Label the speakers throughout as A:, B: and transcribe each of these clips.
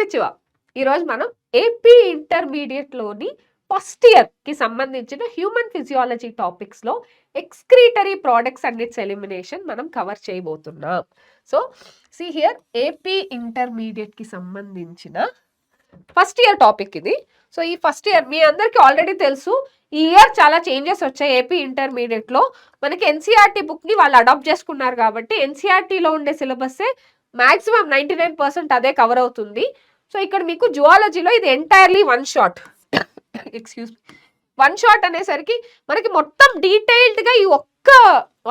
A: కొనిచ్చివా. ఈరోజు మనం AP ఇంటర్మీడియట్లోని first ఇయర్కి సంబంధించిన హ్యూమన్ ఫిజియాలజీ టాపిక్స్లో excretory products and its elimination మనం కవర్ చేయబోతున్నాం. సో సి హియర్ ఏపీ ఇంటర్మీడియట్కి సంబంధించిన ఫస్ట్ ఇయర్ టాపిక్ ఇది. సో ఈ ఫస్ట్ ఇయర్ మీ అందరికీ ఆల్రెడీ తెలుసు, ఈ ఇయర్ చాలా చేంజెస్ వచ్చాయి. ఏపీ ఇంటర్మీడియట్లో మనకి ఎన్సీఆర్టీ బుక్ని వాళ్ళు అడాప్ట్ చేసుకున్నారు కాబట్టి ఎన్సీఆర్టీలో ఉండే సిలబస్సే మ్యాక్సిమం 99% అదే కవర్ అవుతుంది. సో ఇక్కడ మీకు జువాలజీలో ఇది entirely one shot, excuse me, one shot అనేసరికి మనకి మొత్తం డీటెయిల్డ్గా ఈ ఒక్క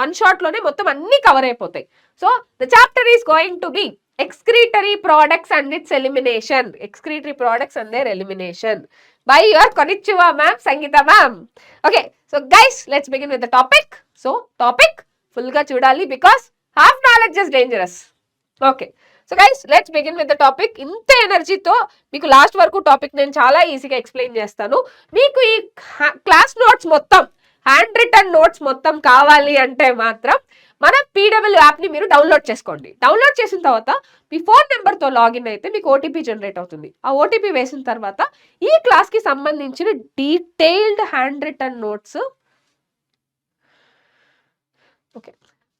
A: వన్ షాట్లోనే మొత్తం అన్నీ కవర్ అయిపోతాయి. So the chapter is going to be excretory products and its elimination. Excretory products and their elimination by your Konnichiwa ma'am, Sangeeta ma'am. Okay, so guys, let's begin with the topic. So topic full ga chudali because half knowledge is dangerous. Okay, so guys, let's begin with the topic. Inte energy to meeku last varaku topic nenu chaala easy ga explain chestanu. Meeku ee class notes mottam hand written notes మొత్తం కావాలి అంటే మాత్రం మన PW యాప్ని మీరు download చేసుకోండి. Download చేసిన తర్వాత మీ ఫోన్ నెంబర్తో లాగిన్ అయితే మీకు ఓటీపీ జనరేట్ అవుతుంది. ఆ ఓటీపీ వేసిన తర్వాత ఈ క్లాస్కి సంబంధించిన detailed hand written notes, okay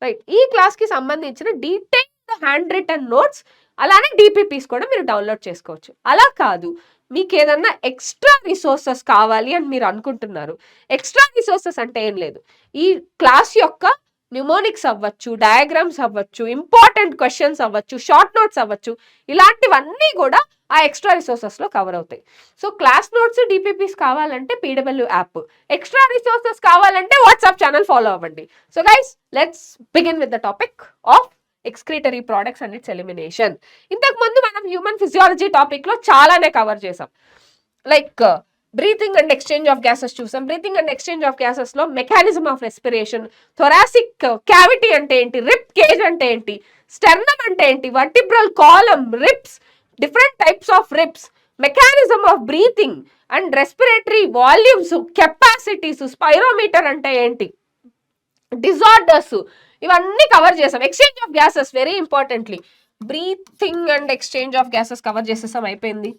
A: right, ఈ క్లాస్కి సంబంధించిన డీటెయిల్డ్ హ్యాండ్ రిటర్న్ నోట్స్ అలానే డిపిపిస్ కూడా మీరు డౌన్లోడ్ చేసుకోవచ్చు. అలా కాదు, మీకు ఏదన్నా ఎక్స్ట్రా రిసోర్సెస్ కావాలి అని మీరు అనుకుంటున్నారు. ఎక్స్ట్రా రిసోర్సెస్ అంటే ఏం లేదు, ఈ క్లాస్ యొక్క న్యూమోనిక్స్ అవ్వచ్చు, డయాగ్రామ్స్ అవ్వచ్చు, ఇంపార్టెంట్ క్వశ్చన్స్ అవ్వచ్చు, షార్ట్ నోట్స్ అవ్వచ్చు, ఇలాంటివన్నీ కూడా ఆ ఎక్స్ట్రా రిసోర్సెస్లో కవర్ అవుతాయి. సో క్లాస్ నోట్స్ డిపిపిస్ కావాలంటే పీడబ్ల్యూ యాప్, ఎక్స్ట్రా రిసోర్సెస్ కావాలంటే వాట్సాప్ ఛానల్ ఫాలో అవ్వండి. So guys, let's begin with the topic of excretory products and its elimination. ఇంతకు ముందు మనం హ్యూమన్ ఫిజియాలజీ టాపిక్ లో చాలానే కవర్ చేసాం. Like breathing and exchange of gases చూసాం. Breathing and exchange of gases లో mechanism of respiration, thoracic cavity అంటే ఏంటి, రిప్ కేజ్ అంటే ఏంటి, స్టెర్నమ్ అంటే ఏంటి, vertebral column, ribs, different types of ribs, mechanism of breathing and respiratory volumes, capacities, spirometer అంటే ఏంటి, డిజార్డర్స్, ఇవన్నీ కవర్ చేసాం. Exchange of gases very importantly, breathing and exchange of gases cover చేసేసాం, అయిపోయింది.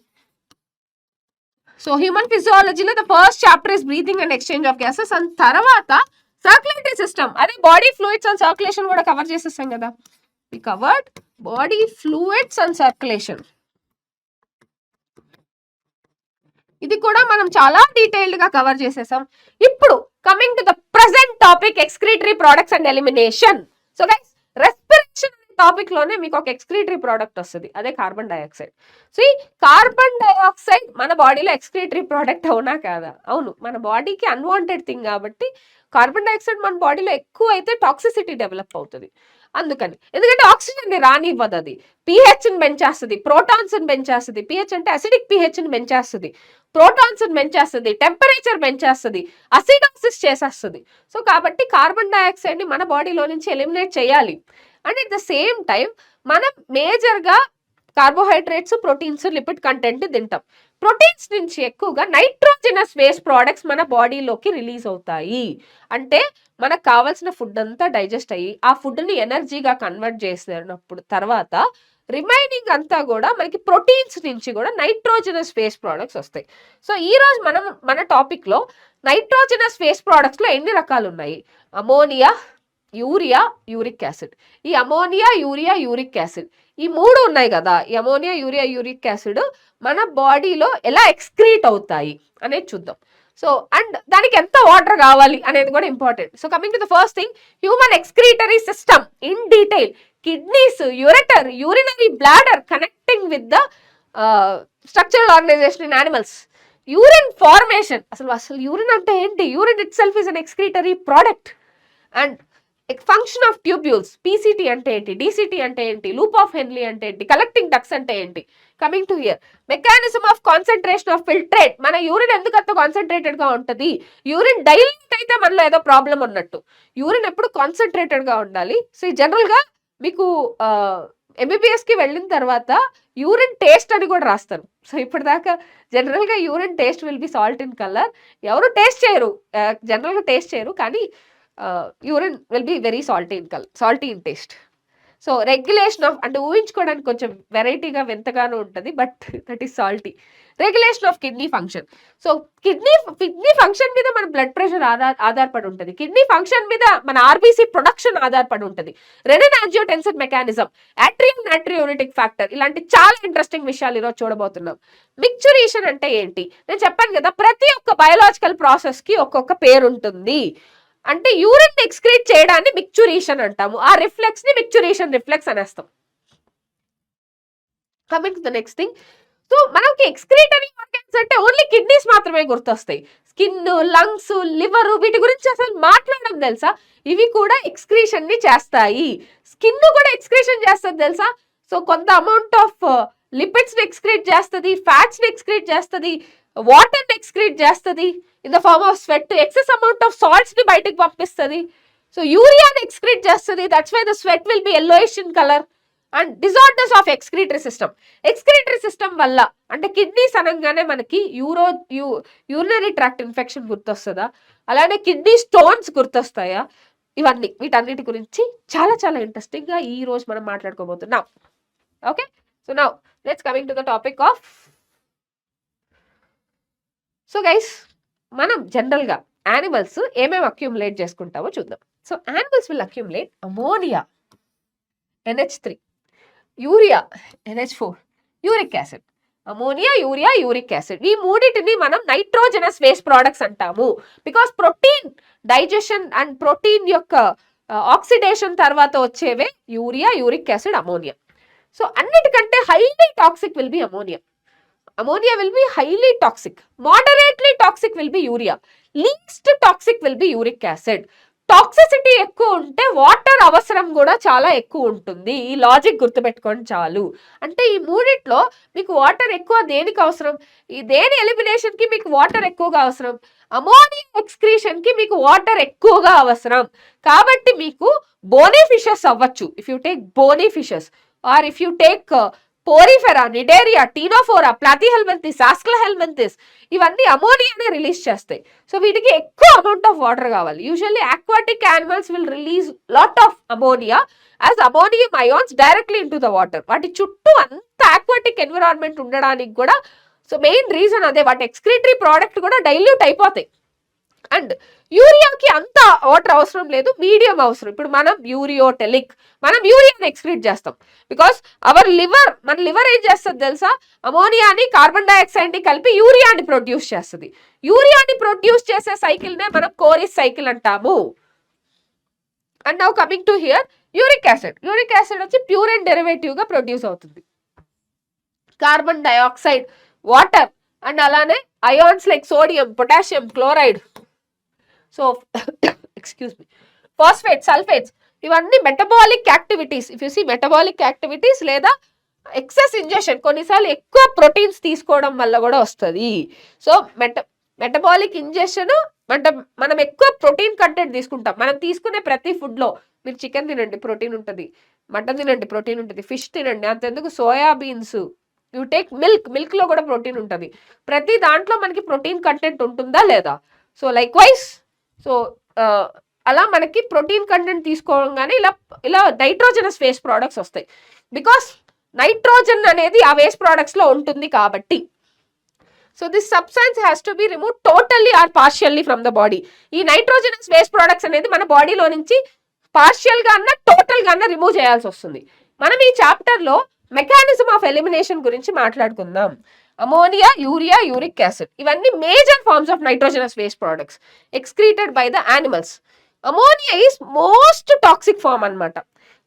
A: సో హ్యూమన్ ఫిజియాలజీలో the first chapter is breathing and exchange of gases. And తర్వాత circulatory system, అదే body fluids and circulation కూడా cover చేసేసాం కదా. We covered body fluids and circulation. ఇది కూడా మనం చాలా డీటెయిల్డ్ గా కవర్ చేసేసాం. ఇప్పుడు coming to the present topic, excretory products and elimination. So guys, respiration topic లోనే మీకు ఒక ఎక్స్క్రీటరీ ప్రోడక్ట్ వస్తుంది, అదే కార్బన్ డైఆక్సైడ్. సో ఈ కార్బన్ డైఆక్సైడ్ మన బాడీలో ఎక్స్క్రీటరీ ప్రోడక్ట్ అవునా కాదా? అవును, మన బాడీకి అన్వాంటెడ్ థింగ్ కాబట్టి కార్బన్ డైఆక్సైడ్ మన బాడీలో ఎక్కువ అయితే టాక్సిసిటీ డెవలప్ అవుతుంది. అందుకని, ఎందుకంటే ఆక్సిజన్ ని రానివ్వదు, అది పిహెచ్ని పెంచేస్తుంది, ప్రోటాన్స్ని పెంచేస్తుంది. పిహెచ్ అంటే అసిడిక్ పిహెచ్ని పెంచేస్తుంది, ప్రోటాన్స్ని పెంచేస్తుంది, టెంపరేచర్ పెంచేస్తుంది, అసిడోసిస్ చేసేస్తుంది. సో కాబట్టి కార్బన్ డైఆక్సైడ్ని మన బాడీలో నుంచి ఎలిమినేట్ చేయాలి. And at the same time మనం మేజర్గా కార్బోహైడ్రేట్స్, ప్రోటీన్స్, లిపిడ్ కంటెంట్ తింటాం. ప్రోటీన్స్ నుంచి ఎక్కువగా నైట్రోజనస్ వేస్ట్ ప్రోడక్ట్స్ మన బాడీలోకి రిలీజ్ అవుతాయి. అంటే మనకు కావాల్సిన ఫుడ్ అంతా డైజెస్ట్ అయ్యి ఆ ఫుడ్ని ఎనర్జీగా కన్వర్ట్ చేసినప్పుడు తర్వాత రిమైనింగ్ అంతా కూడా మనకి ప్రోటీన్స్ నుంచి కూడా నైట్రోజనస్ వేస్ట్ ప్రోడక్ట్స్ వస్తాయి. సో ఈ రోజు మనం మన టాపిక్లో నైట్రోజనస్ వేస్ట్ ప్రోడక్ట్స్లో ఎన్ని రకాలు ఉన్నాయి? Ammonia, urea, uric acid. ఈ అమోనియా, యూరియా, యూరిక్ యాసిడ్, ఈ మూడు ఉన్నాయి కదా. ఈ అమోనియా, యూరియా, యూరిక్ యాసిడ్ మన బాడీలో ఎలా ఎక్స్క్రీట్ అవుతాయి అనేది చూద్దాం. సో అండ్ దానికి ఎంత వాటర్ కావాలి అనేది కూడా important. So coming to the first thing, human excretory system in detail. Kidneys, ureter, urinary bladder connecting with the structural organisation in animals. Urine formation, అసలు యూరిన్ అంటే ఏంటి? Urine itself is an excretory product. And function of tubules, PCT అంటే ఏంటి, DCT అంటే ఏంటి, loop of హెన్లీ అంటే ఏంటి, collecting ducks అంటే ఏంటి. Coming to here, mechanism of concentration of filtrate. మన యూరిన్ ఎందుకు అంత కాన్సన్ట్రేటెడ్ గా ఉంటుంది? యూరిన్ డైల్యూట్ అయితే మనలో ఏదో ప్రాబ్లం ఉన్నట్టు. యూరిన్ ఎప్పుడు కాన్సన్ట్రేటెడ్ గా ఉండాలి. సో జనరల్ గా మీకు MBBS కి వెళ్ళిన తర్వాత యూరిన్ టేస్ట్ అని కూడా రాస్తారు. సో ఇప్పటిదాకా జనరల్గా urine taste will be salt in colour. ఎవరు టేస్ట్ చేయరు, జనరల్గా టేస్ట్ చేయరు, కానీ urine will be very salty in colour, salty in taste. So regulation of, అంటే ఊహించుకోవడానికి కొంచెం వెరైటీగా వింతగానూ ఉంటుంది, but that is salty. Regulation of kidney function. So kidney function మీద మన బ్లడ్ ప్రెషర్ ఆధారపడి ఉంటుంది. కిడ్నీ ఫంక్షన్ మీద మన ఆర్బీసీ ప్రొడక్షన్ ఆధారపడి ఉంటుంది. Rennin angiotensin mechanism, atrium నాట్రియోలిటిక్ factor, ఇలాంటి చాలా ఇంట్రెస్టింగ్ విషయాలు ఈరోజు చూడబోతున్నాం. మిక్చురేషన్ అంటే ఏంటి? నేను చెప్పాను కదా, ప్రతి ఒక్క బయోలాజికల్ ప్రాసెస్ కి ఒక్కొక్క పేరు ఉంటుంది. అంటే యూరిన్ ఎక్స్క్రీట్ చేయడాన్ని మిక్చురేషన్ అంటాము. ఆ రిఫ్లెక్స్ ని మిక్చురేషన్ రిఫ్లెక్స్ అనేస్తాం. Coming to the next thing. So మనకి ఎక్స్క్రీటరీ ఆర్గన్స్ అంటే ఓన్లీ కిడ్నీస్ మాత్రమే గుర్తొస్తాయి. స్కిన్, లంగ్స్, లివర్, వీటి గురించి అసలు మాట్లాడడం తెలుసా? ఇవి కూడా ఎక్స్క్రీషన్ ని చేస్తాయి. స్కిన్ కూడా ఎక్స్క్రీషన్ చేస్తుంది తెలుసా? సో కొంత అమౌంట్ ఆఫ్ లిపిడ్స్ ని ఎక్స్క్రీట్ చేస్తుంది, ఫ్యాట్స్ ని ఎక్స్క్రీట్ చేస్తుంది, వాటర్ ని ఎక్స్క్రీట్ చేస్తుంది in the form of sweat, excess amount of salts ని బయటకు పంపిస్తుంది. సో యూరియాని ఎక్స్క్రీట్ చేస్తుంది, that's why the sweat will be yellowish in కలర్. And disorders of excretory system. Excretory system వల్ల అంటే కిడ్నీస్ అనగానే మనకి యూరినరీ ట్రాక్ట్ ఇన్ఫెక్షన్ గుర్తొస్తుందా? అలానే కిడ్నీ స్టోన్స్ గుర్తొస్తాయా? ఇవన్నీ, వీటన్నిటి గురించి చాలా చాలా ఇంట్రెస్టింగ్ గా ఈ రోజు మనం మాట్లాడుకోబోతున్నాం. Okay, so now let's coming to the topic of. So guys, మనం జనరల్ గా యానిమల్స్ ఏమేమి అక్యూములేట్ చేసుకుంటామో చూద్దాం. So animals will accumulate ammonia NH3, urea NH4, uric acid. Ammonia, urea, uric acid, ఈ మూడింటిని మనం నైట్రోజనస్ వేస్ట్ ప్రోడక్ట్స్ అంటాము. Because protein digestion and protein యొక్క ఆక్సిడేషన్ తర్వాత వచ్చేవే urea, uric acid, ammonia. So అన్నిటికంటే highly toxic will be ammonia. Ammonia will be highly toxic. Moderately toxic will be urea. Least toxic will be uric acid. Toxicity ఎక్కువ ఉంటే water అవసరం కూడా చాలా ఎక్కువ ఉంటుంది. ఈ లాజిక్ గుర్తుపెట్టుకోండి చాలు. అంటే ఈ మూడిట్లో మీకు వాటర్ ఎక్కువ దేనికి అవసరం? ఈ దేని ఎలిమినేషన్ కి మీకు వాటర్ ఎక్కువగా అవసరం? అమోనియా ఎక్స్క్రీషన్ కి మీకు వాటర్ ఎక్కువగా అవసరం. కాబట్టి మీకు బోనీ ఫిషెస్ అవ్వచ్చు, if you take bony fishes, or if you take porifera, cnidaria, ctenophora, platyhelminthes, aschelminthes, ఇవన్నీ అమోనియానే రిలీజ్ చేస్తాయి. సో వీటికి ఎక్కువ అమౌంట్ ఆఫ్ వాటర్ కావాలి. Usually aquatic animals will release lot of ammonia as ammonium ions directly into the water. వాటి చుట్టూ అంత aquatic environment ఉండడానికి కూడా సో మెయిన్ రీజన్ అదే, వాటి ఎక్స్క్రీటరీ ప్రోడక్ట్ కూడా డైల్యూట్ అయిపోతాయి. అండ్ యూరియాకి అంత వాటర్ అవసరం లేదు, మీడియం అవసరం. ఇప్పుడు మనం యూరియోటెలిక్, మనం యూరియాని ఎక్స్క్రీట్ చేస్తాం బికాస్ మన లివర్ ఏం చేస్తుంది తెలుసా? అమోనియాని, కార్బన్ డైఆక్సైడ్ ని కలిపి యూరియాని ప్రొడ్యూస్ చేస్తుంది. యూరియాని ప్రొడ్యూస్ చేసే సైకిల్ నే మనం కోరిస్ సైకిల్ అంటాము. And now coming to here, uric acid. Uric acid వచ్చి ప్యూరిన్ డెరివేటివ్ గా ప్రొడ్యూస్ అవుతుంది. కార్బన్ డైఆక్సైడ్, వాటర్, అండ్ అలానే ions like sodium, potassium, chloride, so excuse me, phosphate, sulphates, ఇవన్నీ metabolic activities. If you see metabolic activities లేదా excess ingestion, కొన్నిసార్లు ఎక్కువ proteins తీసుకోవడం వల్ల కూడా వస్తుంది. సో మెటబాలిక్ ఇంజెషన్ అంటే మనం ఎక్కువ ప్రోటీన్ కంటెంట్ తీసుకుంటాం. మనం తీసుకునే ప్రతి ఫుడ్ లో మీరు చికెన్ తినండి, ప్రోటీన్ ఉంటుంది, మటన్ తినండి, ప్రోటీన్ ఉంటుంది, ఫిష్ తినండి, అంతెందుకు సోయాబీన్స్, యూ టేక్ మిల్క్ లో కూడా ప్రోటీన్ ఉంటుంది. ప్రతి దాంట్లో మనకి ప్రోటీన్ కంటెంట్ ఉంటుందా లేదా? సో లైక్ వైజ్, సో అలా మనకి ప్రోటీన్ కంటెంట్ తీసుకోగానే ఇలా నైట్రోజనస్ వేస్ట్ ప్రోడక్ట్స్ వస్తాయి. బికాస్ నైట్రోజన్ అనేది ఆ వేస్ట్ ప్రోడక్ట్స్ లో ఉంటుంది కాబట్టి. So this substance has to be remove totally or partially from the body. ఈ నైట్రోజనస్ వేస్ట్ ప్రోడక్ట్స్ అనేది మన బాడీలో నుంచి పార్షియల్ గా అన్న టోటల్ గా అన్న రిమూవ్ చేయాల్సి వస్తుంది. మనం ఈ చాప్టర్ లో మెకానిజం ఆఫ్ ఎలిమినేషన్ గురించి మాట్లాడుకుందాం. అమోనియా, యూరియా, యూరిక్ యాసిడ్, ఇవన్నీ major forms of nitrogenous waste products excreted by the animals. Ammonia is most toxic form అన్నమాట.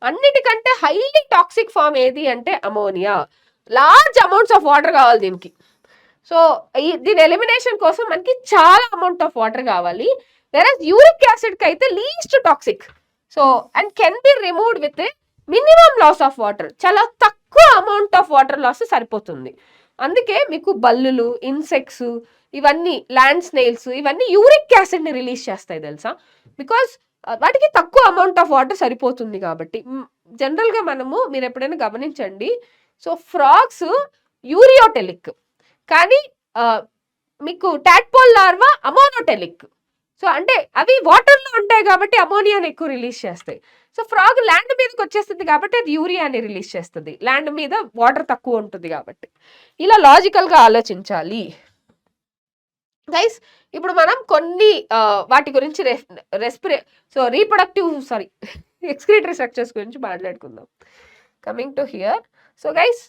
A: అన్నిటికంటే హైలీ టాక్సిక్ ఫార్మ్ ఏది అంటే ammonia. Large amounts of water కావాలి దీనికి. సో దీని ఎలిమినేషన్ కోసం మనకి చాలా అమౌంట్ ఆఫ్ వాటర్ కావాలి. వెరస్ యూరిక్ యాసిడ్ కి అయితే least toxic. So and can be removed with minimum loss of water. చాలా తక్కువ అమౌంట్ ఆఫ్ వాటర్ లాస్ సరిపోతుంది. అందుకే మీకు బల్లులు, ఇన్సెక్ట్స్, ఇవన్నీ ల్యాండ్ స్నేల్స్, ఇవన్నీ యూరిక్ యాసిడ్ ని రిలీజ్ చేస్తాయి తెలుసా? బికాస్ వాటికి తక్కువ అమౌంట్ ఆఫ్ వాటర్ సరిపోతుంది కాబట్టి. జనరల్ గా మీరు ఎప్పుడైనా గమనించండి, సో ఫ్రాగ్స్ యూరియోటెలిక్, కానీ మీకు టాడ్పోల్ లార్వా అమోనోటెలిక్. సో అంటే అవి వాటర్లో ఉంటాయి కాబట్టి అమోనియాని ఎక్కువ రిలీజ్ చేస్తాయి. సో ఫ్రాగ్ ల్యాండ్ మీదకి వచ్చేస్తుంది కాబట్టి అది యూరియాని రిలీజ్ చేస్తుంది, ల్యాండ్ మీద వాటర్ తక్కువ ఉంటుంది కాబట్టి. ఇలా లాజికల్గా ఆలోచించాలి గైస్. ఇప్పుడు మనం కొన్ని వాటి గురించి ఎక్స్క్రీటరీ స్ట్రక్చర్స్ గురించి మాట్లాడుకుందాం. Coming to here. So guys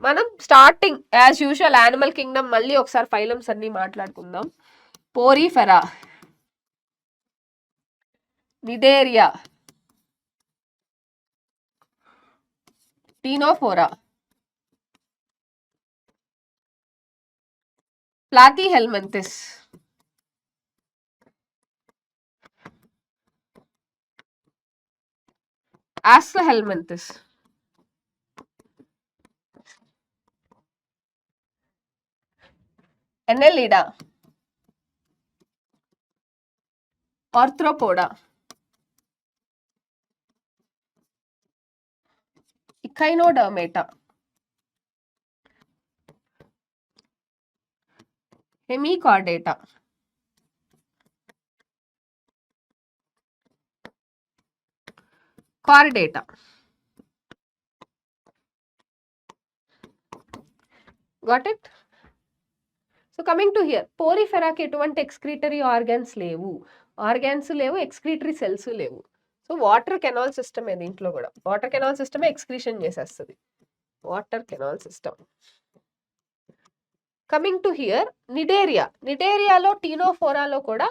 A: మనం starting as usual animal kingdom మళ్ళీ ఒకసారి ఫైలమ్స్ అన్ని మాట్లాడుకుందాం. Porifera, cnidaria, ctenophora, platyhelminthes, aschelminthes, annelida, arthropoda, echinodermata, hemichordata, chordata. Got it? So coming to here, పోరిఫెరాకి ఎటువంటి ఎక్స్క్రీటరీ ఆర్గాన్స్ లేవు, ఎక్స్క్రీటరీ సెల్స్ లేవు. So water canal system దీంట్లో కూడా వాటర్ కెనాల్ సిస్టమే ఎక్స్క్రీషన్ చేసేస్తుంది, water canal system. Coming to here, నిడేరియాలో టీనోఫోరాలో కూడా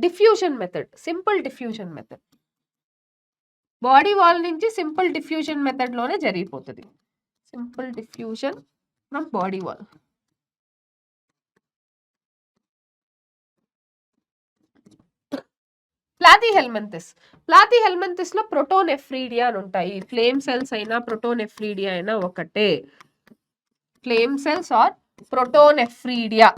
A: diffusion method, simple diffusion method, body wall నుంచి సింపుల్ డిఫ్యూజన్ మెథడ్ లోనే జరిగిపోతుంది. Simple diffusion from body wall. Platyhelminthes లో ప్రోటోనెఫ్రీడియా అని ఉంటాయి. ఫ్లేమ్ సెల్స్ అయినా ప్రోటోనెఫ్రీడియా అయినా ఒకటే. Flame cells or protonephridia.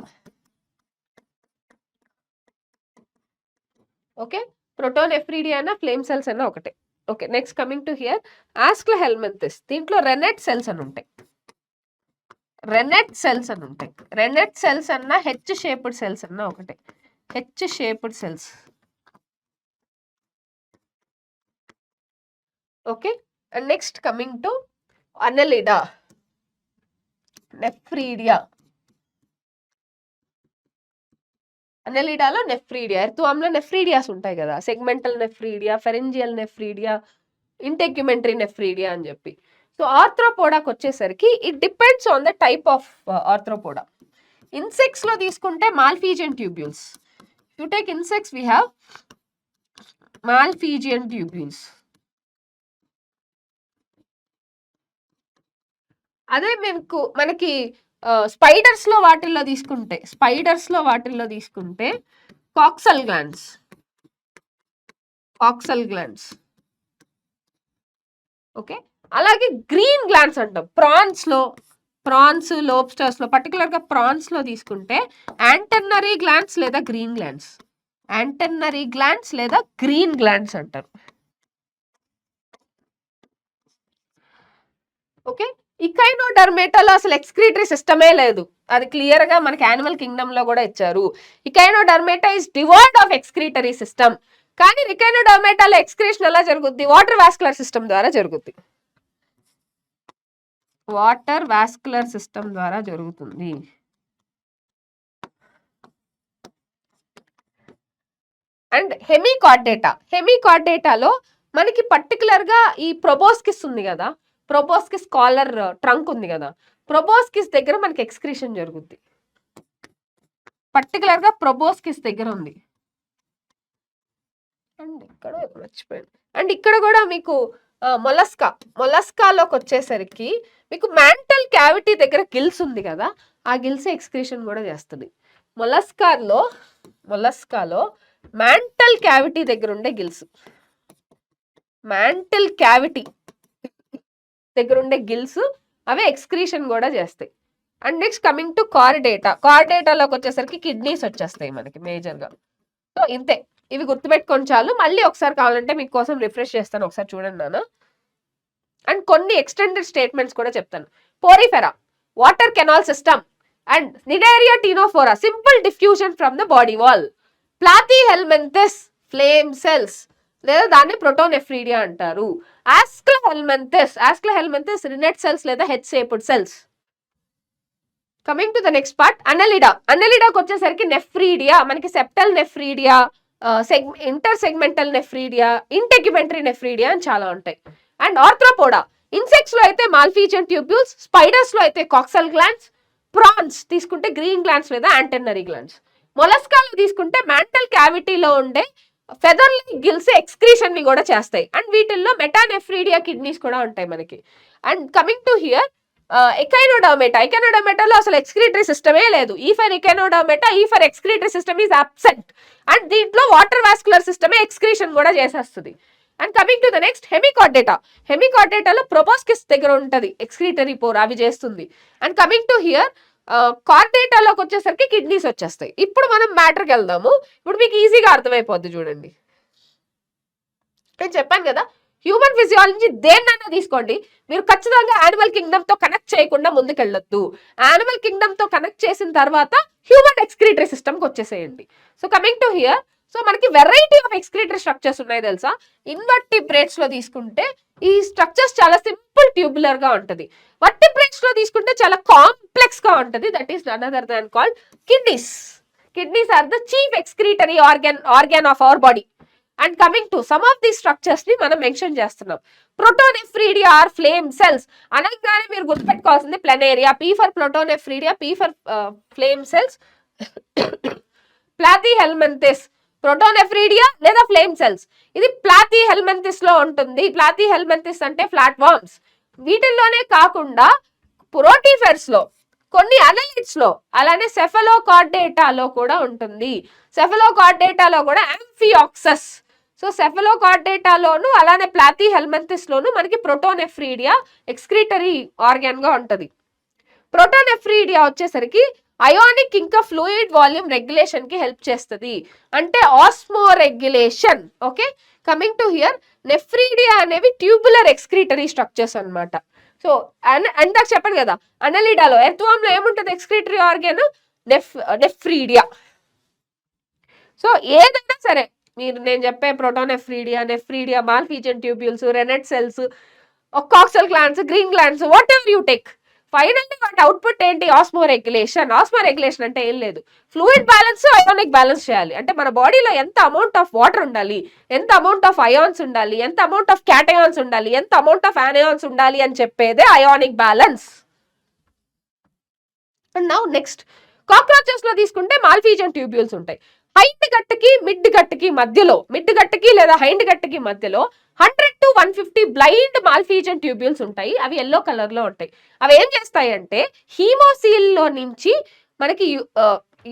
A: Okay, protonephridia అయినా ఫ్లేమ్ సెల్స్ అయినా ఒకటే. Okay, next coming to here, aschelminthes. దీంట్లో రెనెట్ సెల్స్ అని ఉంటాయి. రెనెట్ సెల్స్ అన్నా హెచ్ షేప్డ్ సెల్స్ అన్నా ఒకటే, H shaped cells. Okay, and next coming to annelida, nephridia. అనెలిడాలో నెఫ్రీడియా, ఎర్త్వామ్లో నెఫ్రీడియాస్ ఉంటాయి కదా, segmental nephridia, pharyngeal nephridia, integumentary nephridia అని చెప్పి. సో ఆర్థ్రోపోడాకి వచ్చేసరికి it depends on the type of arthropoda. Insects లో తీసుకుంటే Malpighian tubules. You take insects we have Malpighian tubules. అదే మనకి స్పైడర్స్ లో వాటిల్లో తీసుకుంటే కాక్సల్ గ్లాండ్స్. ఓకే, అలాగే గ్రీన్ గ్లాండ్స్ అంటాం. ప్రాన్స్, లోబ్స్టర్స్ లో, పర్టికులర్ గా ప్రాన్స్ లో తీసుకుంటే యాంటెన్నరీ గ్లాండ్స్ లేదా గ్రీన్ గ్లాండ్స్ అంటారు. ఓకే, ఇకైనోడర్మేటాలో అసలు ఎక్స్క్రీటరీ సిస్టమే లేదు. అది క్లియర్ గా మనకి యానిమల్ కింగ్డమ్ లో కూడా ఇచ్చారు. Echinodermata is devoid of excretory system. కానీ ఇకైనోడర్మేటాలో ఎక్స్క్రీషన్ ఎలా జరుగుద్ది? వాటర్ వాస్కులర్ సిస్టమ్ ద్వారా జరుగుద్ది. అండ్ హెమికార్డేటాలో మనకి పర్టికులర్ గా ఈ ప్రొబోస్కిస్ ఉంది కదా, ప్రొబోస్కిస్ కాలర్ ట్రంక్ ఉంది కదా, ప్రొబోస్కిస్ దగ్గర మనకి ఎక్స్క్రీషన్ జరుగుద్ది. పర్టికులర్ గా ప్రొబోస్కిస్ దగ్గర ఉంది. అండ్ ఇక్కడ మర్చిపోయాను. అండ్ ఇక్కడ కూడా మీకు మొలస్కాలోకి వచ్చేసరికి మీకు మ్యాంటల్ క్యావిటీ దగ్గర గిల్స్ ఉంది కదా, ఆ గిల్స్ ఎక్స్క్రీషన్ కూడా చేస్తుంది. మొలస్కాలో మ్యాంటల్ క్యావిటీ దగ్గర ఉండే గిల్స్, అవే ఎక్స్క్రీషన్ కూడా చేస్తాయి. అండ్ నెక్స్ట్ కమింగ్ టు కార్డేటాలోకి వచ్చేసరికి కిడ్నీస్ వచ్చేస్తాయి మనకి మేజర్గా. సో ఇంతే, ఇవి గుర్తుపెట్టుకొని చాలు. మళ్ళీ ఒకసారి కావాలంటే మీకోసం రిఫ్రెష్ చేస్తాను, ఒకసారి చూడండి నాన్న. అండ్ కొన్ని ఎక్స్టెండెడ్ స్టేట్మెంట్స్ కూడా చెప్తాను. Porifera, water canal system. And cnidaria ctenophora, simple diffusion from the body wall. Platyhelminthes flame cells లేదా దాన్ని ప్రోటోనెఫ్రీడియా అంటారు. ఆస్క్లోహెల్మింథస్ రినెట్ సెల్స్ లేదా H shaped cells. Coming to the next part, అన్నెలిడాకి వచ్చేసరికి nephridia, మనకి septal nephridia, inter segmental nephridia, integumentary nephridia అని చాలా ఉంటాయి. అండ్ ఆర్థ్రోపోడా, ఇన్సెక్ట్స్ లో అయితే మాల్ఫీజియన్ ట్యూబ్యూల్స్, స్పైడర్స్ లో అయితే కాక్సల్ గ్లాండ్స్, ప్రాన్స్ తీసుకుంటే గ్రీన్ గ్లాండ్స్ లేదా యాంటెన్నరీ గ్లాండ్స్, మొలస్కాలు తీసుకుంటే మ్యాంటల్ క్యావిటీలో ఉండే ఫెదర్ గిల్స్ ఎక్స్క్రీషన్ ని కూడా చేస్తాయి. అండ్ వీటిల్లో మెటానెఫ్రీడియా కిడ్నీస్ కూడా ఉంటాయి మనకి. అండ్ కమింగ్ టు హియర్ ఎకైనోడర్మేటాలో అసలు ఎక్స్క్రీటరీ సిస్టమే లేదు. ఈ ఫర్ ఎకైనోడర్మేటా, ఈ for excretory system is absent. And దీంట్లో వాటర్ వాస్కులర్ సిస్టమే ఎక్స్క్రీషన్ కూడా చేసేస్తుంది. And coming to the next, హెమికార్డేటాలో ప్రొబోస్కిస్ దగ్గర ఉంటుంది ఎక్స్క్రీటరీ పోర్, అవి చేస్తుంది. అండ్ కమింగ్ టు హియర్ కార్డేటాలోకి వచ్చేసరికి కిడ్నీస్ వచ్చేస్తాయి. ఇప్పుడు మనం మ్యాటర్కి వెళ్దాము. ఇప్పుడు మీకు ఈజీగా అర్థమైపోద్ది చూడండి. నేను చెప్పాను కదా, హ్యూమన్ ఫిజియాలజీ దేన్నైనా తీసుకోండి, మీరు ఖచ్చితంగా యానిమల్ కింగ్డమ్ తో కనెక్ట్ చేయకుండా ముందుకెళ్ళొద్దు. యానిమల్ కింగ్డమ్ తో కనెక్ట్ చేసిన తర్వాత హ్యూమన్ ఎక్స్క్రీటరీ సిస్టమ్కి వచ్చేసేయండి. So coming to here, so మనకి వెరైటీ ఆఫ్ ఎక్స్క్రీటరీ స్ట్రక్చర్స్ ఉన్నాయి తెలుసా. ఇన్వర్టిబ్రేట్స్ లో తీసుకుంటే ఈ స్ట్రక్చర్స్ చాలా సింపుల్ ట్యూబులర్ గా ఉంటది. వర్టిబ్రేట్స్ లో తీసుకుంటే చాలా కాంప్లెక్స్ గా ఉంటది. That is none other than called kidneys. Kidneys are the chief excretory organ of our body. And coming to some of the structures ని మనం మెన్షన్ చేస్తున్నాం. ప్రోటోనెఫ్రీడియా ఆర్ ఫ్లేమ్ సెల్స్ అనగానే మీరు గుర్తుపెట్టుకోవాల్సింది planaria, P for protonephridia, P for flame cells, platyhelminthes protonephridia లేదా flame cells. ఇది platyhelminthes లో ఉంటుంది. ప్లాథిహెల్మింథస్ అంటే ఫ్లాట్ వార్మ్స్. వీటిల్లోనే కాకుండా ప్రోటీఫెర్స్ లో, కొన్ని అనలిడ్స్ లో, అలానే సెఫలోకార్డేటాలో కూడా ఉంటుంది. సెఫలోకార్డేటాలో కూడా యాంఫియాక్సస్. సో సెఫలోకార్డేటాలోను అలానే ప్లాథిహెల్మింథస్ లోను మనకి ప్రోటోనెఫ్రీడియా ఎక్స్క్రీటరీ ఆర్గాన్ గా ఉంటది. ప్రోటోనెఫ్రీడియా వచ్చేసరికి అయానిక్ ఇంకా ఫ్లూయిడ్ వాల్యూమ్ రెగ్యులేషన్ కి హెల్ప్ చేస్తుంది, అంటే Osmo regulation. Okay, coming to here, nephridia అనేవి ట్యూబులర్ ఎక్స్క్రీటరీ స్ట్రక్చర్స్ అన్నమాట. సో అందాక చెప్పండి కదా, అనలిడాలో ఎర్త్వామ్ లో ఏముంటుంది ఎక్స్క్రీటరీ ఆర్గాన్, నెఫ్రీడియా. సో ఏదైనా సరే మీరు నేను చెప్పే protonephridia, nephridia, Malpighian tubules, renette cells, coxal glands, green glands, whatever you take, finally వాటి అవుట్పుట్ ఏంటి, ఆస్మో రెగ్యులేషన్. ఆస్మో రెగ్యులేషన్ అంటే ఏం లేదు, ఫ్లూయిడ్ బ్యాలెన్స్, అయానిక్ బ్యాలెన్స్ చేయాలి. అంటే మన బాడీలో ఎంత అమౌంట్ ఆఫ్ వాటర్ ఉండాలి, ఎంత అమౌంట్ ఆఫ్ అయాన్స్ ఉండాలి, ఎంత అమౌంట్ ఆఫ్ క్యాటయాన్స్ ఉండాలి, ఎంత అమౌంట్ ఆఫ్ యానయాన్స్ ఉండాలి అని చెప్పేదే ionic balance. And now next, cockroaches లో తీసుకుంటే మాల్ఫీజియన్ ట్యూబ్యూల్స్ ఉంటాయి. హైండ్ గట్టుకి మిడ్ గట్టుకి మధ్యలో, మిడ్ గట్టుకి లేదా హైండ్ గట్టుకి మధ్యలో 100 to 150 బ్లైండ్ మాల్ఫీజియన్ ట్యూబ్యూల్స్ ఉంటాయి. అవి ఎల్లో కలర్ లో ఉంటాయి. అవి ఏం చేస్తాయి అంటే హీమోసీల్ లో నుంచి మనకి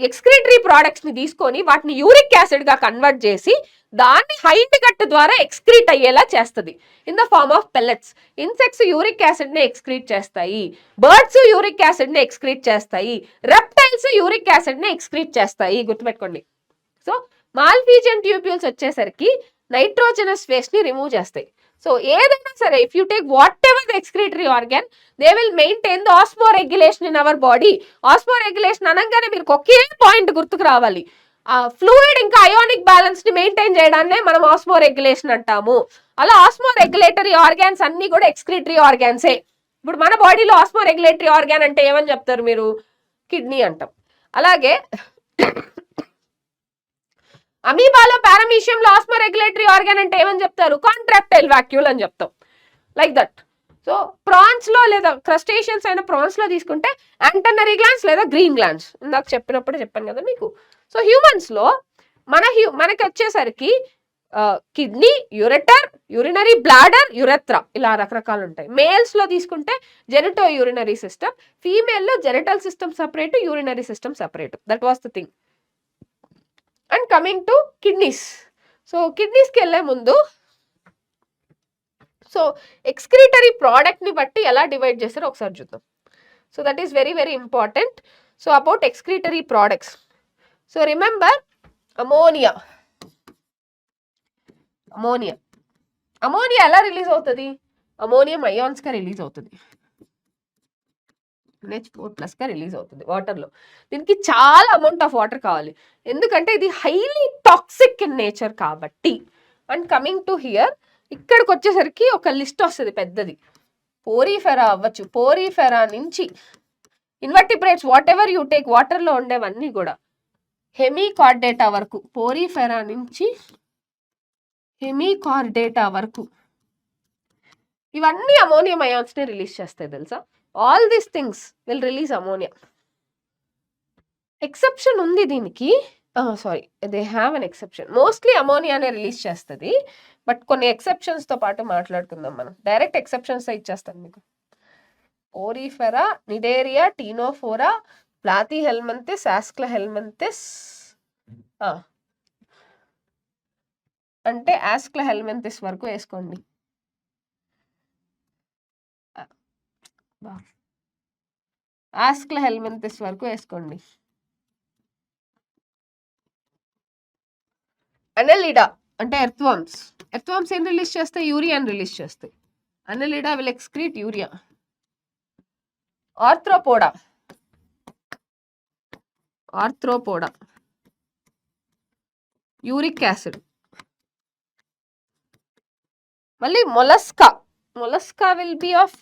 A: ఎక్స్క్రీటరీ ప్రోడక్ట్స్ ని తీసుకొని వాటిని యూరిక్ యాసిడ్ గా కన్వర్ట్ చేసి దాన్ని హైండ్ గట్ ద్వారా ఎక్స్క్రీట్ అయ్యేలా చేస్తుంది in the form of pellets. Insects uric acid ని ఎక్స్క్రీట్ చేస్తాయి, బర్డ్స్ యూరిక్ యాసిడ్ ని ఎక్స్క్రీట్ చేస్తాయి, రెప్టైల్స్ యూరిక్ యాసిడ్ ని ఎక్స్క్రీట్ చేస్తాయి. గుర్తుపెట్టుకోండి. సో మాల్ఫీజియన్ ట్యూబ్యూల్స్ వచ్చేసరికి నైట్రోజనస్ వేస్ట్ ని రిమూవ్ చేస్తాయి. సో ఏదైనా సరే, if you take whatever the excretory organ, they will maintain the osmoregulation in our body. Osmoregulation అనగానే మీరు ఒకే పాయింట్ గుర్తుకు రావాలి, ఫ్లూయిడ్ ఇంకా అయానిక్ బ్యాలెన్స్ ని మెయింటైన్ చేయడాన్నే మనం ఆస్మో రెగ్యులేషన్ అంటాము. అలా ఆస్మో రెగ్యులేటరీ ఆర్గాన్స్ అన్ని కూడా ఎక్స్క్రీటరీ ఆర్గాన్సే. ఇప్పుడు మన బాడీలో ఆస్మో రెగ్యులేటరీ ఆర్గాన్ అంటే ఏమని చెప్తారు మీరు, కిడ్నీ అంటాం. అలాగే అమీబాలో పారామీషియంలో ఆస్మో రెగ్యులేటరీ ఆర్గాన్ అంటే ఏమని చెప్తారు, కాంట్రాక్టైల్ వాక్యూల్ అని చెప్తాం. Like that. సో ప్రాన్స్ లో లేదా క్రస్టేషియన్స్ అయిన ప్రాన్స్ లో తీసుకుంటే యాంటెన్నరీ గ్లాండ్స్ లేదా గ్రీన్ గ్లాండ్స్, ఇందాక చెప్పినప్పుడు చెప్పాను కదా మీకు. సో హ్యూమన్స్ లో మనకి వచ్చేసరికి kidney, ureter, urinary bladder, urethra, ఇలా రకరకాలు ఉంటాయి. మేల్స్ లో తీసుకుంటే జెనిటో యూరినరీ సిస్టమ్, ఫీమేల్ లో genital system separate, urinary system separate. That was the thing. And coming to kidneys. So కిడ్నీస్కి వెళ్ళే ముందు, సో ఎక్స్క్రీటరీ ప్రోడక్ట్ ని బట్టి ఎలా డివైడ్ చేస్తారో ఒకసారి చూద్దాం. So that is very very important. So about excretory products, so remember ammonia. Ammonia ఎలా రిలీజ్ అవుతుంది, అమోనియం అయాన్స్ గా రిలీజ్ అవుతుంది. NH4+ గా రిలీజ్ అవుతుంది వాటర్లో. దీనికి చాలా అమౌంట్ ఆఫ్ వాటర్ కావాలి, ఎందుకంటే ఇది హైలీ టాక్సిక్ ఇన్ నేచర్ కాబట్టి. అండ్ కమింగ్ టు హియర్, ఇక్కడికి వచ్చేసరికి ఒక లిస్ట్ వస్తుంది పెద్దది. పోరిఫెరా అవ్వచ్చు, పోరిఫెరా నుంచి invertebrates what ever you take, వాటర్లో ఉండేవన్నీ కూడా హెమికార్డేటా వరకు, పోరిఫెరా నుంచి హెమికార్డేటా వరకు ఇవన్నీ అమోనియం అయాన్స్ ని రిలీజ్ చేస్తాయి తెలుసా. All these things will release ammonia. Exception ఉంది దీనికి, sorry they have an exception. Mostly అమోనియానే రిలీజ్ చేస్తుంది, బట్ కొన్ని ఎక్సెప్షన్స్ తో పాటు మాట్లాడుకుందాం మనం. డైరెక్ట్ ఎక్సెప్షన్స్ ఇచ్చేస్తాను మీకు. Porifera, cnidaria, ctenophora, platyhelminthes, aschelminthes, అంటే ఆస్క్లహెల్మింథిస్ వరకు వేసుకోండి. ఆస్క్లహెల్మింథిస్ వరకు వేసుకోండి. అనెలిడా అంటే ఎర్త్వామ్స్. ఎర్త్వామ్స్ ఏం రిలీజ్ చేస్తాయి? యూరియాని రిలీజ్ చేస్తాయి. Annelida will excrete urea. Arthropoda, arthropoda uric acid. మళ్ళీ mollusca, mollusca will be of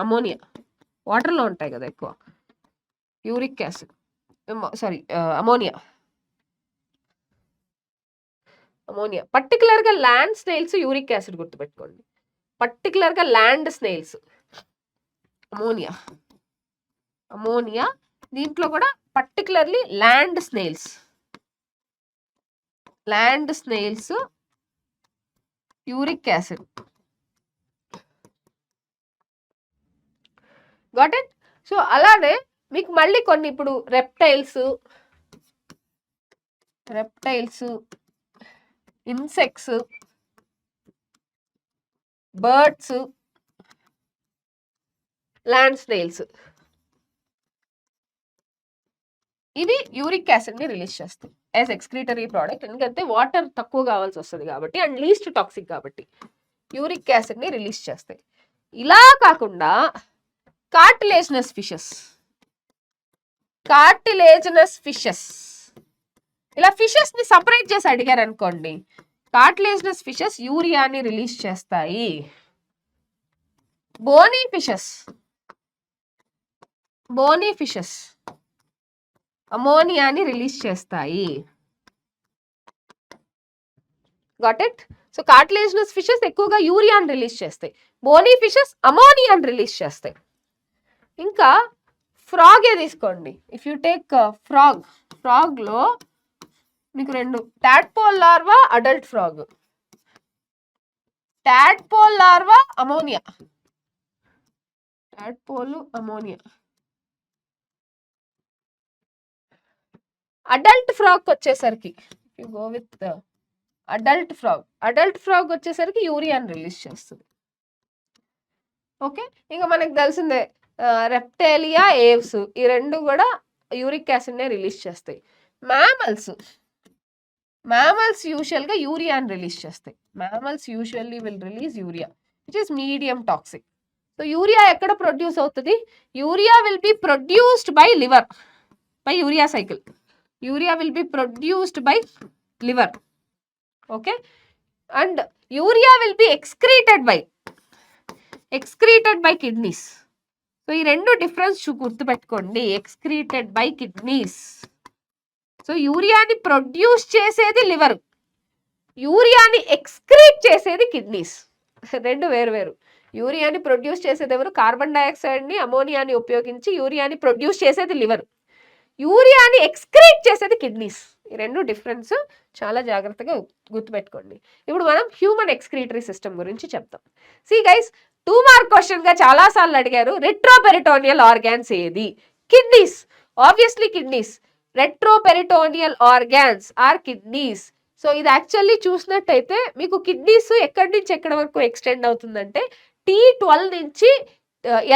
A: ammonia. వాటర్లో ఉంటాయి కదా ఎక్కువ. Uric acid, sorry ammonia. Ammonia particular గా ల్యాండ్ స్నేల్స్ యూరిక్ యాసిడ్ గుర్తుపెట్టుకోండి. పర్టికులర్ గా ల్యాండ్ స్నేల్స్ అమోనియా. అమోనియా దీంట్లో కూడా particularly land snails, land snails uric acid. Got it? So అలానే మీకు మళ్ళీ కొన్ని ఇప్పుడు reptiles, insects, birds, land snails, ఇది యూరిక్ యాసిడ్ ని రిలీజ్ చేస్తాయి యాజ్ ఎక్స్క్రీటరీ ప్రోడక్ట్. ఎందుకంటే వాటర్ తక్కువ కావాల్సి వస్తుంది కాబట్టి అండ్ లీస్ట్ టాక్సిక్ కాబట్టి యూరిక్ యాసిడ్ ని రిలీజ్ చేస్తాయి. ఇలా కాకుండా కార్టిలేజినస్ ఫిషెస్, కార్టిలేజినస్ ఫిషెస్, ఇలా ఫిషెస్ ని సపరేట్ చేసి అడిగారు అనుకోండి, కార్టిలేజినస్ ఫిషెస్ యూరియాని రిలీజ్ చేస్తాయి. బోనీ ఫిషెస్, బోనీ ఫిషెస్ అమోనియాని రిలీజ్ చేస్తాయి. Got it? So cartilaginous fishes ఎక్కువగా యూరియాని రిలీజ్ చేస్తాయి, బోనీ ఫిషెస్ అమోనియాని రిలీజ్ చేస్తాయి. ఇంకా ఫ్రాగే తీసుకోండి. ఇఫ్ యూ టేక్ ఫ్రాగ్, ఫ్రాగ్లో మీకు రెండు, tadpole larva, adult frog. Tadpole larva ammonia, tadpole ammonia. Adult frog వచ్చేసరికి you go with adult frog, adult frog వచ్చేసరికి యూరియాని రిలీజ్ చేస్తుంది. ఓకే, ఇంకా మనకు తెలిసిందే రెప్టేలియా, ఏవ్స్, ఈ రెండు కూడా యూరిక్ యాసిడ్నే రిలీజ్ చేస్తాయి. మ్యామల్స్, మ్యామల్స్ యూజువల్గా యూరియాని రిలీజ్ చేస్తాయి. Mammals usually will release urea which is medium toxic. So urea ఎక్కడ ప్రొడ్యూస్ అవుతుంది? Urea will be produced by liver, by urea cycle. Urea will be produced by liver. Okay, and urea will be excreted by kidneys. So ఈ రెండు difference గుర్తుపెట్టుకోండి. Excreted by kidneys. So యూరియాని produce చేసేది liver, యూరియాని excrete చేసేది kidneys. రెండు వేరు వేరు. యూరియాని ప్రొడ్యూస్ చేసేది ఎవరు? కార్బన్ డైఆక్సైడ్ని, అమోనియాని ఉపయోగించి యూరియాని ప్రొడ్యూస్ చేసేది లివర్, యూరియాని ఎక్స్క్రీట్ చేసేది కిడ్నీస్. ఈ రెండు డిఫరెన్స్ చాలా జాగ్రత్తగా గుర్తుపెట్టుకోండి. ఇప్పుడు మనం హ్యూమన్ ఎక్స్క్రీటరీ సిస్టమ్ గురించి చెప్తాం. సి గైస్, 2 మార్క్ క్వశ్చన్ గా చాలా సార్లు అడిగారు. రెట్రోపెరిటోనియల్ ఆర్గాన్స్ ఏది? Kidneys. Obviously kidneys. Retroperitoneal organs are kidneys. So ఇది యాక్చువల్లీ చూసినట్టయితే మీకు కిడ్నీస్ ఎక్కడి నుంచి ఎక్కడి వరకు ఎక్స్టెండ్ అవుతుందంటే T12 నుంచి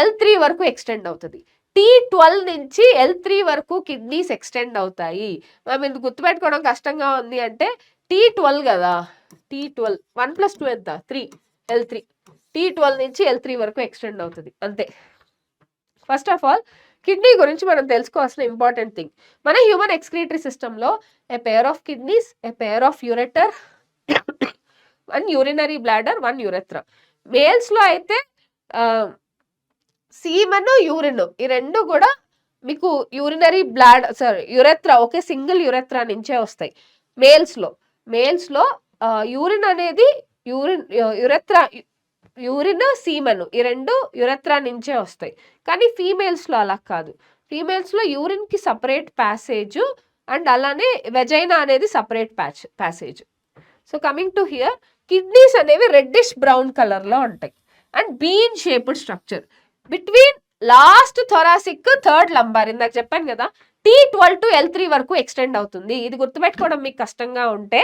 A: L3 వరకు ఎక్స్టెండ్ అవుతుంది. T12 నుంచి L3 వరకు కిడ్నీస్ ఎక్స్టెండ్ అవుతాయి. మనం ఇది గుర్తుపెట్టుకోవడం కష్టంగా ఉంది అంటే T12 కదా, T12 1 + 2 ఎంత? 3, L3. T12 నుంచి L3 వరకు ఎక్స్టెండ్ అవుతుంది అంతే. ఫస్ట్ ఆఫ్ ఆల్ కిడ్నీ గురించి మనం తెలుసుకోవాల్సిన ఇంపార్టెంట్ థింగ్, మన హ్యూమన్ ఎక్స్క్రీటరీ సిస్టంలో a pair of kidneys, a pair of ureter, 1 urinary bladder, 1 urethra. మేల్స్లో అయితే సీమన్, యూరిన్ ఈ రెండు కూడా మీకు యూరినరీ యురెత్రా ఒకే సింగిల్ యురెత్రా నుంచే వస్తాయి. మేల్స్లో యూరిన్ అనేది యూరిన్, సీమన్ ఈ రెండు యురెత్రా నుంచే వస్తాయి. కానీ ఫీమేల్స్లో అలా కాదు. ఫీమేల్స్లో యూరిన్కి సపరేట్ ప్యాసేజ్ అండ్ అలానే వెజైనా అనేది separate passage. So coming to here, kidneys అనేవి రెడ్డిష్ బ్రౌన్ కలర్లో ఉంటాయి and been shaped structure between last thoracic, third lumbar. ఇందాక చెప్పాను కదా, T12 to L3 వరకు ఎక్స్టెండ్ అవుతుంది. ఇది గుర్తుపెట్టుకోవడం మీకు కష్టంగా ఉంటే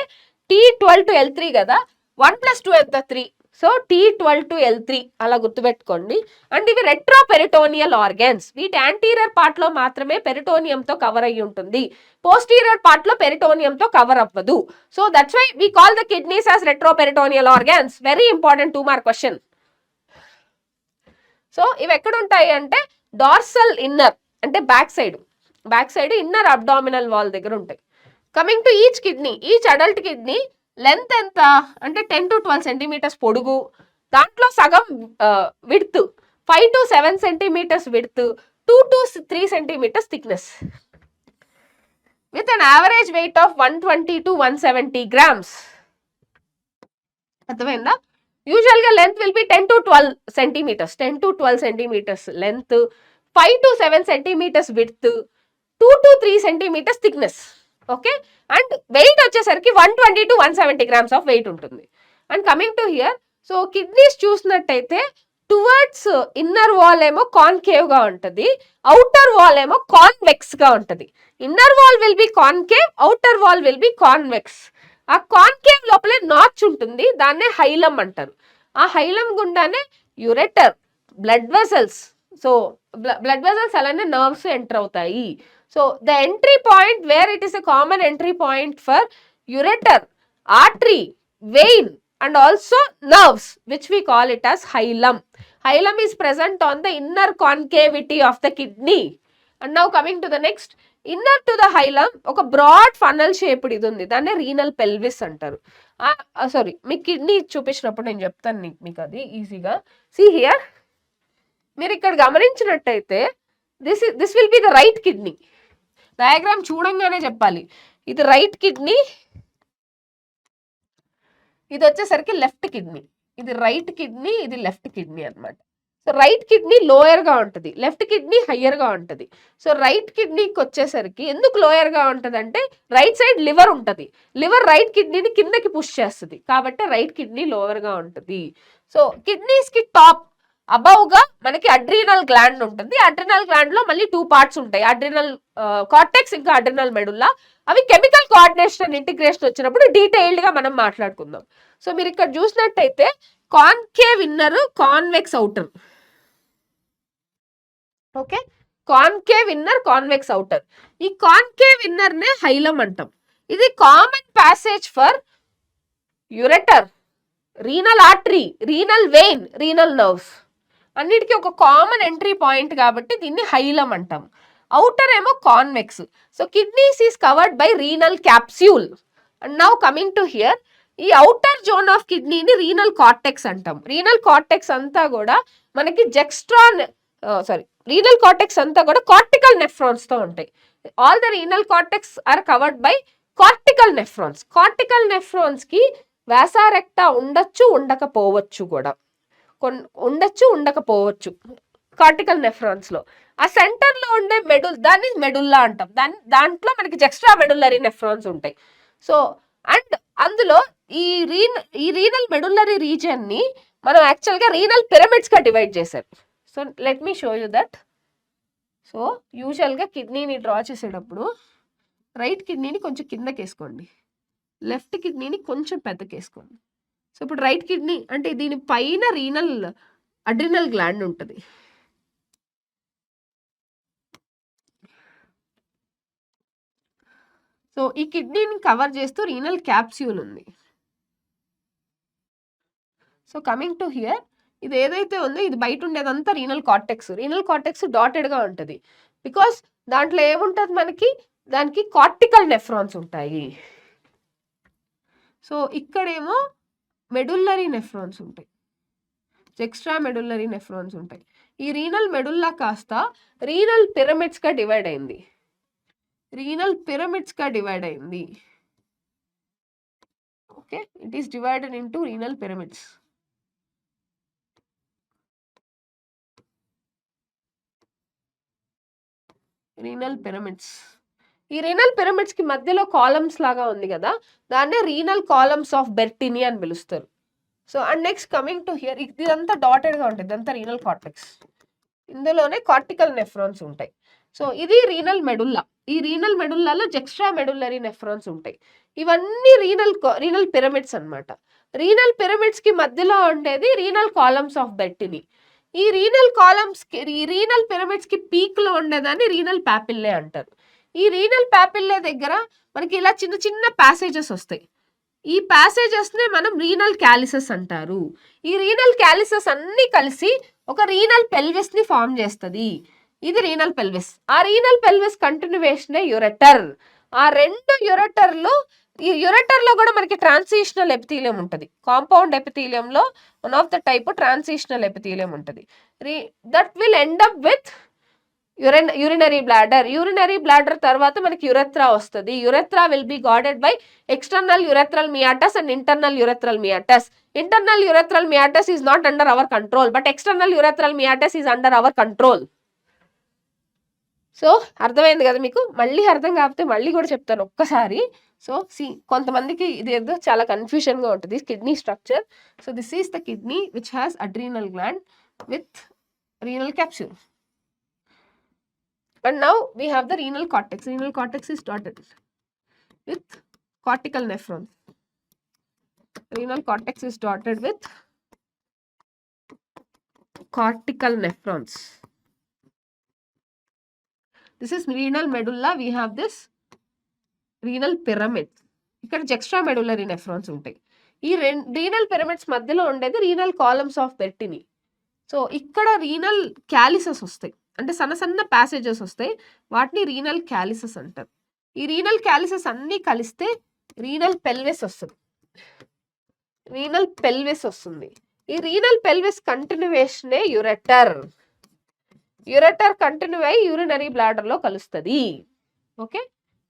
A: T12 to L3 కదా, 1 + 2 ఎంత 3. సో T12 to L3 అలా గుర్తుపెట్టుకోండి. అండ్ ఇవి రెట్రోపెరిటోనియల్ ఆర్గాన్స్. వీటి యాంటీరియర్ పార్ట్ లో మాత్రమే పెరిటోనియంతో కవర్ అయ్యి ఉంటుంది. పోస్టీరియర్ పార్ట్ లో పెరిటోనియంతో కవర్ అవ్వదు. So that's why we call the kidneys as retroperitoneal organs. Very important 2 mark question. So ఇవి ఎక్కడ ఉంటాయి అంటే డార్సల్ ఇన్నర్ అంటే back side inner abdominal wall దగ్గర ఉంటాయి. Coming to each adult kidney length ఎంత అంటే 10 to 12 సెంటీమీటర్స్ పొడుగు, దాంట్లో సగం width 5 to 7 centimetres width, 2 to 3 centimetres thickness, with an average weight of 120 to 170 grams. అర్థమైందా? యూజువల్ గా length will be 10 to 12 centimetres length, 5 to 7 centimetres width, 2 to 3 centimetres thickness. Okay, and weight వచ్చేసరికి 120 to 170 grams of weight ఉంటుంది. And coming to here, so kidneys చూసినట్టయితే towards inner wall ఏమో concave గా ఉంటుంది, outer wall ఏమో convex గా ఉంటుంది. Inner wall will be concave, outer wall will be convex. ఆ కాన్కేవ్ లోపలే నాచ్ ఉంటుంది, దాన్నే హైలం అంటారు. ఆ హైలం గుండానే ureter, blood vessels, so blood vessels అలానే నర్వ్స్ ఎంటర్ అవుతాయి. So the entry point where it is a common entry point for ureter, artery, vein and also nerves, which we call it as hilum. Hilum is present on the inner concavity of the kidney. And now coming to the next, inner to the hilum ఒక broad funnel shaped ఇది ఉంది, దాన్ని renal pelvis అంటారు. Sorry, మీ kidney చూపించినప్పుడు నేను చెప్తాను మీకు అది ఈజీగా. సీ హియర్, మీరు ఇక్కడ గమనించినట్టయితే this will be the right kidney. Diagram చూడంగానే చెప్పాలి, ఇది రైట్ కిడ్నీ, ఇది వచ్చేసరికి లెఫ్ట్ కిడ్నీ. ఇది రైట్ కిడ్నీ, ఇది లెఫ్ట్ కిడ్నీ అనమాట. సో రైట్ కిడ్నీ లోయర్ గా ఉంటుంది, లెఫ్ట్ కిడ్నీ హయ్యర్ గా ఉంటుంది. సో రైట్ కిడ్నీకి వచ్చేసరికి ఎందుకు లోయర్ గా ఉంటుంది అంటే రైట్ సైడ్ లివర్ ఉంటుంది, లివర్ రైట్ కిడ్నీని కిందకి పుష్ చేస్తుంది, కాబట్టి రైట్ కిడ్నీ లోవర్ గా ఉంటుంది. సో కిడ్నీస్ కి టాప్ అబౌవ్ గా మనకి అడ్రినల్ గ్లాండ్ ఉంటుంది. అడ్రినల్ గ్లాండ్ లో మళ్ళీ 2 parts ఉంటాయి, అడ్రినల్ కార్టెక్స్ ఇంకా అడ్రినల్ మెడుల్లా. అవి కెమికల్ కోఆర్డినేషన్ అండ్ ఇంటిగ్రేషన్ వచ్చినప్పుడు డీటెయిల్డ్ గా మనం మాట్లాడుకుందాం. సో మీరు ఇక్కడ చూసినట్టయితే concave inner, convex outer. Okay, concave inner, convex outer. ఈ కాన్కేవ్ ఇన్నర్ నే హైలం అంటాం. ఇది common passage for ureter, renal artery, renal vein, renal nerves అన్నిటికీ ఒక కామన్ ఎంట్రీ పాయింట్ కాబట్టి దీన్ని హైలం అంటాం. అవుటర్ ఏమో convex. So kidneys is covered by renal capsule. And now coming to here, ఈ అవుటర్ జోన్ ఆఫ్ కిడ్నీని రీనల్ కార్టెక్స్ అంటాం. Renal cortex అంతా కూడా మనకి రీనల్ కార్టెక్స్ అంతా కూడా కార్టికల్ నెఫ్రాన్స్ తో ఉంటాయి. All the renal cortex are covered by cortical nephrons. Cortical nephrons కి వ్యాసారెక్టా ఉండొచ్చు, ఉండకపోవచ్చు కూడా, ఉండకపోవచ్చు కార్టికల్ నెఫ్రాన్స్ లో. ఆ సెంటర్ లో ఉండే దాన్ని మెడుల్లా అంటాం. దాంట్లో మనకి ఎక్స్ట్రా మెడుల్లరీ నెఫ్రాన్స్ ఉంటాయి. సో అండ్ అందులో ఈ రీనల్ మెడుల్లరీ రీజియన్ ని మనం యాక్చువల్ గా రీనల్ పిరమిడ్స్ గా డివైడ్ చేశారు. So let me show you that. So usual గా కిడ్నీని డ్రా చేసేటప్పుడు రైట్ కిడ్నీని కొంచెం కిందకి వేసుకోండి, లెఫ్ట్ కిడ్నీని కొంచెం పెద్దకి వేసుకోండి. సో ఇప్పుడు రైట్ కిడ్నీ అంటే దీని పైన అడ్రినల్ గ్లాండ్ ఉంటుంది. సో ఈ కిడ్నీని కవర్ చేస్తూ రీనల్ క్యాప్స్యూల్ ఉంది. సో కమింగ్ టు హియర్, ఇది ఏదైతే ఉందో ఇది బయట ఉండేదంతా రీనల్ కార్టెక్స్ డాటెడ్ గా ఉంటది బికాస్ దాంట్లో ఏముంటది మనకి దానికి కార్టికల్ నెఫ్రాన్స్ ఉంటాయి. సో ఇక్కడేమో మెడుల్లరీ నెఫ్రాన్స్ ఉంటాయి, ఎక్స్ట్రా మెడుల్లరీ నెఫ్రాన్స్ ఉంటాయి. ఈ రీనల్ మెడుల్లా కాస్త రీనల్ పిరమిడ్స్ గా డివైడ్ అయింది. Okay, it is divided into renal pyramids. ఈ రీనల్ పిరమిడ్స్ కి మధ్యలో కాలమ్స్ లాగా ఉంది కదా, దాన్నే రీనల్ కాలమ్స్ ఆఫ్ బెర్టిని అని పిలుస్తారు. So and next coming to here, ఇదంతా డాటెడ్ గా ఉంటుంది, ఇదంతా రీనల్ కార్టెక్స్, ఇందులోనే కార్టికల్ నెఫ్రాన్స్ ఉంటాయి. సో ఇది రీనల్ మెడుల్లా. ఈ రీనల్ మెడుల్లాలో ఎక్స్ట్రా మెడుల్లరీ నెఫ్రాన్స్ ఉంటాయి. ఇవన్నీ రీనల్ పిరమిడ్స్ అన్నమాట. రీనల్ పిరమిడ్స్ కి మధ్యలో ఉండేది రీనల్ కాలమ్స్ ఆఫ్ బెర్టిని. ఈ రీనల్ పిరమిడ్స్ కి పీక్ లో ఉండేదాన్ని రీనల్ పాపిల్లే అంటారు. ఈ రీనల్ పాపిల్లే దగ్గర మనకి ఇలా చిన్న చిన్న ప్యాసేజెస్ వస్తాయి. ఈ ప్యాసేజెస్ నే మనం రీనల్ క్యాలిసెస్ అంటారు. ఈ రీనల్ క్యాలిసెస్ అన్ని కలిసి ఒక రీనల్ పెల్విస్ ని ఫామ్ చేస్తుంది. ఇది రీనల్ పెల్విస్. ఆ రీనల్ పెల్విస్ కంటిన్యూవేషనే యురెటర్. ఆ రెండు యురెటర్లు, ఈ యురెటర్ లో కూడా మనకి ట్రాన్సిషనల్ ఎపిథీలియం ఉంటుంది. కాంపౌండ్ ఎపిథీలియంలో one of the type transitional epithelium ఉంటుంది. That will end up with urinary bladder తర్వాత మనకి యురెత్రా వస్తుంది. Urethra will be guarded by external urethral meatus and internal urethral meatus. Internal urethral meatus is not under our control, but external urethral meatus is under our control. So అర్థమైంది కదా మీకు? మళ్ళీ అర్థం కాకపోతే మళ్ళీ కూడా చెప్తాను ఒక్కసారి. సో కొంతమందికి ఇది ఏదో చాలా కన్ఫ్యూషన్ గా ఉంటుంది kidney structure. So this is the kidney which has అడ్రీనల్ gland with renal capsule. And now we have the renal cortex. Renal cortex is dotted with cortical nephrons. Renal cortex is dotted with cortical nephrons. This is renal medulla. We have this renal pyramid. ఇక్కడ extra medullary nephrons ఉంటాయి. ఈ renal pyramids మధ్యలో ఉండేది renal columns of బెర్టిని. So ఇక్కడ renal క్యాలిసెస్ వస్తాయి, అంటే సన్న సన్న ప్యాసేజెస్ వస్తాయి, వాటిని రీనల్ క్యాలిసెస్ అంటారు. ఈ రీనల్ క్యాలిసెస్ అన్ని కలిస్తే రీనల్ పెల్విస్ వస్తుంది. ఈ రీనల్ పెల్విస్ కంటిన్యూవేషనే యురెటర్ కంటిన్యూ అయ్యి యూరినరీ బ్లాడర్ లో కలుస్తుంది. ఓకే,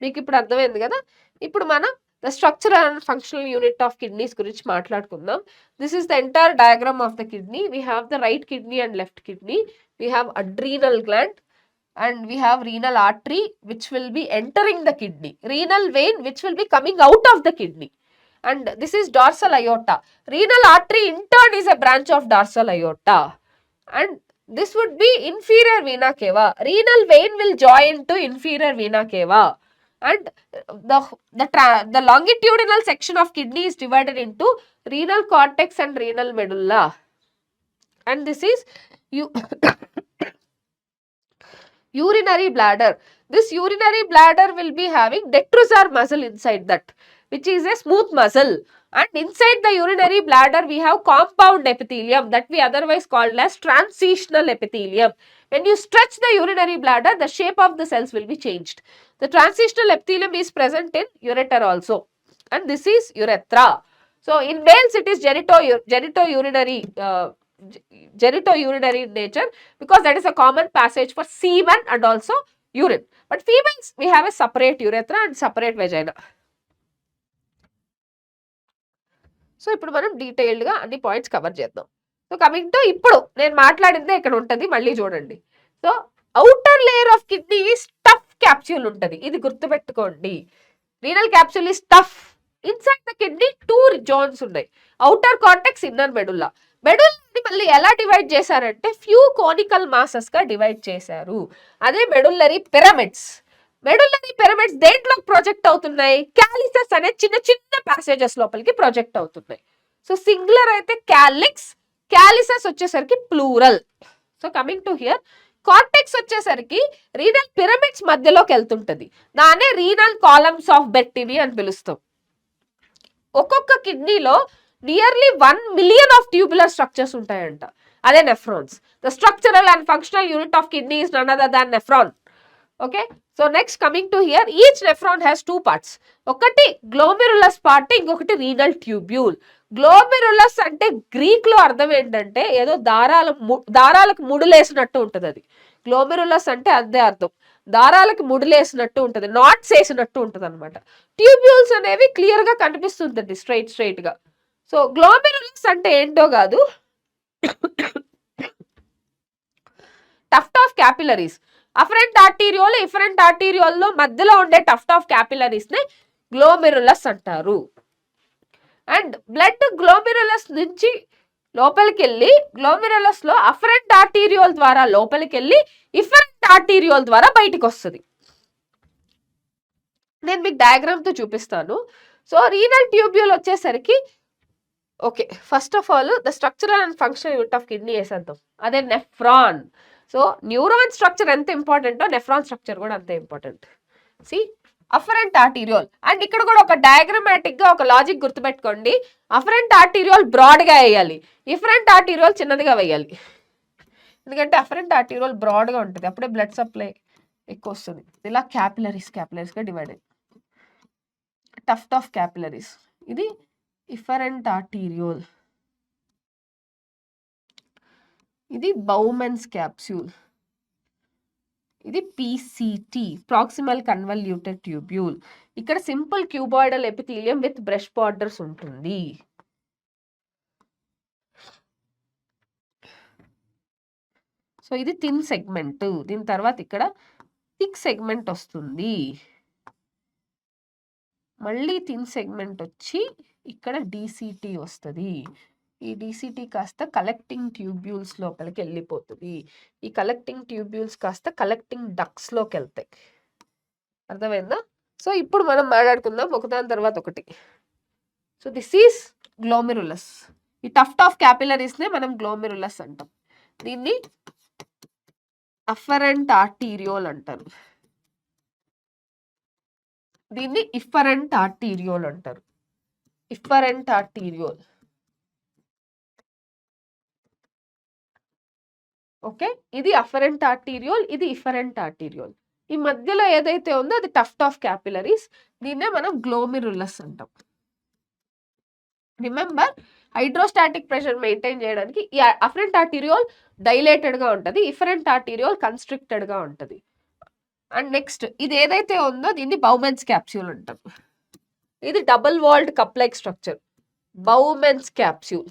A: మీకు ఇప్పుడు అర్థమైంది కదా? ఇప్పుడు మనం the structure and functional unit of kidneys గురించి మాట్లాడుకుందాం. This is the entire diagram of the kidney. We have the right kidney and left kidney. We have adrenal gland and we have renal artery which will be entering the kidney, renal vein which will be coming out of the kidney, and this is dorsal aorta. Renal artery in turn is a branch of dorsal aorta, and this would be inferior vena cava. Renal vein will join to inferior vena cava, and the longitudinal section of kidney is divided into renal cortex and renal medulla, and this is urinary bladder. This urinary bladder will be having detrusor muscle inside that, which is a smooth muscle, and inside the urinary bladder we have compound epithelium that we otherwise called as transitional epithelium. When you stretch the urinary bladder, the shape of the cells will be changed. The transitional epithelium is present in ureter also, and this is urethra. So in males it is genitourinary in nature, because that is a common passage for semen and also urine. But females, we have a separate urethra and separate vagina. So ఇప్పుడు మనం detailed గా అన్ని points cover చేద్దాం. So coming to ఇప్పుడు నేను మాట్లాడిందే ఇక్కడ ఉంటుంది, మళ్ళీ చూడండి. So outer layer of kidney tough capsule ఉంటుంది, ఇది గుర్తుపెట్టుకోండి. Renal capsule is tough. Inside the kidney 2 zones ఉన్నాయి, అవుటర్ కార్టెక్స్, ఇన్నర్ మెడుల్లా. మెడుల్లాని మళ్ళీ ఎలా డివైడ్ చేశారంటే ఫ్యూ కోనికల్ మాసెస్ గా డివైడ్ చేశారు. అదే మెడుల్లరీ పిరమిడ్స్. దేంట్లో ప్రొజెక్ట్ అవుతున్నాయి? క్యాలిసెస్ అనే చిన్న చిన్న ప్యాసేజెస్ లోపలికి ప్రొజెక్ట్ అవుతున్నాయి. సో సింగులర్ అయితే క్యాలిక్స్, క్యాలిసెస్ వచ్చేసరికి plural. So coming to here, cortex వచ్చేసరికి రీనల్ పిరమిడ్స్ మధ్యలోకి వెళ్తుంటది, దాన్నే రీనల్ కాలమ్స్ ఆఫ్ బెర్టిని అని పిలుస్తాం. ఒక్కొక్క కిడ్నీలో nearly 1 million of tubular structures ఉంటాయంట. అదే nephrons. The structural and functional unit of kidney is none other than nephron. Okay, so next coming to here, each nephron has 2 parts. ఒకటి glomerulus part, ఇంకొకటి renal tubule. Glomerulus అంటే Greek లో అర్థం ఏంటంటే ఏదో దారాలకు ముడులేసినట్టు ఉంటుంది. అది గ్లోమెరులస్ అంటే అదే అర్థం, దారాలకు ముడులేసినట్టు ఉంటుంది, నాట్స్ వేసినట్టు ఉంటుంది అనమాట. ట్యూబ్యూల్స్ అనేవి క్లియర్ గా కనిపిస్తుంటుంది స్ట్రైట్ గా. సో గ్లోమెరులస్ అంటే ఏంటో కాదు, tuft of capillaries. Afferent arteriole, efferent arteriole లో మధ్యలో ఉండే టఫ్ట్ ఆఫ్ క్యాపిలరీస్ ని గ్లోమెరులస్ అంటారు. అండ్ బ్లడ్ గ్లోమెరులస్ నుంచి లోపలికి వెళ్ళి, గ్లోమెరులస్ లో అఫరెంట్ ఆర్టీరియోల్ ద్వారా లోపలికి వెళ్ళి ఇఫరెంట్ ఆర్టీరియోల్ ద్వారా బయటికి వస్తుంది. నేను మీకు డయాగ్రామ్ తో చూపిస్తాను. సో రీనల్ ట్యూబ్యూల్ వచ్చేసరికి, okay, first of all the structural and functional unit of kidney వేసేద్దాం, అదే నెఫ్రాన్. సో న్యూరాన్ స్ట్రక్చర్ ఎంత ఇంపార్టెంటో నెఫ్రాన్ స్ట్రక్చర్ కూడా అంతే important. See afferent arteriole, and ఇక్కడ కూడా ఒక డయాగ్రమాటిక్ గా ఒక లాజిక్ గుర్తుపెట్టుకోండి. అఫరెంట్ ఆర్టీరియోల్ బ్రాడ్ గా వేయాలి, ఇఫరెంట్ ఆర్టీరియోల్ చిన్నదిగా వేయాలి. ఎందుకంటే అఫరెంట్ ఆర్టీరియోల్ బ్రాడ్ గా ఉంటుంది, అప్పుడే బ్లడ్ సప్లై ఎక్కువ వస్తుంది. ఇలా క్యాపిలరీస్ గా డివైడ్ అయ్యి టఫ్ట్ ఆఫ్ క్యాపిలరీస్, ఇది ఇఫరెంట్ ఆర్టీరియోల్, ఇది బౌమెన్స్ క్యాప్సూల్, ఇది పీసీటీ ప్రాక్సిమల్ కన్వల్యూటెడ్ ట్యూబ్యూల్. ఇక్కడ simple cuboidal epithelium with brush borders ఉంటుంది. సో ఇది థిన్ సెగ్మెంట్, దీని తర్వాత ఇక్కడ థిక్ సెగ్మెంట్ వస్తుంది, మళ్ళీ థిన్ సెగ్మెంట్ వచ్చి ఇక్కడ డీసీటీ వస్తుంది. ఈ డీసీటీ కాస్త కలెక్టింగ్ ట్యూబ్యూల్స్ లోపలికి వెళ్ళిపోతుంది. ఈ కలెక్టింగ్ ట్యూబ్యూల్స్ కాస్త కలెక్టింగ్ డక్స్ లోకి వెళ్తాయి. అర్థమైందా? సో ఇప్పుడు మనం మాట్లాడుకుందాం ఒకదాని తర్వాత ఒకటి. So this is glomerulus. ఈ టఫ్ట్ ఆఫ్ క్యాపిలరీస్ నే మనం గ్లోమెరులస్ అంటాం. దీన్ని అఫరెంట్ ఆర్టీరియోల్ అంటారు, దీన్ని ఇఫరెంట్ ఆర్టీరియోల్ అంటారు. Efferent arteriole. ఓకే, ఇది అఫరెంట్ ఆర్టీరియోల్, ఇది ఇఫరెంట్ ఆర్టీరియోల్. ఈ మధ్యలో ఏదైతే ఉందో అది టఫ్ట్ ఆఫ్ క్యాపిలరీస్, దీన్నే మనం గ్లోమెరులస్ అంటాం. రిమెంబర్, హైడ్రోస్టాటిక్ ప్రెషర్ మెయింటైన్ చేయడానికి ఈ అఫరెంట్ ఆర్టీరియోల్ డైలేటెడ్ గా ఉంటుంది, ఇఫరెంట్ ఆర్టీరియోల్ కన్స్ట్రిక్టెడ్ గా ఉంటుంది. అండ్ నెక్స్ట్ ఇది ఏదైతే ఉందో దీన్ని బౌమెన్స్ క్యాప్సూల్ అంటాం. ఇది double walled cup like structure, Bowman's capsule.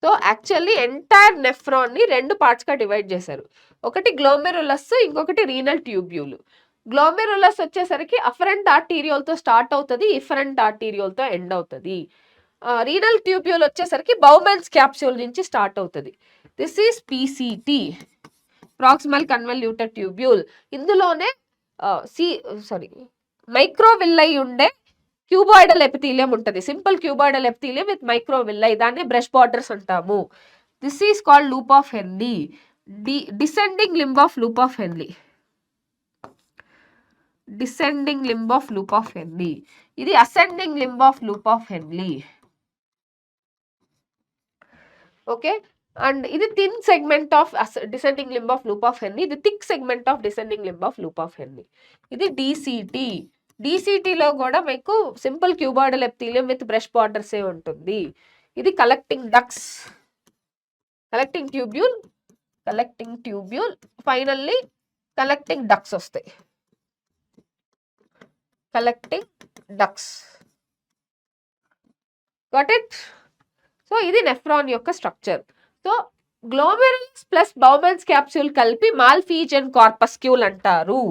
A: So actually entire nephron ని 2 పార్ట్స్ గా డివైడ్ చేశారు. ఒకటి గ్లోమెరులస్, ఇంకొకటి రీనల్ ట్యూబ్యూల్. గ్లోమెరులస్ వచ్చేసరికి అఫరెంట్ ఆర్టీరియోల్ తో స్టార్ట్ అవుతుంది, ఇఫరెంట్ ఆర్టీరియోల్ తో ఎండ్ అవుతుంది. రీనల్ ట్యూబ్యూల్ వచ్చేసరికి బౌమెన్స్ క్యాప్సూల్ నుంచి స్టార్ట్ అవుతుంది. This is PCT proximal convoluted tubule. ఇందులోనే మైక్రోవిల్లై ఉండే క్యూబాయిడల్ ఎపిథీలియం ఉంటుంది, simple cuboidal epithelium with microvilli, దాన్ని బ్రష్ బార్డర్స్ అంటాము. This is called loop of Henle, descending limb of loop of Henle, descending limb of loop of Henle. ఇది ascending limb of loop of Henle. Okay, and ఇది thin segment of descending limb of loop of Henle, ఇది thick segment of descending limb of loop of Henle. ఇది DCT. డీసీటీలో కూడా మీకు simple cuboidal epithelium with brush borders ఏ ఉంటుంది. ఇది collecting ducts, collecting tubule, finally collecting ducts వస్తాయి, collecting ducts. Got it? So ఇది నెఫ్రాన్ యొక్క structure. So glomerulus plus Bowman's capsule కలిపి మాల్ఫీజియన్ కార్పస్క్యూల్ అంటారు.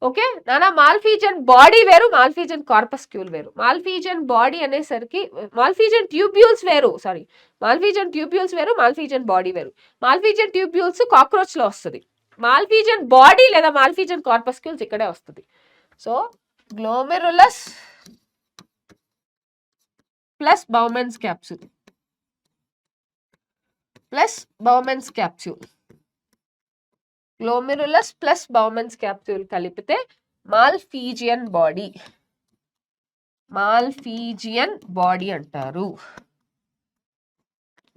A: ఓకే నానా, మాల్ఫీజియన్ బాడీ వేరు, మాల్ఫీజియన్ కార్పస్క్యూల్ వేరు. మాల్ఫీజియన్ బాడీ అనేసరికి మాల్ఫీజియన్ ట్యూబ్యూల్స్ వేరు, మాల్ఫీజియన్ ట్యూబ్యూల్స్ వేరు, మాల్ఫీజియన్ బాడీ వేరు. మాల్ఫీజియన్ ట్యూబ్యూల్స్ కాక్రోచ్ లో వస్తుంది, మాల్ఫీజియన్ బాడీ లేదా మాల్ఫీజియన్ కార్పస్క్యూల్స్ ఇక్కడే వస్తుంది. So glomerulus plus Bowman's capsule glomerulus plus Bowman's capsule కలిపితే మాల్ఫీజియన్ బాడీ. మాల్ఫీజియన్ బాడీ అంటారు.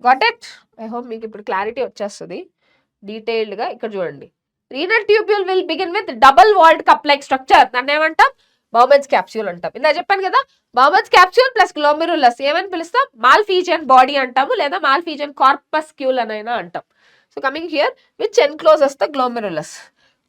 A: Got it? ఐ హోప్ మీకు ఇప్పుడు క్లారిటీ వచ్చేస్తుంది డీటెయిల్డ్గా. ఇక్కడ చూడండి, renal tubule will begin with double walled cup like structure. దాన్ని ఏమంటాం? బౌమెన్స్ క్యాప్స్యూల్ అంటాం. ఇందా చెప్పాను కదా, బౌమెన్స్ క్యాప్స్యూల్ ప్లస్ గ్లోమెరులస్ ఏమని పిలుస్తాం? మాల్ఫీజియన్ బాడీ అంటాము, లేదా మాల్ఫీజియన్ కార్పస్క్యూల్ అనైనా అంటాం. So coming here, which encloses the glomerulus.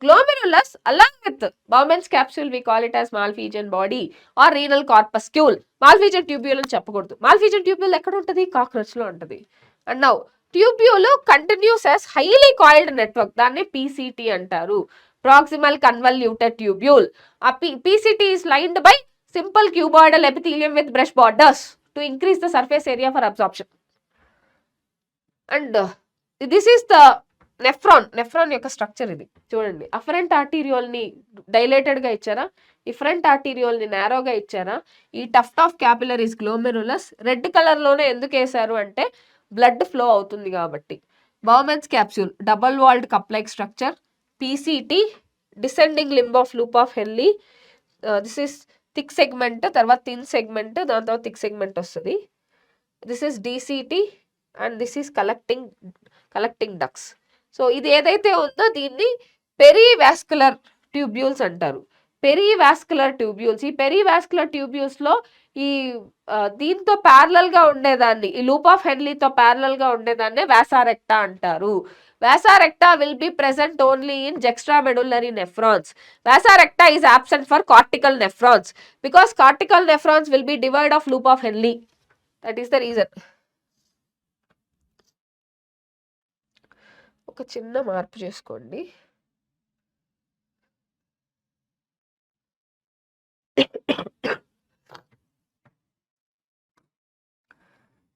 A: Glomerulus along with Bowman's capsule we call it as Malpighian body or renal corpuscle. Malpighian tubule అని చెప్పకూడదు. Malpighian tubule ఎక్కడ ఉంటుంది? Cockroach లో ఉంటుంది. And now tubule continuous as highly coiled network, దాన్ని PCT అంటారు. Proximal convoluted tubule. ఆ PCT is lined by simple cuboidal epithelium with brush borders to increase the surface area for absorption. And this is the nephron యొక్క structure. ఇది చూడండి, afferent arteriole ని dilated గా ఇచ్చారా, efferent arteriole ని నారోగా ఇచ్చారా. ఈ tuft of capillaries glomerulus red colour లోనే ఎందుకు వేశారు అంటే బ్లడ్ ఫ్లో అవుతుంది కాబట్టి. Bowman's capsule double walled cup like structure. PCT descending limb of loop of Henle. This is thick segment, తర్వాత థిన్ సెగ్మెంట్, దాని తర్వాత థిక్ సెగ్మెంట్ వస్తుంది. This is DCT and this is collecting ducts. So ఇది ఏదైతే ఉందో దీన్ని perivascular tubules అంటారు. Perivascular tubules, ఈ పెరివాస్కులర్ ట్యూబ్యూల్స్ లో ఈ దీంతో ప్యారలల్ గా ఉండేదాన్ని, ఈ లూప్ ఆఫ్ హెన్లీతో ప్యారలల్ గా ఉండేదాన్ని వాసారెక్టా అంటారు. Vasa recta will be present only in juxtamedullary nephrons. Vasa recta is absent for cortical nephrons because cortical nephrons will be devoid of loop of Henle. That is the reason. ఒక చిన్న మార్పు చేసుకోండి.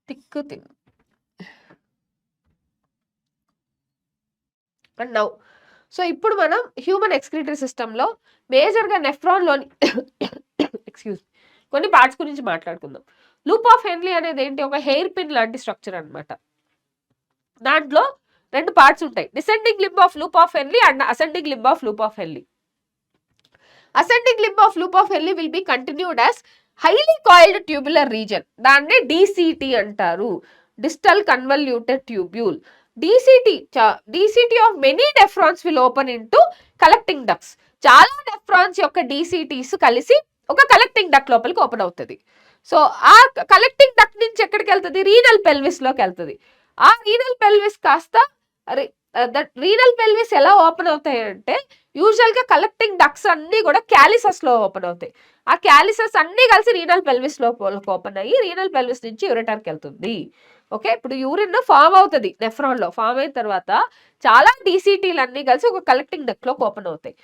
A: తిక్కు తిన్. And now, so ఇప్పుడు మనం human excretory సిస్టంలో మేజర్గా నెఫ్రాన్లోని excuse కొన్ని పార్ట్స్ గురించి మాట్లాడుకుందాం. లూప్ ఆఫ్ హెన్లీ అనేది ఏంటి? ఒక హెయిర్ పిన్ లాంటి స్ట్రక్చర్ అనమాట. దాంట్లో రెండు పార్ట్స్ ఉంటాయి, descending limb of loop of Henle and ascending limb of loop of Henle. Ascending limb of loop of Henle will be continued as highly coiled tubular region. దాన్నే DCT అంటారు, distal convoluted tubule. DCT of many nephrons will open into collecting ducts. చాలా nephrons యొక్క DCTs కలిసి ఒక collecting duct లోపలికి open అవుతుంది. So ఆ collecting duct నుంచి ఎక్కడికి వెళ్తుంది? రీనల్ పెల్విస్ లోకి వెళ్తుంది. ఆ రీనల్ పెల్విస్ కాస్త రీనల్ పెల్విస్ ఎలా ఓపెన్ అవుతాయి అంటే, యూజువల్ గా కలెక్టింగ్ డక్ట్స్ అన్ని కూడా క్యాలిసస్ లో ఓపెన్ అవుతాయి. ఆ క్యాలిసస్ అన్ని కలిసి రీనల్ పెల్విస్ లో ఓపెన్ అయ్యి రీనల్ పెల్విస్ నుంచి యూరిటర్కి వెళ్తుంది. ఓకే, ఇప్పుడు యూరిన్ ఫామ్ అవుతుంది నెఫ్రాన్ లో. ఫామ్ అయిన తర్వాత చాలా డీసీటీలు అన్ని కలిసి ఒక కలెక్టింగ్ డక్ట్ లో ఓపెన్ అవుతాయి.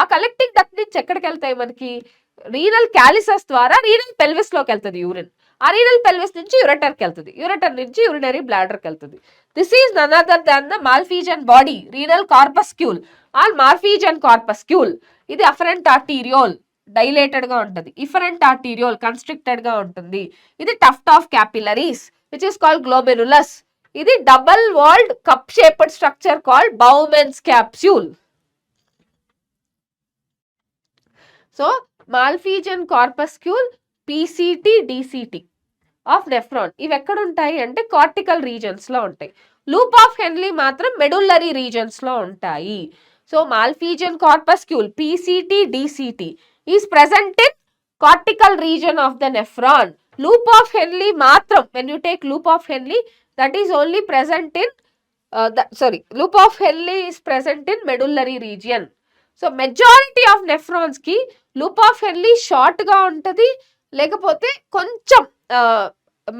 A: ఆ కలెక్టింగ్ డక్ట్ నుంచి ఎక్కడికి వెళ్తాయి? మనకి రీనల్ క్యాలిసస్ ద్వారా రీనల్ పెల్విస్ లోకి వెళ్తుంది యూరిన్. ఆ రీనల్ పెల్విస్ నుంచి యూరెటర్కి వెళ్తుంది, యూరెటర్ నుంచి యూరినరీ బ్లాడర్కి వెళ్తుంది. This is none other than the Malpighian body, renal corpuscle or Malpighian corpuscle. ఇది అఫరెంట్ ఆర్టీరియోల్ డైలేటెడ్ గా ఉంటుంది, ఇఫరెంట్ ఆర్టీరియోల్ కన్స్ట్రిక్టెడ్ గా ఉంటుంది. ఇది tuft of capillaries which is called glomerulus. ఇది double walled cup shaped structure called Bowman's capsule. So Malpighian corpuscle, PCT, DCT of nephron ఇవి ఎక్కడ ఉంటాయి అంటే కార్టికల్ రీజన్స్ లో ఉంటాయి. లూప్ ఆఫ్ హెన్లీ మాత్రం మెడుల్లరీ రీజన్స్ లో ఉంటాయి. So Malpighian corpuscle, PCT, DCT is present in cortical region of the nephron. Loop of Henle మాత్రం, when you take loop of Henle, that is only present in loop of Henle is present in medullary region. So majority of nephrons కి loop of Henle short గా ఉంటుంది, లేకపోతే కొంచెం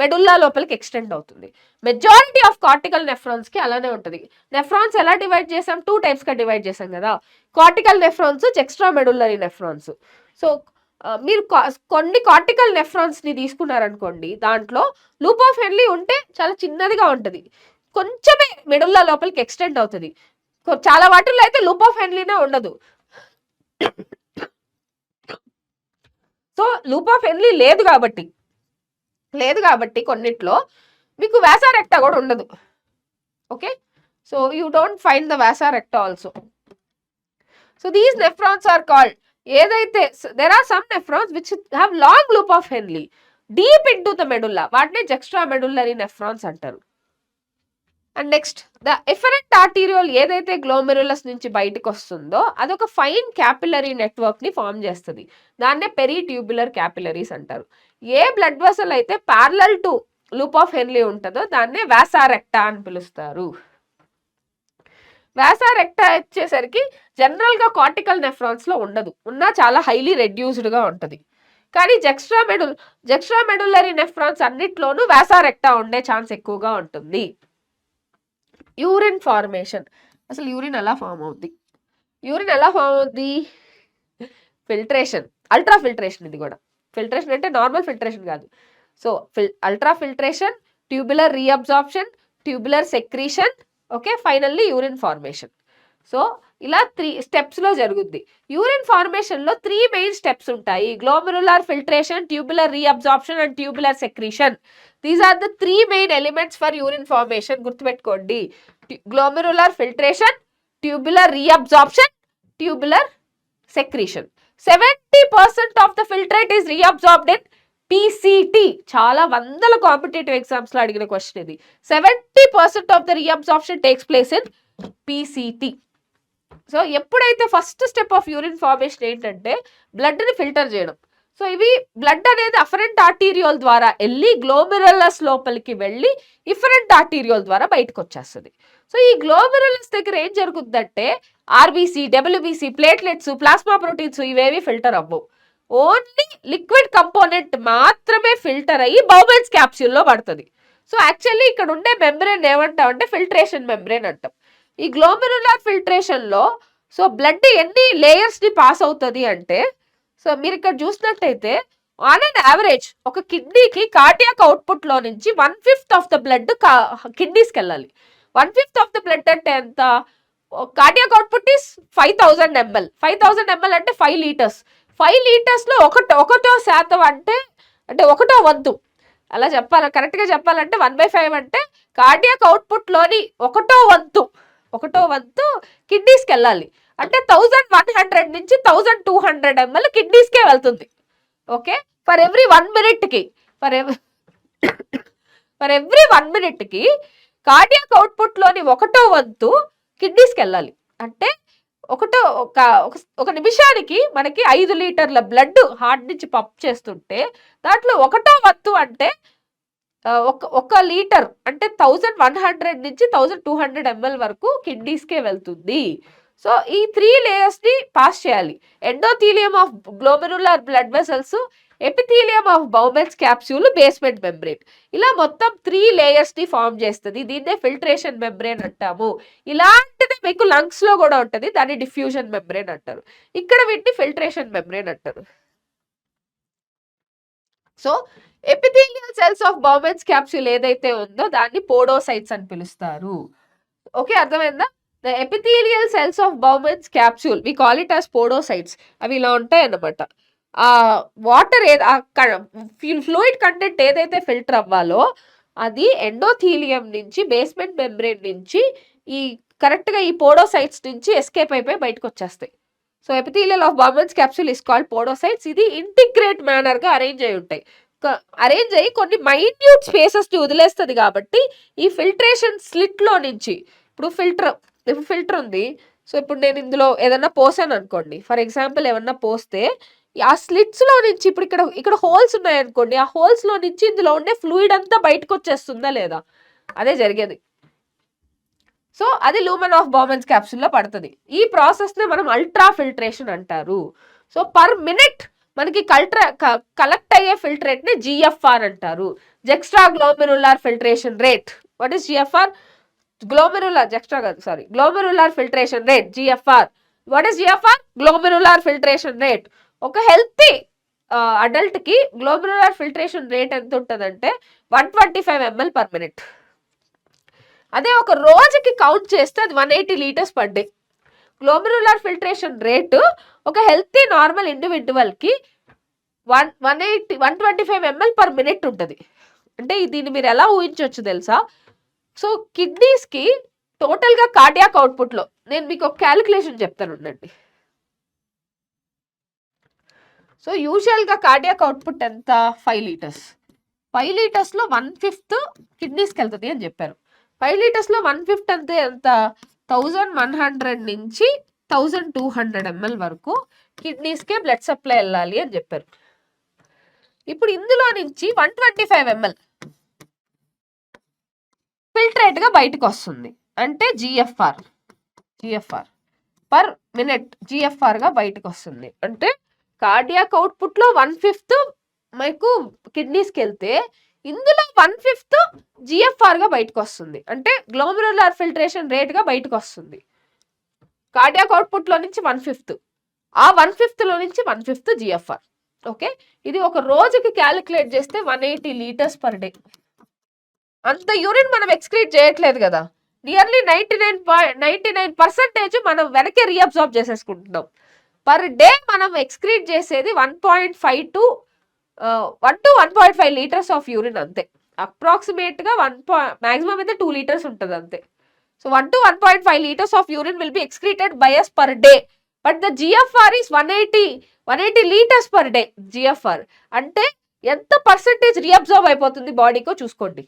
A: medulla లోపలికి extend అవుతుంది. Majority of cortical nephrons కి అలానే ఉంటుంది. నెఫ్రాన్స్ ఎలా డివైడ్ చేసాం? 2 types గా డివైడ్ చేసాం కదా, cortical nephrons, extra medullary nephrons. So మీరు కొన్ని కార్టికల్ నెఫ్రాన్స్ ని తీసుకున్నారనుకోండి, దాంట్లో లూప్ ఆఫ్ హెన్లీ ఉంటే చాలా చిన్నదిగా ఉంటుంది, కొంచెమే మెడుల్లా లోపలికి ఎక్స్టెండ్ అవుతుంది. చాలా వాటిల్లో అయితే లూప్ ఆఫ్ హెన్లీనే ఉండదు. సో లూప్ ఆఫ్ హెన్లీ లేదు కాబట్టి కొన్నిట్లో మీకు వాసారెక్టా కూడా ఉండదు. Okay, so you don't find the vasa recta also. So these nephrons are called ఏదైతే there are some nephrons which have long loop of Henle deep into the medulla, వాటిని juxta medullary nephrons అంటారు. And next the efferent arteriole ఏదైతే glomerulus నుంచి బయటకు వస్తుందో అదొక fine capillary network ని form చేస్తుంది. దాన్నే పెరిట్యూబులర్ క్యాపిలరీస్ అంటారు. ఏ బ్లడ్ వెసల్ అయితే parallel to loop of Henle ఉంటుందో దాన్నే వాసారెక్టా అని పిలుస్తారు. వాసారెక్టా వచ్చేసరికి జనరల్ గా కార్టికల్ నెఫ్రాన్స్ లో ఉండదు, ఉన్నా చాలా హైలీ రెడ్యూస్డ్ గా ఉంటది. కానీ జెక్స్ట్రా మెడుల్లరీ నెఫ్రాన్స్ అన్నిట్లోనూ వాసారెక్టా ఉండే ఛాన్స్ ఎక్కువగా ఉంటుంది. యూరిన్ ఫార్మేషన్, అసలు యూరిన్ ఎలా ఫామ్ అవుద్ది? Filtration, ultrafiltration. ఇది కూడా ఫిల్ట్రేషన్ అంటే నార్మల్ ఫిల్ట్రేషన్ కాదు. So ultrafiltration, tubular reabsorption, tubular secretion, okay, finally urine formation. So ఇలా 3 స్టెప్స్ లో జరుగుద్ది. యూరిన్ ఫార్మేషన్ లో 3 మెయిన్ స్టెప్స్ ఉంటాయి: glomerular filtration, tubular reabsorption and tubular secretion. These are the 3 main elements for urine formation. గుర్తుపెట్టుకోండి, glomerular filtration, tubular reabsorption, tubular secretion. 70% of the filtrate is reabsorbed in PCT. చాలా వందల competitive exams లో అడిగిన question ఇది. 70% of the reabsorption takes place in PCT. So ఎప్పుడైతే first step of urine formation ఏంటంటే blood ని filter చేయడం. So ఇవి బ్లడ్ అనేది అఫరెంట్ ఆర్టీరియోల్ ద్వారా వెళ్ళి గ్లోమెరులస్ లోపలికి వెళ్ళి ఇఫరెంట్ ఆర్టీరియోల్ ద్వారా బయటకు వచ్చేస్తుంది. సో ఈ గ్లోమెరులస్ దగ్గర ఏం జరుగుతుందంటే RBC, WBC, platelets, plasma proteins ఇవేవి ఫిల్టర్ అవ్వవు. ఓన్లీ లిక్విడ్ కంపోనెంట్ మాత్రమే ఫిల్టర్ అయ్యి బౌమెన్స్ క్యాప్సూల్లో పడుతుంది. సో యాక్చువల్లీ ఇక్కడ ఉండే మెంబ్రేన్ ఏమంటామంటే ఫిల్ట్రేషన్ మెంబ్రేన్ అంటాం. ఈ గ్లోమెరులార్ ఫిల్ట్రేషన్ లో సో బ్లడ్ ఎన్ని లేయర్స్ ని పాస్ అవుతుంది అంటే, సో మీరు ఇక్కడ చూసినట్టయితే ఆన్ అండ్ యావరేజ్ ఒక కిడ్నీకి కార్డియాక్ అవుట్పుట్ లో నుంచి 1/5 ఆఫ్ ద బ్లడ్ కిడ్నీస్కి వెళ్ళాలి. 1/5 ఆఫ్ ద బ్లడ్ అంటే ఎంత? Cardiac output is 5000 ml. 5000 ml అంటే 5 లీటర్స్. 5 లీటర్స్ లో ఒకటో శాతం అంటే ఒకటో వంతు. అలా కరెక్ట్ గా చెప్పాలంటే 1/5 అంటే కార్డియాక్ అవుట్పుట్ లోని ఒకటో వంతు కిడ్నీస్కి వెళ్ళాలి. అంటే 1100 నుంచి 1200 ml కిడ్నీస్కే వెళ్తుంది. ఓకే, ఫర్ ఎవ్రీ 1 minute కి ఫర్ ఎవ్రీ 1 minute కి కార్డియాక్ అవుట్పుట్ లోని ఒకటో వంతు కిడ్నీస్కి వెళ్ళాలి. అంటే ఒక నిమిషానికి మనకి 5 లీటర్ల బ్లడ్ హార్ట్ నుంచి పంప్ చేస్తుంటే దాంట్లో ఒకటో వంతు అంటే ఒక లీటర్ అంటే 1100 నుంచి 1200 ml వరకు కిడ్నీస్కే వెళ్తుంది. సో ఈ 3 లేయర్స్ ని పాస్ చేయాలి: endothelium of glomerular blood vessels, epithelium of Bowman's capsule, basement membrane. ఇలా మొత్తం 3 లేయర్స్ ని ఫామ్ చేస్తుంది. దీన్నే ఫిల్ట్రేషన్ మెంబ్రేన్ అంటాము. ఇలాంటిది మీకు లంగ్స్ లో కూడా ఉంటుంది, దాన్ని డిఫ్యూజన్ మెంబ్రేన్ అంటారు. ఇక్కడ వీటిని ఫిల్ట్రేషన్ మెంబ్రేన్ అంటారు. So epithelial cells of Bowman's capsule ఏదైతే ఉందో దాన్ని పోడోసైట్స్ అని పిలుస్తారు. ఓకే, అర్థమైందా? The epithelial cells of Bowman's capsule we call it as podocytes. అవి ఇలా ఉంటాయి అన్నమాట. ఆ వాటర్ ఫ్లూయిడ్ కంటెంట్ ఏదైతే ఫిల్టర్ అవ్వాలో అది ఎండోథీలియం నుంచి, బేస్మెంట్ మెంబ్రేన్ నుంచి కరెక్ట్ గా ఈ పోడోసైట్స్ నుంచి ఎస్కేప్ అయిపోయి బయటకు వచ్చేస్తాయి. So epithelial of Bowman's capsule is called podocytes. ఇది ఇంటిగ్రేట్ మేనర్ గా అరేంజ్ అయి ఉంటాయి. అరేంజ్ అయ్యి కొన్ని మైన్యూట్ స్పేసెస్ ని వదిలేస్తుంది. కాబట్టి ఈ ఫిల్ట్రేషన్ స్లిట్ లో నుంచి ఇప్పుడు ఫిల్టర్ ఉంది. సో ఇప్పుడు నేను ఇందులో ఏదన్నా పోసాను అనుకోండి, ఫర్ ఎగ్జాంపుల్ ఏమన్నా పోస్తే ఆ స్లిట్స్ లో నుంచి ఇప్పుడు ఇక్కడ హోల్స్ ఉన్నాయనుకోండి, ఆ హోల్స్ లో నుంచి ఇందులో ఉండే ఫ్లూయిడ్ అంతా బయటకు వచ్చేస్తుందా లేదా? అదే జరిగేది. సో అది లూమెన్ ఆఫ్ బౌమెన్స్ క్యాప్సూల్ లో పడుతుంది. ఈ ప్రాసెస్ ని మనం అల్ట్రా ఫిల్ట్రేషన్ అంటారు. సో పర్ మినిట్ మనకి కలెక్ట్ అయ్యే ఫిల్ట్రేట్ ని జిఎఫ్ఆర్ అంటారు, juxta glomerular filtration rate. What is GFR? Glomerular filtration rate, GFR. What is GFR? Glomerular filtration rate. ఒక హెల్తీ అడల్ట్ కి గ్లోమెరులార్ ఫిల్ట్రేషన్ రేట్ ఎంత ఉంటుందంటే 125 ml per minute. అదే ఒక రోజుకి కౌంట్ చేస్తే అది 180 litres per day. Glomerular filtration rate ఒక హెల్తీ నార్మల్ ఇండివిజువల్ కి 125 ml per minute ఉంటుంది. అంటే దీన్ని మీరు ఎలా ఊహించవచ్చు తెలుసా? సో కిడ్నీస్ కి టోటల్ గా కార్డియాక్ అవుట్పుట్ లో నేను మీకు ఒక క్యాలిక్యులేషన్ చెప్తాను ఉండండి. సో యూజువల్గా కార్డియాక్ అవుట్పుట్ ఎంత? 5 లీటర్స్. 5 లీటర్స్లో 1/5 కిడ్నీస్కి వెళ్తుంది అని చెప్పారు. 5 లీటర్స్లో 1/5 అంటే ఎంత? 1100 నుంచి 1200 ml వరకు కిడ్నీస్కే బ్లడ్ సప్లై వెళ్ళాలి అని చెప్పారు. ఇప్పుడు ఇందులో నుంచి 125 ml ఫిల్ట్రేట్గా బయటకు వస్తుంది, అంటే జిఎఫ్ఆర్ పర్ మినిట్ జిఎఫ్ఆర్గా బయటకు వస్తుంది. అంటే కార్డియాక్ అవుట్పుట్లో 1/5 మీకు కిడ్నీస్కి వెళ్తే ఇందులో 1/5 జిఎఫ్ఆర్గా బయటకు వస్తుంది, అంటే గ్లోమెరులర్ ఫిల్ట్రేషన్ రేట్గా బయటకు వస్తుంది. కార్డియాక్ అవుట్పుట్లో నుంచి 1/5, ఆ 1/5లో నుంచి 1/5 జిఎఫ్ఆర్. ఓకే, ఇది ఒక రోజుకి క్యాలిక్యులేట్ చేస్తే 180 లీటర్స్ పర్ డే. అంత యూరిన్ మనం ఎక్స్క్రీట్ చేయట్లేదు కదా, నియర్లీ 99% మనం వెనకే రీఅబ్జార్బ్ చేసేసుకుంటున్నాం. పర్ డే మనం ఎక్స్క్రీట్ చేసేది 1.5 to 1.5 లీటర్స్ ఆఫ్ యూరిన్ అంతే. అప్రాక్సిమేట్గా మ్యాక్సిమం అయితే 2 లీటర్స్ ఉంటుంది అంతే. So 1 to 1.5 liters of urine will be excreted by us per day. But the GFR is 180 liters per day. GFR అంటే ఎంత పర్సెంటేజ్ రీఅబ్జార్బ్ అయిపోతుంది బాడీకో చూసుకోండి.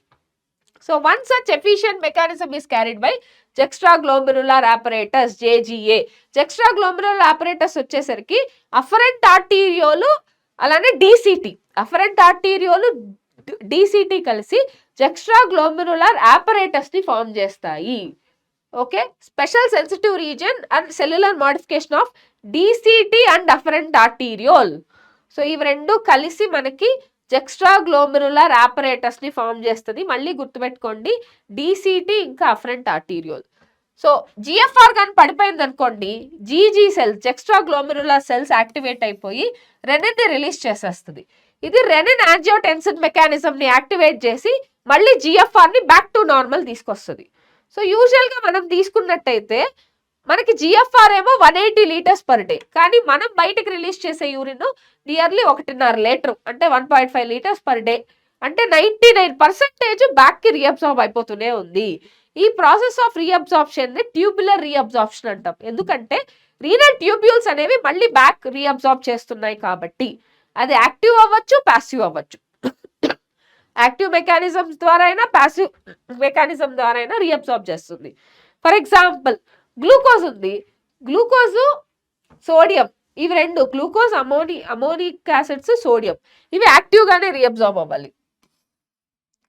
A: So one such efficient mechanism is carried by juxtaglomerular apparatus, JGA. Juxtaglomerular apparatus వచ్చేసరికి afferent arteriole అలానే DCT, afferent arteriole DCT కలిసి juxtaglomerular apparatus ని form చేస్తాయి. Okay, special sensitive region and cellular modification of DCT and afferent arteriole. So ఇవి రెండు కలిసి మనకి జెక్స్ట్రాగ్లోమెరులర్ apparatus ని ఫామ్ చేస్తుంది. మళ్ళీ గుర్తుపెట్టుకోండి, DCT ఇంకా అఫరెంట్ ఆర్టీరియోల్. సో జిఎఫ్ఆర్ కానీ పడిపోయింది అనుకోండి, GG సెల్స్, జెక్స్ట్రాగ్లోమెరులర్ సెల్స్ యాక్టివేట్ అయిపోయి రెనిన్ ని రిలీజ్ చేసేస్తుంది. ఇది రెనిన్ యాంజియోటెన్సిన్ మెకానిజం ని యాక్టివేట్ చేసి మళ్ళీ జిఎఫ్ఆర్ ని బ్యాక్ టు నార్మల్ తీసుకొస్తుంది. సో యూజువల్గా మనం తీసుకున్నట్టయితే మనకి జిఎఫ్ఆర్ ఏమో 180 లీటర్స్ పర్ డే, కానీ మనం బయటకు రిలీజ్ చేసే యూరిన్ నియర్లీ 1.5 లీటర్, అంటే 1.5 లీటర్స్ పర్ డే. అంటే 99% బ్యాక్కి రీఅబ్జార్బ్ అయిపోతూనే ఉంది. ఈ ప్రాసెస్ ఆఫ్ రీఅబ్జార్ప్షన్ ని ట్యూబులర్ రీఅబ్జార్ప్షన్ అంటాం. ఎందుకంటే రీనల్ ట్యూబ్యూల్స్ అనేవి మళ్ళీ బ్యాక్ రీఅబ్జార్బ్ చేస్తున్నాయి కాబట్టి. అది యాక్టివ్ అవ్వచ్చు, ప్యాసివ్ అవ్వచ్చు. యాక్టివ్ మెకానిజం ద్వారా అయినా, ప్యాసివ్ మెకానిజం ద్వారా అయినా రీఅబ్జార్బ్ చేస్తుంది. ఫర్ ఎగ్జాంపుల్ గ్లూకోజ్ ఉంది, గ్లూకోజు సోడియం, ఇవి రెండు గ్లూకోజ్ అమోనిక్ యాసిడ్స్ సోడియం, ఇవి యాక్టివ్గానే రీఅబ్జార్బ్ అవ్వాలి.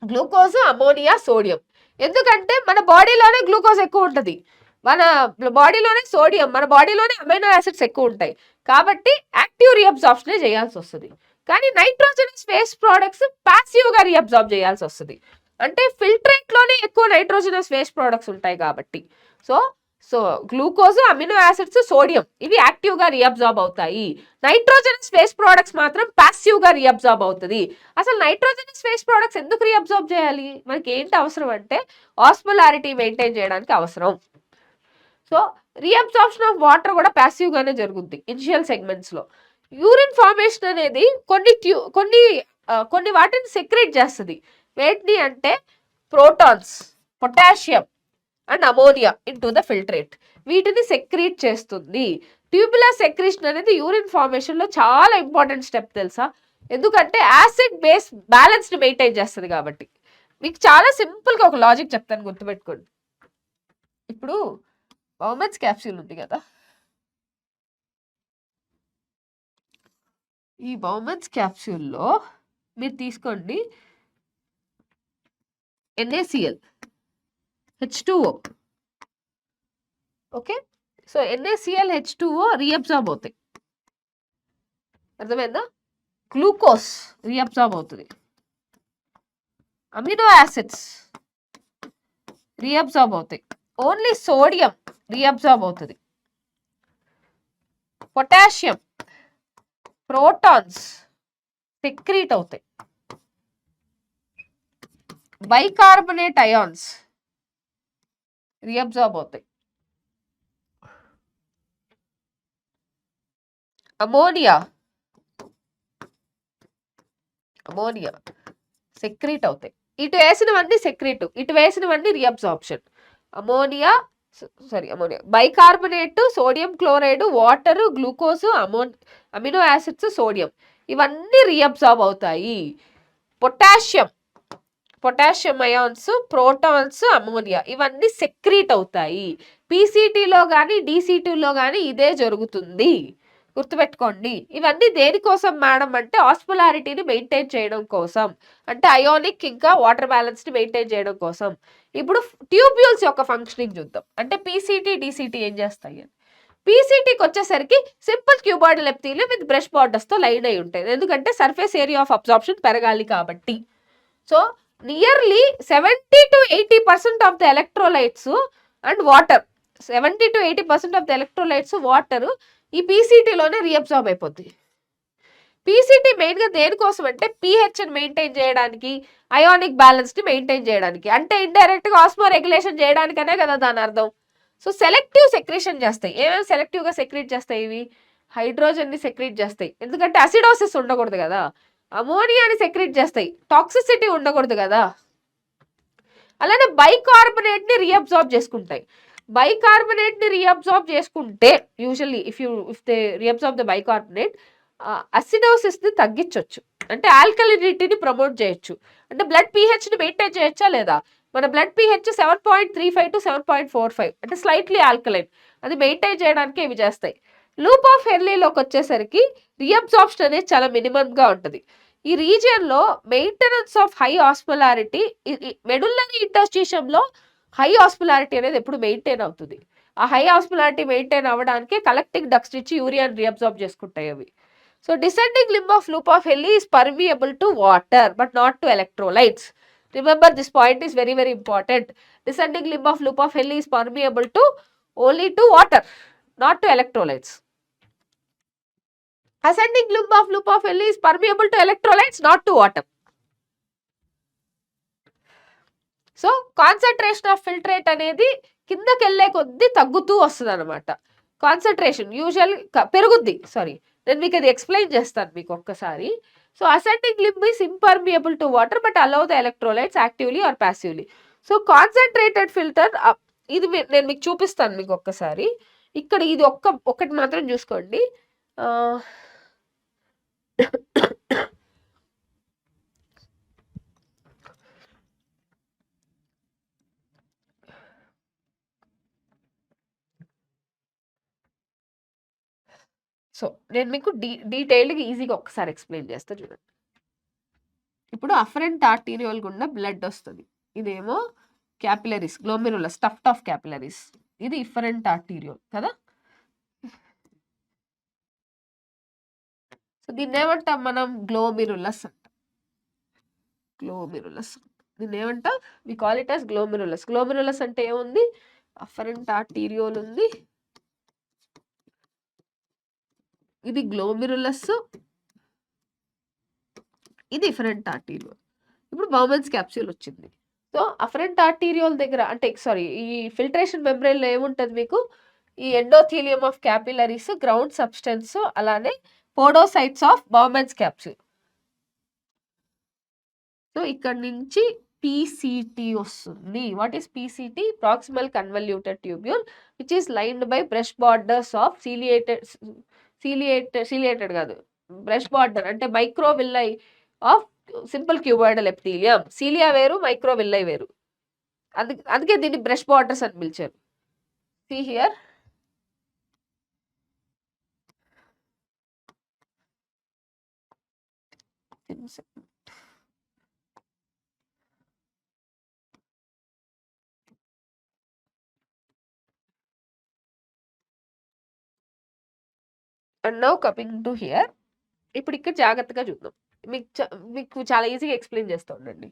A: Glucose, ammonia, sodium. ఎందుకంటే మన బాడీలోనే గ్లూకోజ్ ఎక్కువ ఉంటుంది, మన బాడీలోనే సోడియం, మన బాడీలోనే అమైనో యాసిడ్స్ ఎక్కువ ఉంటాయి, కాబట్టి యాక్టివ్ రీఅబ్జార్ప్షనే చేయాల్సి వస్తుంది. కానీ నైట్రోజనస్ వేస్ట్ ప్రోడక్ట్స్ ప్యాసివ్గా రీఅబ్జార్బ్ చేయాల్సి వస్తుంది. అంటే ఫిల్ట్రేట్లోనే ఎక్కువ నైట్రోజనస్ వేస్ట్ ప్రోడక్ట్స్ ఉంటాయి కాబట్టి. So glucose, amino acids, sodium ఇవి యాక్టివ్గా రీఅబ్జార్బ్ అవుతాయి. నైట్రోజనస్ వేస్ట్ ప్రోడక్ట్స్ మాత్రం ప్యాసివ్గా రీఅబ్జార్బ్ అవుతుంది. అసలు నైట్రోజనస్ వేస్ట్ ప్రోడక్ట్స్ ఎందుకు రీఅబ్జార్బ్ చేయాలి? మనకి ఏంటి అవసరం అంటే ఆస్మోలారిటీ మెయింటైన్ చేయడానికి అవసరం. సో రీఅబ్జార్ప్షన్ ఆఫ్ వాటర్ కూడా ప్యాసివ్గానే జరుగుద్ది ఇనిషియల్ సెగ్మెంట్స్లో. యూరిన్ ఫార్మేషన్ అనేది కొన్ని వాటిని సెక్రేట్ చేస్తుంది. వేటిని అంటే protons, potassium and ammonia into the filtrate, వీటిని సెక్రీట్ చేస్తుంది. ట్యూబులర్ సెక్రీషన్ అనేది యూరిన్ ఫార్మేషన్ లో చాలా ఇంపార్టెంట్ స్టెప్ తెలుసా, ఎందుకంటే యాసిడ్ బేస్ బ్యాలెన్స్ ని మెయింటైన్ చేస్తుంది కాబట్టి. మీకు చాలా సింపుల్ గా ఒక లాజిక్ చెప్తాను, గుర్తుపెట్టుకోండి. ఇప్పుడు బౌమెన్స్ క్యాప్సూల్ ఉంది కదా, ఈ బౌమెన్స్ క్యాప్సూల్లో మీరు తీసుకోండి NaCl, H2O. Okay, so NaCl, H2O reabsorb అవుతాయి, అర్థమైందా? గ్లూకోజ్ రీఅబ్జార్బ్ అవుతుంది, అమినో యాసిడ్స్ రీఅబ్జార్బ్ అవుతాయి, ఓన్లీ సోడియం రీఅబ్జార్బ్ అవుతుంది, పొటాషియం, ప్రోటాన్స్ సెక్రీట్ అవుతాయి, బైకార్బోనేట్ అయాన్స్ రీఅబ్జార్బ్ అవుతాయి, అమోనియా సెక్రీట్ అవుతాయి. ఇటు వేసినవన్నీ సెక్రీట్, ఇటు వేసినవన్నీ reabsorption. Ammonia sorry ammonia, bicarbonate, sodium chloride, water, glucose, amino acids, sodium ఇవన్నీ రీఅబ్జార్బ్ అవుతాయి. పొటాషియం అయాన్స్, ప్రోటాన్స్, అమోనియా ఇవన్నీ సెక్రీట్ అవుతాయి. పీసీటీలో కానీ డీసీటీలో కానీ ఇదే జరుగుతుంది, గుర్తుపెట్టుకోండి. ఇవన్నీ దేనికోసం మేడం అంటే ఆస్మోలారిటీని మెయింటైన్ చేయడం కోసం, అంటే అయోనిక్ ఇంకా వాటర్ బ్యాలెన్స్ ని మెయింటైన్ చేయడం కోసం. ఇప్పుడు ట్యూబ్యూల్స్ యొక్క ఫంక్షనింగ్ చూద్దాం. అంటే పీసీటీ డీసీటీ ఏం చేస్తాయి అని. పీసీటీకి వచ్చేసరికి simple cuboidal epithelium with brush borders తో లైన్ అయి ఉంటాయి, ఎందుకంటే సర్ఫేస్ ఏరియా ఆఫ్ అబ్జార్ప్షన్ పెరగాలి కాబట్టి. So nearly 70-80% of the electrolytes and water, 70-80% of the electrolytes water ఈ పీసీటీలోనే రీఅబ్జార్బ్ అయిపోద్ది. పీసీటీ మెయిన్గా దేనికోసం అంటే పీహెచ్ని మెయింటైన్ చేయడానికి, అయానిక్ బ్యాలెన్స్ని మెయింటైన్ చేయడానికి, అంటే ఇండైరెక్ట్గా ఆస్మో రెగ్యులేషన్ చేయడానికనే కదా దాని అర్థం. సో సెలెక్టివ్ సెక్రేషన్ చేస్తాయి. ఏమేమి సెలెక్టివ్గా సెక్రీట్ చేస్తాయి ఇవి? హైడ్రోజన్ని సెక్రీట్ చేస్తాయి, ఎందుకంటే అసిడోసిస్ ఉండకూడదు కదా. అమోనియాని సెక్రీట్ చేస్తాయి, టాక్సిసిటీ ఉండకూడదు కదా. అలానే బైకార్బోనేట్ని రీఅబ్జార్బ్ చేసుకుంటాయి. బైకార్బోనేట్ని రీఅబ్జార్బ్ చేసుకుంటే usually if they reabsorb the bicarbonate అసిడోసిస్ని తగ్గించవచ్చు, అంటే ఆల్కలినిటీని ప్రమోట్ చేయొచ్చు. అంటే బ్లడ్ పీహెచ్ని మెయింటైన్ చేయొచ్చా లేదా? మన బ్లడ్ పీహెచ్ 7.35 to 7.45, అంటే స్లైట్లీ ఆల్కలైన్, అది మెయింటైన్ చేయడానికి ఇవి చేస్తాయి. లూప్ ఆఫ్ హెర్లీలోకి వచ్చేసరికి రీఅబ్జార్ప్షన్ అనేది చాలా మినిమంగా ఉంటుంది. ఈ రీజియన్లో maintenance of high osmolarity, medullary ఇంటర్స్టిషియంలో హై ఆస్మోలారిటీ అనేది ఎప్పుడు మెయింటైన్ అవుతుంది. ఆ హై ఆస్మోలారిటీ మెయింటైన్ అవ్వడానికి కలెక్టింగ్ డక్ట్స్ నుంచి యూరియాని రీఅబ్జార్బ్ చేసుకుంటాయి అవి. So descending limb of loop of Henle is permeable to water but not to electrolytes. Remember, this point is very very important. Descending limb of loop of Henle is permeable to only to water, not to electrolytes. Ascending limb of loop of Henle is permeable to electrolytes, not to water. So concentration of filtrate అనేది కిందకి వెళ్ళే కొద్దీ తగ్గుతూ వస్తుంది అనమాట. Concentration usual పెరుగుద్ది. Sorry, నేను మీకు అది ఎక్స్ప్లెయిన్ చేస్తాను మీకు ఒక్కసారి. So ascending limb is impermeable to water but allow the electrolytes actively or passively. So concentrated filter ఇది నేను మీకు చూపిస్తాను మీకు ఒక్కసారి. ఇక్కడ ఇది ఒకటి మాత్రం చూసుకోండి. సో నేను మీకు డీటెయిల్డ్గా ఈజీగా ఒక్కసారి ఎక్స్ప్లెయిన్ చేస్తా చూడండి. ఇప్పుడు అఫరెంట్ ఆర్టీరియోల్ గుండా బ్లడ్ వస్తుంది. ఇదేమో capillaries, glomerulus, stuffed of capillaries. ఇది ఇఫరెంట్ ఆర్టీరియోల్ కదా. సో దీన్ని ఏమంటాం మనం? గ్లోమెరులస్ అంట. గ్లోమెరులస్ దీన్ని ఏమంటాం? We call it as glomerulus. Glomerulus అంటే ఏముంది? అఫరెంట్ ఆర్టీరియోల్ ఉంది, ఇది గ్లోమెరులస్, ఇది ఇఫరెంట్ ఆర్టీరియోల్. ఇప్పుడు బౌమెన్స్ క్యాప్సూల్ వచ్చింది. సో అఫరెంట్ ఆర్టీరియోల్ దగ్గర అంటే సారీ ఈ ఫిల్ట్రేషన్ మెంబ్రెయిన్లో ఏముంటుంది మీకు? ఈ endothelium of capillaries, ground substance, అలానే podocytes of Bowman's capsule. So ఇక్కడ నుంచి పీసీటీ వస్తుంది. What is PCT? Proximal convoluted tubule which is lined by brush borders of ciliated కాదు, బ్రష్ బార్డర్ అంటే microvilli of simple cuboidal epithelium. Cilia వేరు, microvilli వేరు. అందుకే దీన్ని బ్రష్ బార్డర్స్ అని పిలిచారు. See here, and now coming to here. ఇప్పుడు ఇక్కడ జాగ్రత్తగా చూద్దాం. మీకు చాలా ఈజీగా ఎక్స్ప్లెయిన్ చేస్తూ ఉండండి.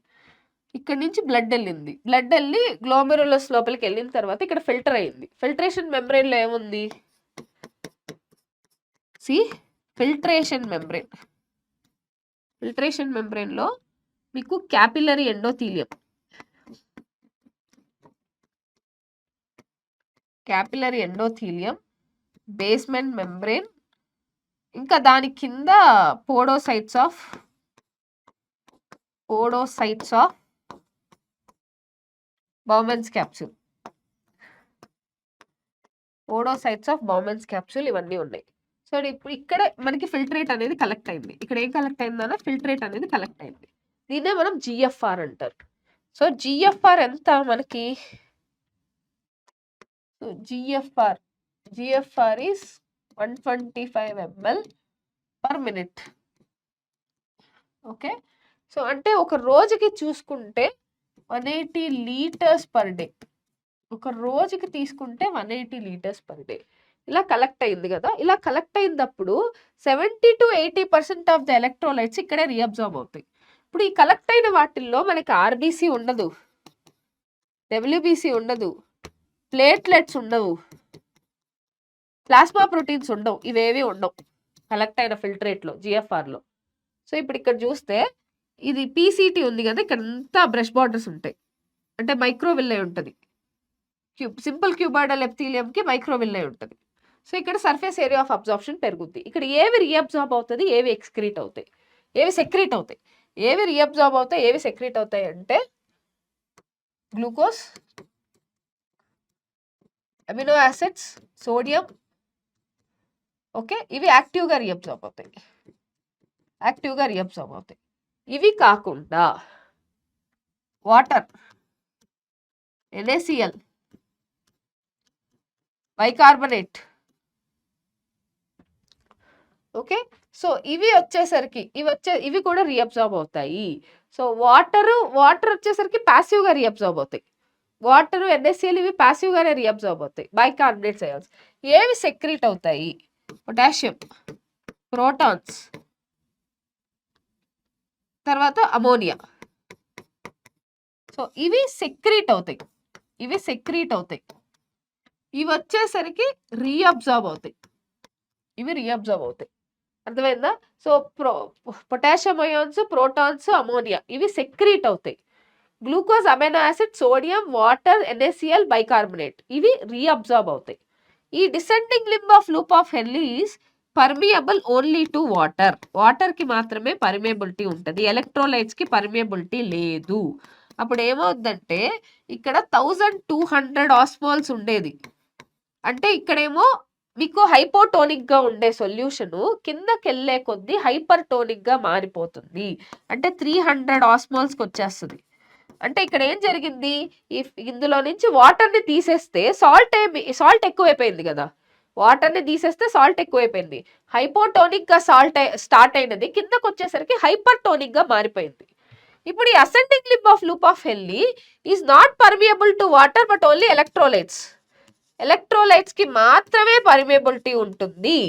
A: ఇక్కడ నుంచి బ్లడ్ వెళ్ళింది, బ్లడ్ వెళ్ళి గ్లోమెరులస్ లోపలికి వెళ్ళిన తర్వాత ఇక్కడ ఫిల్టర్ అయింది. ఫిల్ట్రేషన్ మెంబ్రెయిన్లో ఏముంది? సి ఫిల్ట్రేషన్ మెంబ్రెయిన్లో మీకు క్యాపిలరీ ఎండోథీలియం, బేస్మెంట్ మెంబ్రెయిన్, ఇంకా దాని కింద podocytes of Bowman's capsule. Podocytes of Bowman's capsule ఇవన్నీ ఉన్నాయి. సో ఇప్పుడు ఇక్కడ మనకి ఫిల్ట్రేట్ అనేది కలెక్ట్ అయింది. ఇక్కడ ఏం కలెక్ట్ అయిందన్న ఫిల్ట్రేట్ అనేది కలెక్ట్ అయింది. దీన్నే మనం జిఎఫ్ఆర్ అంటారు. సో జిఎఫ్ఆర్ ఎంత మనకి, GFR is 125 ml per minute. Okay, so అంటే ఒక రోజుకి చూసుకుంటే 180 లీటర్స్ పర్ డే. ఒక రోజుకి తీసుకుంటే 180 లీటర్స్ పర్ డే ఇలా కలెక్ట్ అయింది కదా. ఇలా కలెక్ట్ అయినప్పుడు 70 to 80% ఆఫ్ ద ఎలక్ట్రోలైట్స్ ఇక్కడే రీఅబ్జార్బ్ అవుతాయి. ఇప్పుడు ఈ కలెక్ట్ అయిన వాటిల్లో మనకి ఆర్బీసీ ఉండదు, డబ్ల్యూబీసీ ఉండదు, ప్లేట్లెట్స్ ఉండవు, ప్లాస్మా ప్రోటీన్స్ ఉండవు, ఇవేవి ఉండవు కలెక్ట్ అయిన ఫిల్ట్రేట్లో జిఎఫ్ఆర్లో. సో ఇప్పుడు ఇక్కడ చూస్తే ఇది పీసీటీ ఉంది కదా, ఇక్కడ అంతా బ్రష్ బార్డర్స్ ఉంటాయి, అంటే మైక్రోవిల్లే ఉంటుంది. సింపుల్ క్యూబాయిడల్ ఎపిథీలియంకి మైక్రోవిల్లే ఉంటుంది. సో ఇక్కడ సర్ఫేస్ ఏరియా ఆఫ్ అబ్జార్ప్షన్ పెరుగుద్ది. ఇక్కడ ఏవి రీఅబ్జార్బ్ అవుతుంది, ఏవి ఎక్స్క్రీట్ అవుతాయి, ఏవి సెక్రీట్ అవుతాయి. ఏవి రీఅబ్జార్బ్ అవుతాయి, ఏవి సెక్రీట్ అవుతాయి అంటే glucose, amino acids, sodium. Okay, ఇవి యాక్టివ్గా రీఅబ్జార్బ్ అవుతాయి, యాక్టివ్గా రీఅబ్జార్బ్ అవుతాయి. ఇవి కాకుండా water, NaCl, bicarbonate. Okay, so ఇవి వచ్చేసరికి ఇవి కూడా రీఅబ్జార్బ్ అవుతాయి. సో వాటర్ వచ్చేసరికి ప్యాసివ్గా రీఅబ్జార్బ్ అవుతాయి. వాటర్, NaCl ఇవి ప్యాసివ్గానే రీఅబ్జార్బ్ అవుతాయి. Bicarbonate ions. ఏవి సెక్రీట్ అవుతాయి, పొటాషియం, ప్రోటాన్స్, తర్వాత అమోనియా. సో ఇవి సెక్రీట్ అవుతాయి, ఇవి సెక్రీట్ అవుతాయి. ఇవి వచ్చేసరికి రీఅబ్జార్బ్ అవుతాయి, ఇవి రీఅబ్జార్బ్ అవుతాయి. అర్థమైందా? So potassium ions, protons, ammonia ఇవి సెక్రీట్ అవుతాయి. Glucose, amino acid, sodium, water, NaCl, bicarbonate ఇవి రీఅబ్జార్బ్ అవుతాయి. ఈ descending limb of loop of Henle is permeable only to water. వాటర్కి మాత్రమే పర్మియబిలిటీ ఉంటుంది, ఎలక్ట్రోలైట్స్కి పర్మియబిలిటీ లేదు. అప్పుడు ఏమవుద్దంటే ఇక్కడ 1200 ఆస్మోల్స్ ఉండేది, అంటే ఇక్కడేమో మీకు హైపోటోనిక్గా ఉండే సొల్యూషను కిందకి వెళ్ళే కొద్దీ హైపర్టోనిక్గా మారిపోతుంది, అంటే 300 ఆస్మోల్స్కి వచ్చేస్తుంది. అంటే ఇక్కడ ఏం జరిగింది, ఇందులో నుంచి వాటర్ని తీసేస్తే సాల్ట్ ఎక్కువైపోయింది కదా, వాటర్ని తీసేస్తే సాల్ట్ ఎక్కువైపోయింది. హైపోటోనిక్గా స్టార్ట్ అయినది కిందకు వచ్చేసరికి హైపర్టోనిక్గా మారిపోయింది. ఇప్పుడు ఈ ascending limb of loop of Henle is not permeable to water but only electrolytes. ఎలక్ట్రోలైట్స్కి మాత్రమే పర్మియబిలిటీ ఉంటుంది.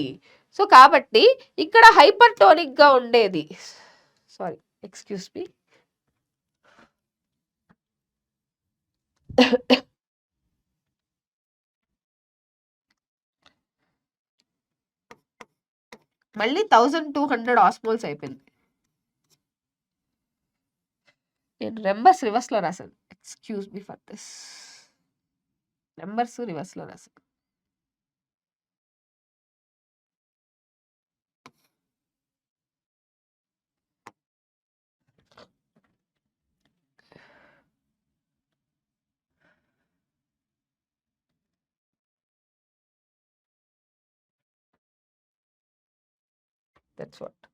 A: సో కాబట్టి ఇక్కడ హైపర్టోనిక్గా ఉండేది, సారీ ఎక్స్క్యూజ్ మీ, మళ్ళీ 1200 ఆస్మోల్స్ అయిపోయింది. నేను నెంబర్స్ రివర్స్లో రాశాను, excuse me for this. Numbers రివర్స్లో రాశాను. దట్స్ వాట్,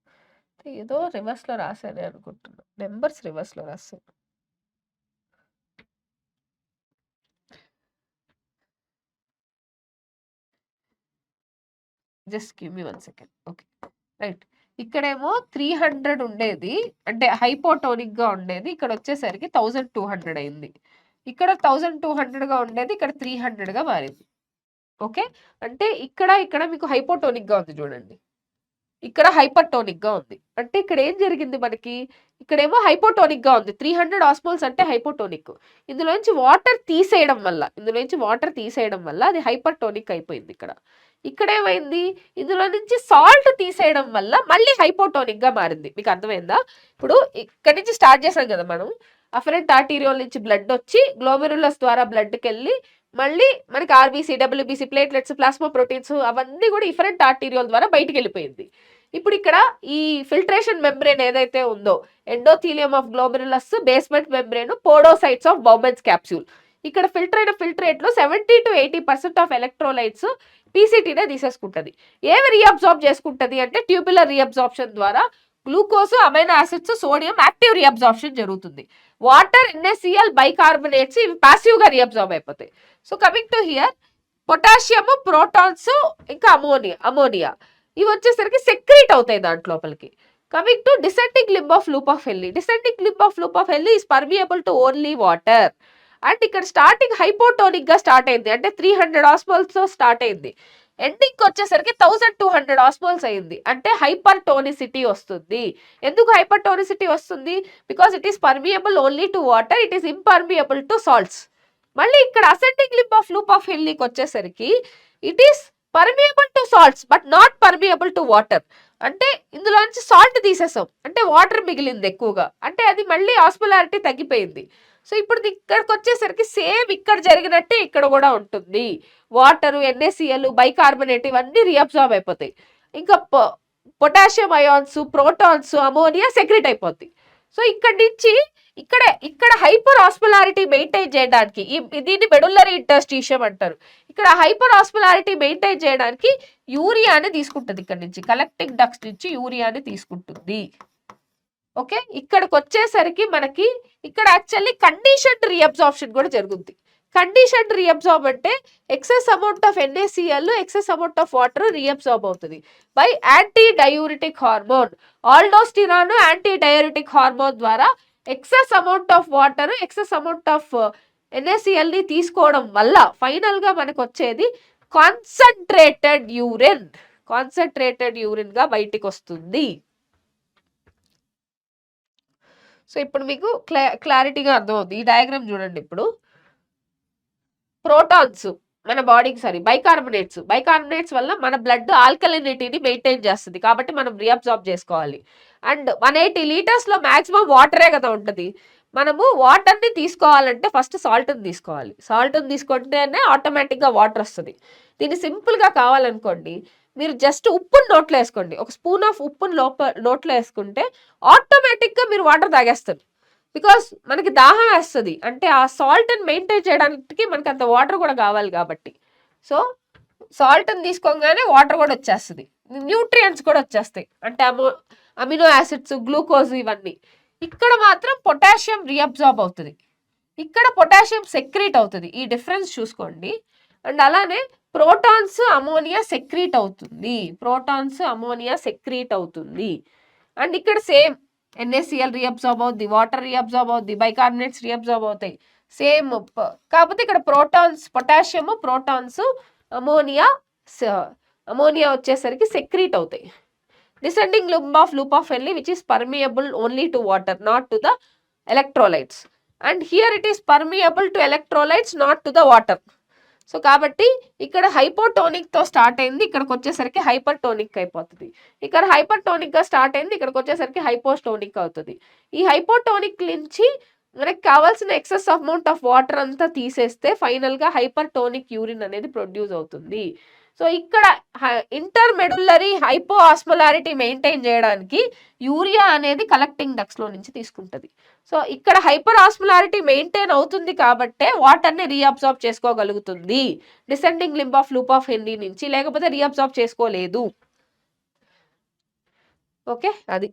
A: ఏదో రివర్స్లో రాశానే అనుకుంటున్నా, నెంబర్స్ రివర్స్లో రాశాను. Just give me 1 second. Okay right, ఇక్కడేమో 300 ఉండేది, అంటే హైపోటోనిక్గా ఉండేది, ఇక్కడ వచ్చేసరికి 1200 అయింది. ఇక్కడ 1200గా ఉండేది ఇక్కడ 300గా మారింది. ఓకే, అంటే ఇక్కడ మీకు హైపోటోనిక్గా ఉంది చూడండి, ఇక్కడ హైపర్టోనిక్గా ఉంది. అంటే ఇక్కడ ఏం జరిగింది మనకి, ఇక్కడేమో హైపోటోనిక్గా ఉంది, 300 ఆస్మోల్స్ అంటే హైపోటోనిక్. ఇందులోంచి వాటర్ తీసేయడం వల్ల అది హైపర్టోనిక్ అయిపోయింది. ఇక్కడ ఏమైంది, ఇందులో నుంచి సాల్ట్ తీసేయడం వల్ల మళ్ళీ హైపోటోనిక్గా మారింది. మీకు అర్థమైందా? ఇప్పుడు ఇక్కడ నుంచి స్టార్ట్ చేసాం కదా మనం, అఫరెంట్ ఆర్టీరియోల్ నుంచి బ్లడ్ వచ్చి గ్లోమెరులస్ ద్వారా బ్లడ్కి వెళ్ళి మళ్ళీ మనకి RBC, WBC, platelets, plasma proteins అవన్నీ కూడా ఇఫరెంట్ ఆర్టీరియోల్ ద్వారా బయటికి వెళ్ళిపోయింది. ఇప్పుడు ఇక్కడ ఈ ఫిల్ట్రేషన్ మెంబ్రేన్ ఏదైతే ఉందో, endothelium of glomerulus, basement membrane, podocytes of Bowman's capsule, ఇక్కడ ఫిల్టర్ అయిన ఫిల్ట్రేట్ లో 70 to 80% ఆఫ్ ఎలక్ట్రోలైట్స్ పీసీటీనే తీసేసుకుంటది. ఏవి రీఅబ్జార్బ్ చేసుకుంటది అంటే ట్యూబులర్ రీఅబ్జార్ప్షన్ ద్వారా glucose, amino acids, sodium active reabsorption జరుగుతుంది. వాటర్, NaCl, బైకార్బోనేట్స్ ఇవి పాసివ్ గా రీఅబ్జార్బ్ అయిపోతాయి. So coming to here, potassium, protons, ఇంకా అమోనియా ఇవి వచ్చేసరికి సెక్రీట్ అవుతాయి దాంట్లోపలికి. Coming to descending limb of loop of Henle. Descending limb of loop of హెన్లీ is permeable to only water. And ఇక్కడ starting hypotonic గా start అయింది, అంటే 300 ఆస్మోల్స్ తో స్టార్ట్ అయింది. ఎండింగ్ వచ్చేసరికి 1200 ఆస్మోల్స్ అయింది, అంటే హైపర్ టోనిసిటీ వస్తుంది. ఎందుకు హైపర్ టోనిసిటీ వస్తుంది? Because it is permeable only to water, it is impermeable to salts. మళ్ళీ ఇక్కడ ascending limb of loop of హెన్లీకి వచ్చేసరికి it is permeable to salts but not permeable to water. అంటే ఇందులో నుంచి సాల్ట్ తీసేసాం, అంటే వాటర్ మిగిలింది ఎక్కువగా, అంటే అది మళ్ళీ ఆస్మోలారిటీ తగ్గిపోయింది. సో ఇప్పుడు ఇక్కడికి వచ్చేసరికి సేమ్ ఇక్కడ జరిగినట్టే ఇక్కడ కూడా ఉంటుంది. వాటర్, NaCl, బైకార్బోనేట్ ఇవన్నీ రీఅబ్జార్బ్ అయిపోతాయి. ఇంకా potassium ions, protons, ammonia secret అయిపోద్ది. సో ఇక్కడ నుంచి ఇక్కడ హైపర్ ఆస్మోలారిటీ మెయింటైన్ చేయడానికి, దీన్ని మెడుల్లరీ ఇంటర్స్టిషియం అంటారు. ఇక్కడ హైపర్ ఆస్మోలారిటీ మెయింటైన్ చేయడానికి యూరియాని తీసుకుంటుంది. ఇక్కడ నుంచి కలెక్టింగ్ డక్ట్స్ నుంచి యూరియాని తీసుకుంటుంది. ఓకే, ఇక్కడికి వచ్చేసరికి మనకి ఇక్కడ యాక్చువల్లీ కండిషన్డ్ రీఅబ్జార్ప్షన్ కూడా జరుగుద్ది. కండిషన్డ్ రీఅబ్జార్బ్ అంటే excess amount of NaCl, excess amount of water reabsorb అవుతుంది by antidiuretic hormone. Aldosterone antidiuretic hormone ద్వారా excess amount of water, excess amount of NaCl ని తీసుకోవడం వల్ల ఫైనల్ గా మనకు వచ్చేది కాన్సన్ట్రేటెడ్ యూరిన్ గా బయటికి వస్తుంది. సో ఇప్పుడు మీకు క్లారిటీగా అర్థమవుతుంది. ఈ డయాగ్రామ్ చూడండి. ఇప్పుడు ప్రోటాన్స్ మన బాడీకి బైకార్బోనేట్స్ వల్ల మన బ్లడ్ ఆల్కలినిటీని మెయింటైన్ చేస్తుంది, కాబట్టి మనం రీఅబ్జార్బ్ చేసుకోవాలి. అండ్ 180 లీటర్స్ లో మాక్సిమం వాటరే కదా ఉంటుంది. మనము వాటర్ని తీసుకోవాలంటే ఫస్ట్ సాల్ట్ని తీసుకోవాలి. సాల్ట్ని తీసుకుంటేనే ఆటోమేటిక్గా వాటర్ వస్తుంది. దీన్ని సింపుల్గా కావాలనుకోండి, మీరు జస్ట్ ఉప్పుని నోట్లో వేసుకోండి. ఒక స్పూన్ ఆఫ్ ఉప్పుని నోట్లో వేసుకుంటే ఆటోమేటిక్గా మీరు వాటర్ తాగేస్తారు. బికాస్ మనకి దాహం వేస్తుంది, అంటే ఆ సాల్ట్ని మెయింటైన్ చేయడానికి మనకి అంత వాటర్ కూడా కావాలి కాబట్టి. సో సాల్ట్ని తీసుకోగానే వాటర్ కూడా వచ్చేస్తుంది, న్యూట్రియంట్స్ కూడా వచ్చేస్తాయి, అంటే అమినో యాసిడ్స్, గ్లూకోజ్ ఇవన్నీ. ఇక్కడ మాత్రం పొటాషియం రీఅబ్జార్బ్ అవుతుంది, ఇక్కడ పొటాషియం సెక్రీట్ అవుతుంది. ఈ డిఫరెన్స్ చూసుకోండి. అండ్ అలానే ప్రోటాన్స్, అమోనియా సెక్రీట్ అవుతుంది. అండ్ ఇక్కడ సేమ్ NaCl రీఅబ్జార్బ్ అవుద్ది, వాటర్ రీఅబ్జార్బ్ అవుద్ది, బైకార్బోనేట్స్ రీఅబ్జార్బ్ అవుతాయి సేమ్. కాకపోతే ఇక్కడ పొటాషియం, ప్రోటాన్స్, అమోనియా వచ్చేసరికి సెక్రీట్ అవుతాయి. Descending loop of హెన్లీ which is permeable only to water, not to the electrolytes. And here it is permeable to electrolytes, not to the water. So కాబట్టి ఇక్కడ hypotonic తో start అయింది, ఇక్కడికి వచ్చేసరికి hyper tonic అయిపోతుంది. ఇక్కడ హైపర్ టోనిక్ గా start అయింది, ఇక్కడికి వచ్చేసరికి హైపోస్టోనిక్ అవుతుంది. ఈ హైపోటోనిక్ నుంచి మనకి కావాల్సిన ఎక్సెస్ అమౌంట్ ఆఫ్ వాటర్ అంతా తీసేస్తే ఫైనల్ గా హైపర్ టోనిక్ యూరిన్ అనేది ప్రొడ్యూస్ అవుతుంది. సో ఇక్కడ ఇంటర్మెడుల్లరీ హైపో ఆస్మోలారిటీ మెయింటైన్ చేయడానికి యూరియా అనేది కలెక్టింగ్ డక్ట్స్ లో నుంచి తీసుకుంటుంది. సో ఇక్కడ హైపర్ ఆస్మోలారిటీ మెయింటైన్ అవుతుంది కాబట్టే వాటర్ని రీఅబ్జార్బ్ చేసుకోగలుగుతుంది descending limb of loop of Henle నుంచి, లేకపోతే రీఅబ్జార్బ్ చేసుకోలేదు. ఓకే, అది.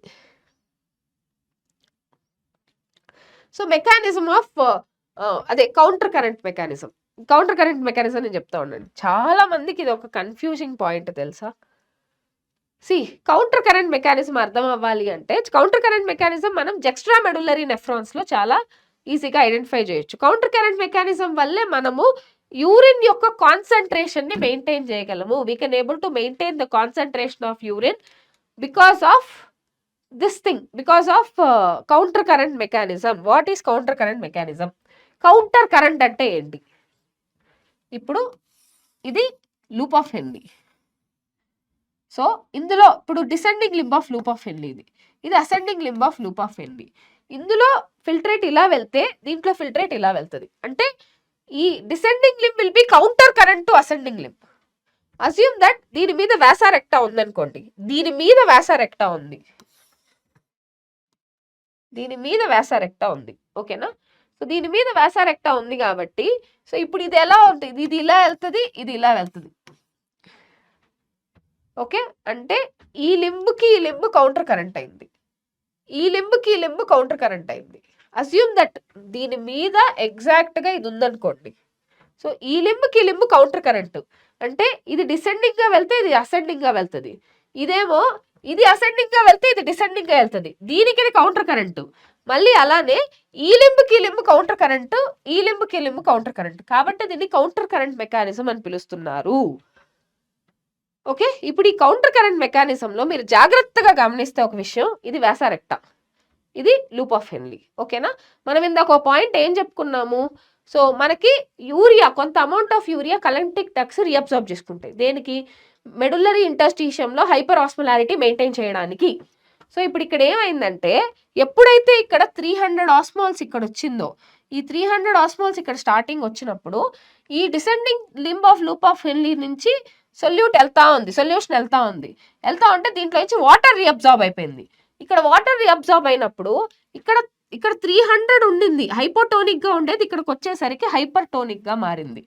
A: So mechanism of counter current mechanism నేను చెప్తా ఉన్నాను. చాలా మందికి ఇది ఒక కన్ఫ్యూజింగ్ పాయింట్ తెలుసా. కౌంటర్ కరెంట్ మెకానిజం అర్థం అవ్వాలి అంటే, కౌంటర్ కరెంట్ మెకానిజం మనం జెక్స్ట్రా మెడుల్లరీ నెఫ్రాన్స్ లో చాలా ఈజీగా ఐడెంటిఫై చేయొచ్చు. కౌంటర్ కరెంట్ మెకానిజం వల్లే మనము యూరిన్ యొక్క కాన్సన్ట్రేషన్ ని మెయింటైన్ చేయగలము. We can able to maintain the concentration of urine because of counter current mechanism. What is counter current mechanism? Counter current అంటే ఏంటి? ఇప్పుడు ఇది లూప్ ఆఫ్ హెన్లీ. సో ఇందులో ఇప్పుడు descending limb of loop of Henle, ఇది ascending limb of loop of Henle. ఇందులో filtrate ఇలా వెళ్తే దీంట్లో ఫిల్ట్రేట్ ఇలా వెళ్తుంది, అంటే ఈ descending limb will be counter current to ascending limb. Assume that దీని మీద వ్యాసారెక్టా ఉందనుకోండి, దీని మీద వ్యాసారెక్టా ఉంది, ఓకేనా. సో దీని మీద వ్యాసారెక్టా ఉంది కాబట్టి సో ఇప్పుడు ఇది ఎలా ఉంటుంది, ఇది ఇలా వెళ్తుంది, ఇది ఇలా వెళ్తుంది. ఓకే, అంటే ఈ లింబ్కి ఈ లింబ్ కౌంటర్ కరెంట్ అయింది, ఈ లింబ్కి ఈ లింబ్ కౌంటర్ కరెంట్ అయింది. అస్యూమ్ దట్ దీని మీద ఎగ్జాక్ట్గా ఇది ఉందనుకోండి. సో ఈ లింబ్కి ఈ లింబ్ కౌంటర్ కరెంట్ అంటే ఇది డిసెండింగ్గా వెళ్తే ఇది అసెండింగ్గా వెళ్తుంది, ఇదేమో ఇది అసెండింగ్గా వెళ్తే ఇది డిసెండింగ్గా వెళ్తుంది, దీనికి ఇది కౌంటర్ కరెంటు. మళ్ళీ అలానే ఈ లింబ్కి లింబ్ కౌంటర్ కరెంటు, ఈ లింబ్కి లింబ్ కౌంటర్ కరెంట్, కాబట్టి దీన్ని కౌంటర్ కరెంట్ మెకానిజం అని పిలుస్తున్నారు. ఓకే, ఇప్పుడు ఈ కౌంటర్ కరెంట్ మెకానిజంలో మీరు జాగ్రత్తగా గమనిస్తే ఒక విషయం, ఇది వ్యాసారెక్టా, ఇది లూప్ ఆఫ్ హెన్లీ. ఓకేనా, మనం ఇందాక ఒక పాయింట్ ఏం చెప్పుకున్నాము, సో మనకి యూరియా, కొంత amount of urea collecting ducts reabsorb చేసుకుంటాయి. దేనికి? మెడుల్లరీ ఇంటర్స్టిషియంలో హైపర్ ఆస్మోలారిటీ మెయింటైన్ చేయడానికి. సో ఇప్పుడు ఇక్కడ ఏమైందంటే ఎప్పుడైతే ఇక్కడ 300 ఆస్మోల్స్ ఇక్కడ వచ్చిందో, ఈ 300 ఆస్మోల్స్ ఇక్కడ స్టార్టింగ్ వచ్చినప్పుడు ఈ descending limb of loop of Henle నుంచి సొల్యూషన్ వెళ్తా ఉంటే దీంట్లో నుంచి వాటర్ రీఅబ్జార్బ్ అయిపోయింది. ఇక్కడ వాటర్ రీఅబ్జార్బ్ అయినప్పుడు ఇక్కడ 300 ఉండింది, హైపోటోనిక్ గా ఉండేది, ఇక్కడికి వచ్చేసరికి హైపర్ టోనిక్ గా మారింది.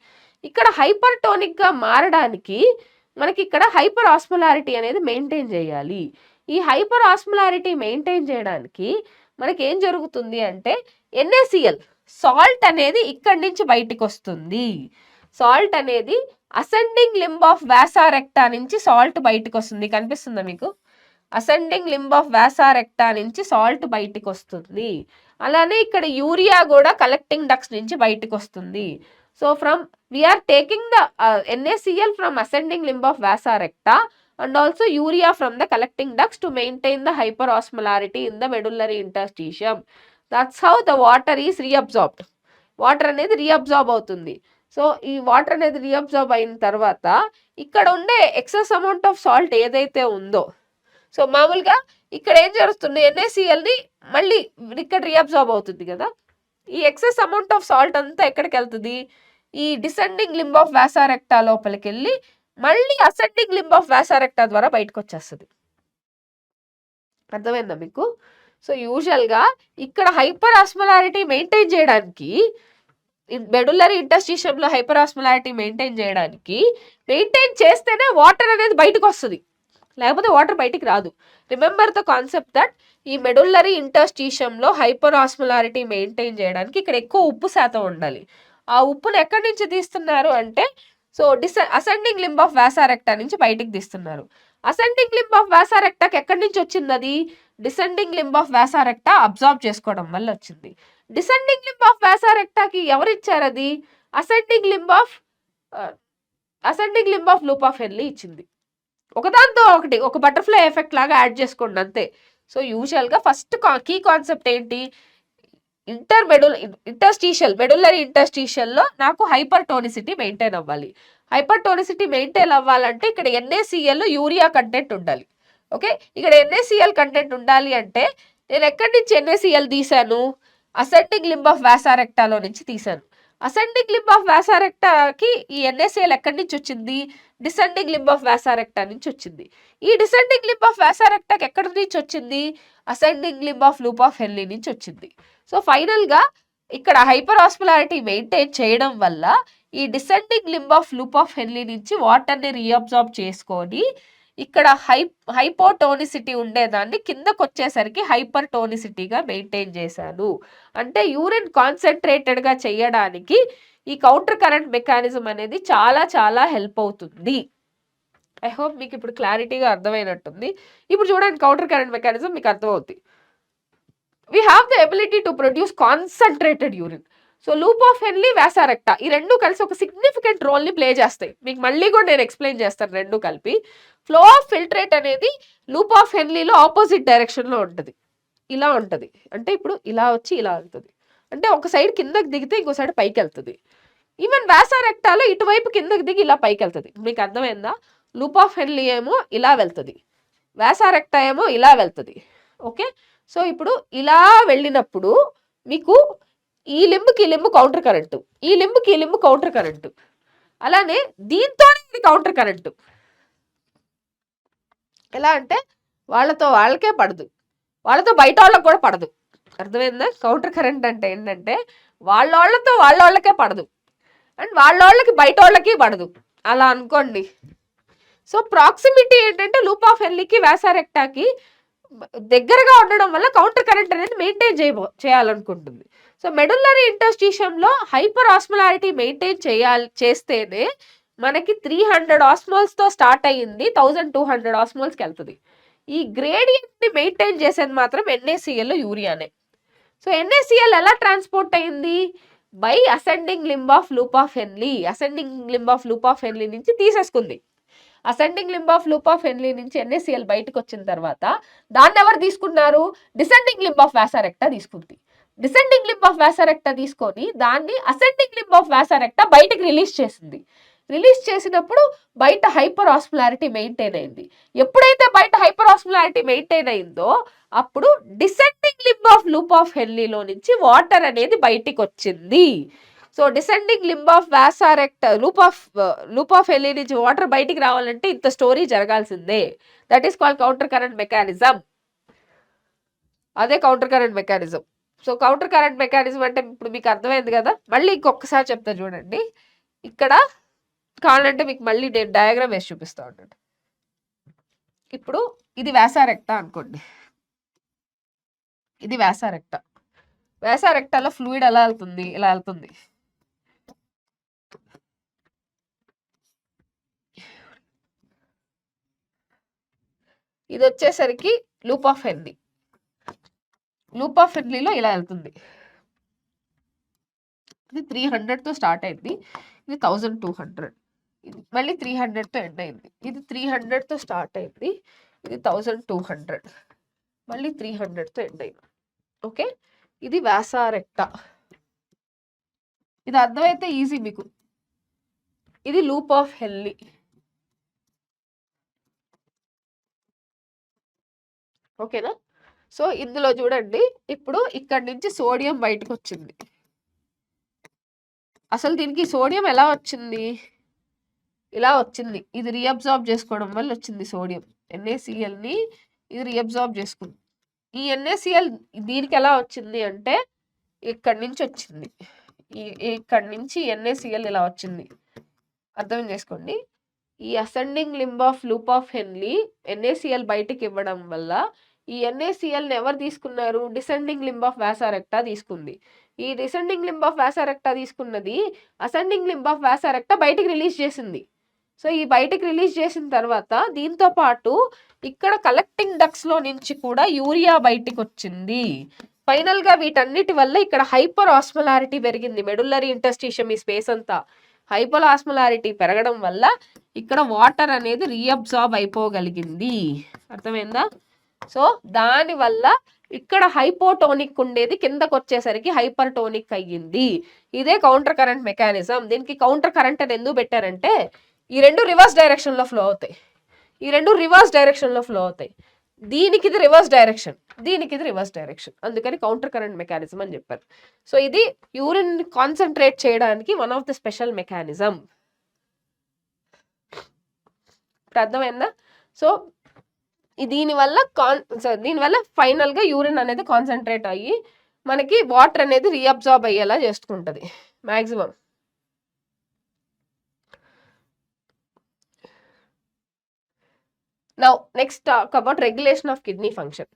A: ఇక్కడ హైపర్ టోనిక్ గా మారడానికి మనకి ఇక్కడ హైపర్ ఆస్మోలారిటీ అనేది మెయింటైన్ చేయాలి. ఈ హైపర్ ఆస్మోలారిటీ మెయింటైన్ చేయడానికి మనకి ఏం జరుగుతుంది అంటే NaCl సాల్ట్ అనేది ఇక్కడి నుంచి బయటికి వస్తుంది. సాల్ట్ అనేది అసెండింగ్ లింబ్ ఆఫ్ వ్యాసారెక్టా నుంచి సాల్ట్ బయటికి వస్తుంది. కనిపిస్తుందా మీకు? అసెండింగ్ లింబ్ ఆఫ్ వ్యాసారెక్టా నుంచి సాల్ట్ బయటికి వస్తుంది. అలానే ఇక్కడ యూరియా కూడా కలెక్టింగ్ డక్ట్స్ నుంచి బయటికి వస్తుంది. So we are taking the NaCl from ascending limb of vasa recta and also urea from the collecting ducts to maintain the hyperosmolarity in the medullary interstitium. That's how the water is reabsorbed. Water అనేది reabsorb అవుతుంది. So ఈ water అనేది reabsorb అయిన తర్వాత ఇక్కడ ఉండే excess amount of salt ఏదైతే ఉందో, సో మామూలుగా ఇక్కడ ఏం జరుగుతుంది, NaClని మళ్ళీ ఇక్కడ రీఅబ్జార్బ్ అవుతుంది కదా, ఈ ఎక్సెస్ అమౌంట్ ఆఫ్ సాల్ట్ అంతా ఎక్కడికి వెళ్తుంది, ఈ డిసెండింగ్ లింబ్ ఆఫ్ వ్యాసారెక్టా లోపలికి వెళ్ళి మళ్ళీ అసెండింగ్ లింబ్ ఆఫ్ వ్యాసారెక్టా ద్వారా బయటకు వచ్చేస్తుంది. అర్థమైందా మీకు? సో యూజువల్గా ఇక్కడ హైపర్ ఆస్మోలారిటీ మెయింటైన్ చేయడానికి, మెడుల్లరీ ఇంటర్స్టిషియంలో హైపర్ ఆస్మోలారిటీ మెయింటైన్ చేస్తేనే వాటర్ అనేది బయటకు వస్తుంది, లేకపోతే వాటర్ బయటికి రాదు. రిమెంబర్ ద కాన్సెప్ట్ దట్ ఈ మెడుల్లరీ ఇంటర్స్టిషియంలో హైపర్ ఆస్మోలారిటీ మెయింటైన్ చేయడానికి ఇక్కడ ఎక్కువ ఉప్పు శాతం ఉండాలి. ఆ ఉప్పును ఎక్కడి నుంచి తీస్తున్నారు అంటే సో అసెండింగ్ లింబ్ ఆఫ్ వ్యాసారెక్టా నుంచి బయటికి తీస్తున్నారు. అసెండింగ్ లింబ్ ఆఫ్ వ్యాసారెక్టాకి ఎక్కడి నుంచి వచ్చింది? అది డిసెండింగ్ లింబ్ ఆఫ్ వ్యాసారెక్టా అబ్జార్బ్ చేసుకోవడం వల్ల వచ్చింది. డిసెండింగ్ లింబ్ ఆఫ్ వ్యాసారెక్టాకి ఎవరు ఇచ్చారు? అది ascending limb of loop of హెన్లీ ఇచ్చింది. ఒకదాంతో ఒకటి ఒక బటర్ఫ్లై ఎఫెక్ట్ లాగా యాడ్ చేసుకోండి అంతే. సో యూజువల్గా ఫస్ట్ కీ కాన్సెప్ట్ ఏంటి, మెడుల్లరీ ఇంటర్స్టిషియల్లో నాకు హైపర్ టోనిసిటీ మెయింటైన్ అవ్వాలి. హైపర్ టోనిసిటీ మెయింటైన్ అవ్వాలంటే ఇక్కడ NaCl యూరియా కంటెంట్ ఉండాలి. ఓకే, ఇక్కడ NaCl కంటెంట్ ఉండాలి అంటే నేను ఎక్కడి నుంచి NaCl తీసాను? అసెండింగ్ లింబ్ ఆఫ్ వ్యాసారెక్టాలో నుంచి తీసాను. అసెండింగ్ లింబ్ ఆఫ్ వ్యాసారెక్టాకి ఈ NaCl ఎక్కడి నుంచి వచ్చింది? డిసెండింగ్ లింబ్ ఆఫ్ వ్యాసారెక్టా నుంచి వచ్చింది. ఈ డిసెండింగ్ లింబ్ ఆఫ్ వ్యాసారెక్టాకి ఎక్కడి నుంచి వచ్చింది? Ascending limb of loop of Henle నుంచి వచ్చింది. సో ఫైనల్గా ఇక్కడ హైపర్ ఆస్మోలారిటీ మెయింటైన్ చేయడం వల్ల ఈ descending limb of loop of Henle నుంచి వాటర్ని రీఅబ్జార్బ్ చేసుకొని ఇక్కడ హైపోటోనిసిటీ ఉండేదాన్ని కిందకు వచ్చేసరికి హైపర్ టోనిసిటీగా మెయింటైన్ చేశాను. అంటే యూరిన్ కాన్సన్ట్రేటెడ్గా చేయడానికి ఈ కౌంటర్ కరెంట్ మెకానిజం అనేది చాలా చాలా హెల్ప్ అవుతుంది. ఐ హోప్ మీకు ఇప్పుడు క్లారిటీగా అర్థమైనట్టుంది. ఇప్పుడు చూడండి, కౌంటర్ కరెంట్ మెకానిజం మీకు అర్థమవుతుంది. We have the ability to produce concentrated urine. So loop of Henle vasa recta ఈ రెండు కలిసి ఒక సిగ్నిఫికెంట్ రోల్ని ప్లే చేస్తాయి. మీకు మళ్ళీ కూడా నేను ఎక్స్ప్లెయిన్ చేస్తాను రెండు కలిపి. ఫ్లో ఆఫ్ ఫిల్ట్రేట్ అనేది లూప్ ఆఫ్ హెన్లీలో ఆపోజిట్ డైరెక్షన్లో ఉంటుంది, ఇలా ఉంటుంది. అంటే ఇప్పుడు ఇలా వచ్చి ఇలా వెళ్తుంది, అంటే ఒక సైడ్ కిందకి దిగితే ఇంకో సైడ్ పైకి వెళ్తుంది. ఈవెన్ వ్యాసారెక్టాలో ఇటువైపు కిందకి దిగి ఇలా పైకి వెళ్తుంది. మీకు అర్థమైందా? లూప్ ఆఫ్ హెన్లీ ఏమో ఇలా వెళ్తుంది, వ్యాసారెక్టా ఏమో ఇలా వెళ్తుంది. ఓకే, సో ఇప్పుడు ఇలా వెళ్ళినప్పుడు మీకు ఈ లింబ్కి లింబ్ కౌంటర్ కరెంటు, ఈ లింబ్కి లింబ్ కౌంటర్ కరెంటు, అలానే దీంతో ఇది కౌంటర్ కరెంటు. ఎలా అంటే వాళ్ళతో వాళ్ళకే పడదు, వాళ్ళతో బయట వాళ్ళకి కూడా పడదు. అర్థమైందా? కౌంటర్ కరెంట్ అంటే ఏంటంటే వాళ్ళతో వాళ్ళకే పడదు అండ్ వాళ్ళకి బయట వాళ్ళకి పడదు, అలా అనుకోండి. సో ప్రాక్సిమిటీ ఏంటంటే లూప్ ఆఫ్ హెన్లీకి వ్యాసారెక్టాకి దగ్గరగా ఉండడం వల్ల కౌంటర్ కరెంట్ అనేది మెయింటైన్ చేయాలనుకుంటుంది. సో మెడుల్లరీ ఇంటర్స్టిషియంలో హైపర్ ఆస్మోలారిటీ మెయింటైన్ చేస్తేనే మనకి 300 ఆస్మోల్స్తో స్టార్ట్ అయ్యింది 1200 ఆస్మోల్స్కి వెళ్తుంది. ఈ గ్రేడియంట్ని మెయింటైన్ చేసేది మాత్రం NaCl యూరియానే. సో NaCl ఎలా ట్రాన్స్పోర్ట్ అయింది? By ascending limb of loop of Henle. Ascending limb of loop of Henle నుంచి తీసేసుకుంది. Ascending limb of loop of Henle నుంచి NaCl బయటకు వచ్చిన తర్వాత దాన్ని ఎవరు తీసుకున్నారు? డిసెండింగ్ లింబ్ ఆఫ్ వ్యాసారెక్టా తీసుకుంది. డిసెండింగ్ లింబ్ ఆఫ్ వ్యాసారెక్టా తీసుకొని దాన్ని అసెండింగ్ లింబ్ ఆఫ్ వ్యాసారెక్టా బయటకు రిలీజ్ చేసింది. రిలీజ్ చేసినప్పుడు బయట హైపర్ ఆస్మోలారిటీ మెయింటైన్ అయింది. ఎప్పుడైతే బయట హైపర్ ఆస్మోలారిటీ మెయింటైన్ అయిందో అప్పుడు descending limb of loop of హెన్లీలో నుంచి వాటర్ అనేది బయటికి వచ్చింది. So descending limb of vasa recta loop of Henle నుంచి వాటర్ బయటికి రావాలంటే ఇంత స్టోరీ జరగాల్సిందే. That is called counter current mechanism. అదే counter current mechanism. So counter current mechanism అంటే ఇప్పుడు మీకు అర్థమైంది కదా. మళ్ళీ ఇంకొకసారి చెప్తా చూడండి. ఇక్కడ కావాలంటే మీకు మళ్ళీ నేను డయాగ్రామ్ వేసి చూపిస్తా ఉన్నాను. ఇప్పుడు ఇది వ్యాసారెక్టా అనుకోండి. ఇది వ్యాసారెక్టా. వ్యాసారెక్టాలో ఫ్లూయిడ్ ఎలా వెళ్తుంది? ఇలా వెళ్తుంది. ఇది వచ్చేసరికి loop of Henle. Loop of హెన్లీలో ఇలా వెళ్తుంది. ఇది 300తో స్టార్ట్ అయింది. ఇది 1200. ఇది మళ్ళీ 300తో ఎండ్ అయింది. ఇది 300తో స్టార్ట్ అయింది. ఇది 1200. మళ్ళీ 300తో ఎండ్ అయింది. ఓకే, ఇది వ్యాసారెక్టా. ఇది అర్థమైతే ఈజీ మీకు. ఇది లూప్ ఆఫ్ హెన్లీ. ఓకేనా? సో ఇందులో చూడండి, ఇప్పుడు ఇక్కడ నుంచి సోడియం బయటకు వచ్చింది. అసలు దీనికి సోడియం ఎలా వచ్చింది? ఇలా వచ్చింది. ఇది రీఅబ్జార్బ్ చేసుకోవడం వల్ల వచ్చింది సోడియం. NaClని ఇది రీఅబ్జార్బ్ చేసుకుంది. ఈ NaCl దీనికి ఎలా వచ్చింది అంటే ఇక్కడి నుంచి వచ్చింది. ఇక్కడి నుంచి NaCl ఇలా వచ్చింది. అర్థం చేసుకోండి. ఈ ascending limb of loop of హెన్లీ NaCl బయటికి ఇవ్వడం వల్ల ఈ NaClని ఎవరు తీసుకున్నారు? డిసెండింగ్ లింబ్ ఆఫ్ వ్యాసారెక్టా తీసుకుంది. ఈ డిసెండింగ్ లింబ్ ఆఫ్ వ్యాసారెక్టా తీసుకున్నది అసెండింగ్ లింబ్ ఆఫ్ వ్యాసారెక్టా బయటికి రిలీజ్ చేసింది. సో ఈ బయటికి రిలీజ్ చేసిన తర్వాత దీంతో పాటు ఇక్కడ కలెక్టింగ్ డక్ట్స్లో నుంచి కూడా యూరియా బయటికి వచ్చింది. ఫైనల్గా వీటన్నిటి వల్ల ఇక్కడ హైపర్ ఆస్మోలారిటీ పెరిగింది. మెడుల్లరీ ఇంటర్స్టిషియం ఈ స్పేస్ అంతా హైపర్ ఆస్మోలారిటీ పెరగడం వల్ల ఇక్కడ వాటర్ అనేది రీఅబ్జార్బ్ అయిపోగలిగింది. అర్థమైందా? సో దానివల్ల ఇక్కడ హైపోటోనిక్ ఉండేది కిందకు వచ్చేసరికి హైపర్ టోనిక్ అయ్యింది. ఇదే కౌంటర్ కరెంట్ మెకానిజం. దీనికి కౌంటర్ కరెంట్ అని ఎందుకు పెట్టారంటే ఈ రెండు రివర్స్ డైరెక్షన్లో ఫ్లో అవుతాయి. ఈ రెండు రివర్స్ డైరెక్షన్లో ఫ్లో అవుతాయి. దీనికి ఇది రివర్స్ డైరెక్షన్, దీనికి ఇది రివర్స్ డైరెక్షన్. అందుకని కౌంటర్ కరెంట్ మెకానిజం అని చెప్పారు. సో ఇది యూరిన్ కాన్సన్ట్రేట్ చేయడానికి one of the special mechanism. ఇప్పుడు అర్థమైందా? సో దీనివల్ల ఫైనల్గా యూరిన్ అనేది కాన్సన్ట్రేట్ అయ్యి మనకి వాటర్ అనేది రీఅబ్జార్బ్ అయ్యేలా చేసుకుంటుంది maximum. Now next talk about regulation of kidney function.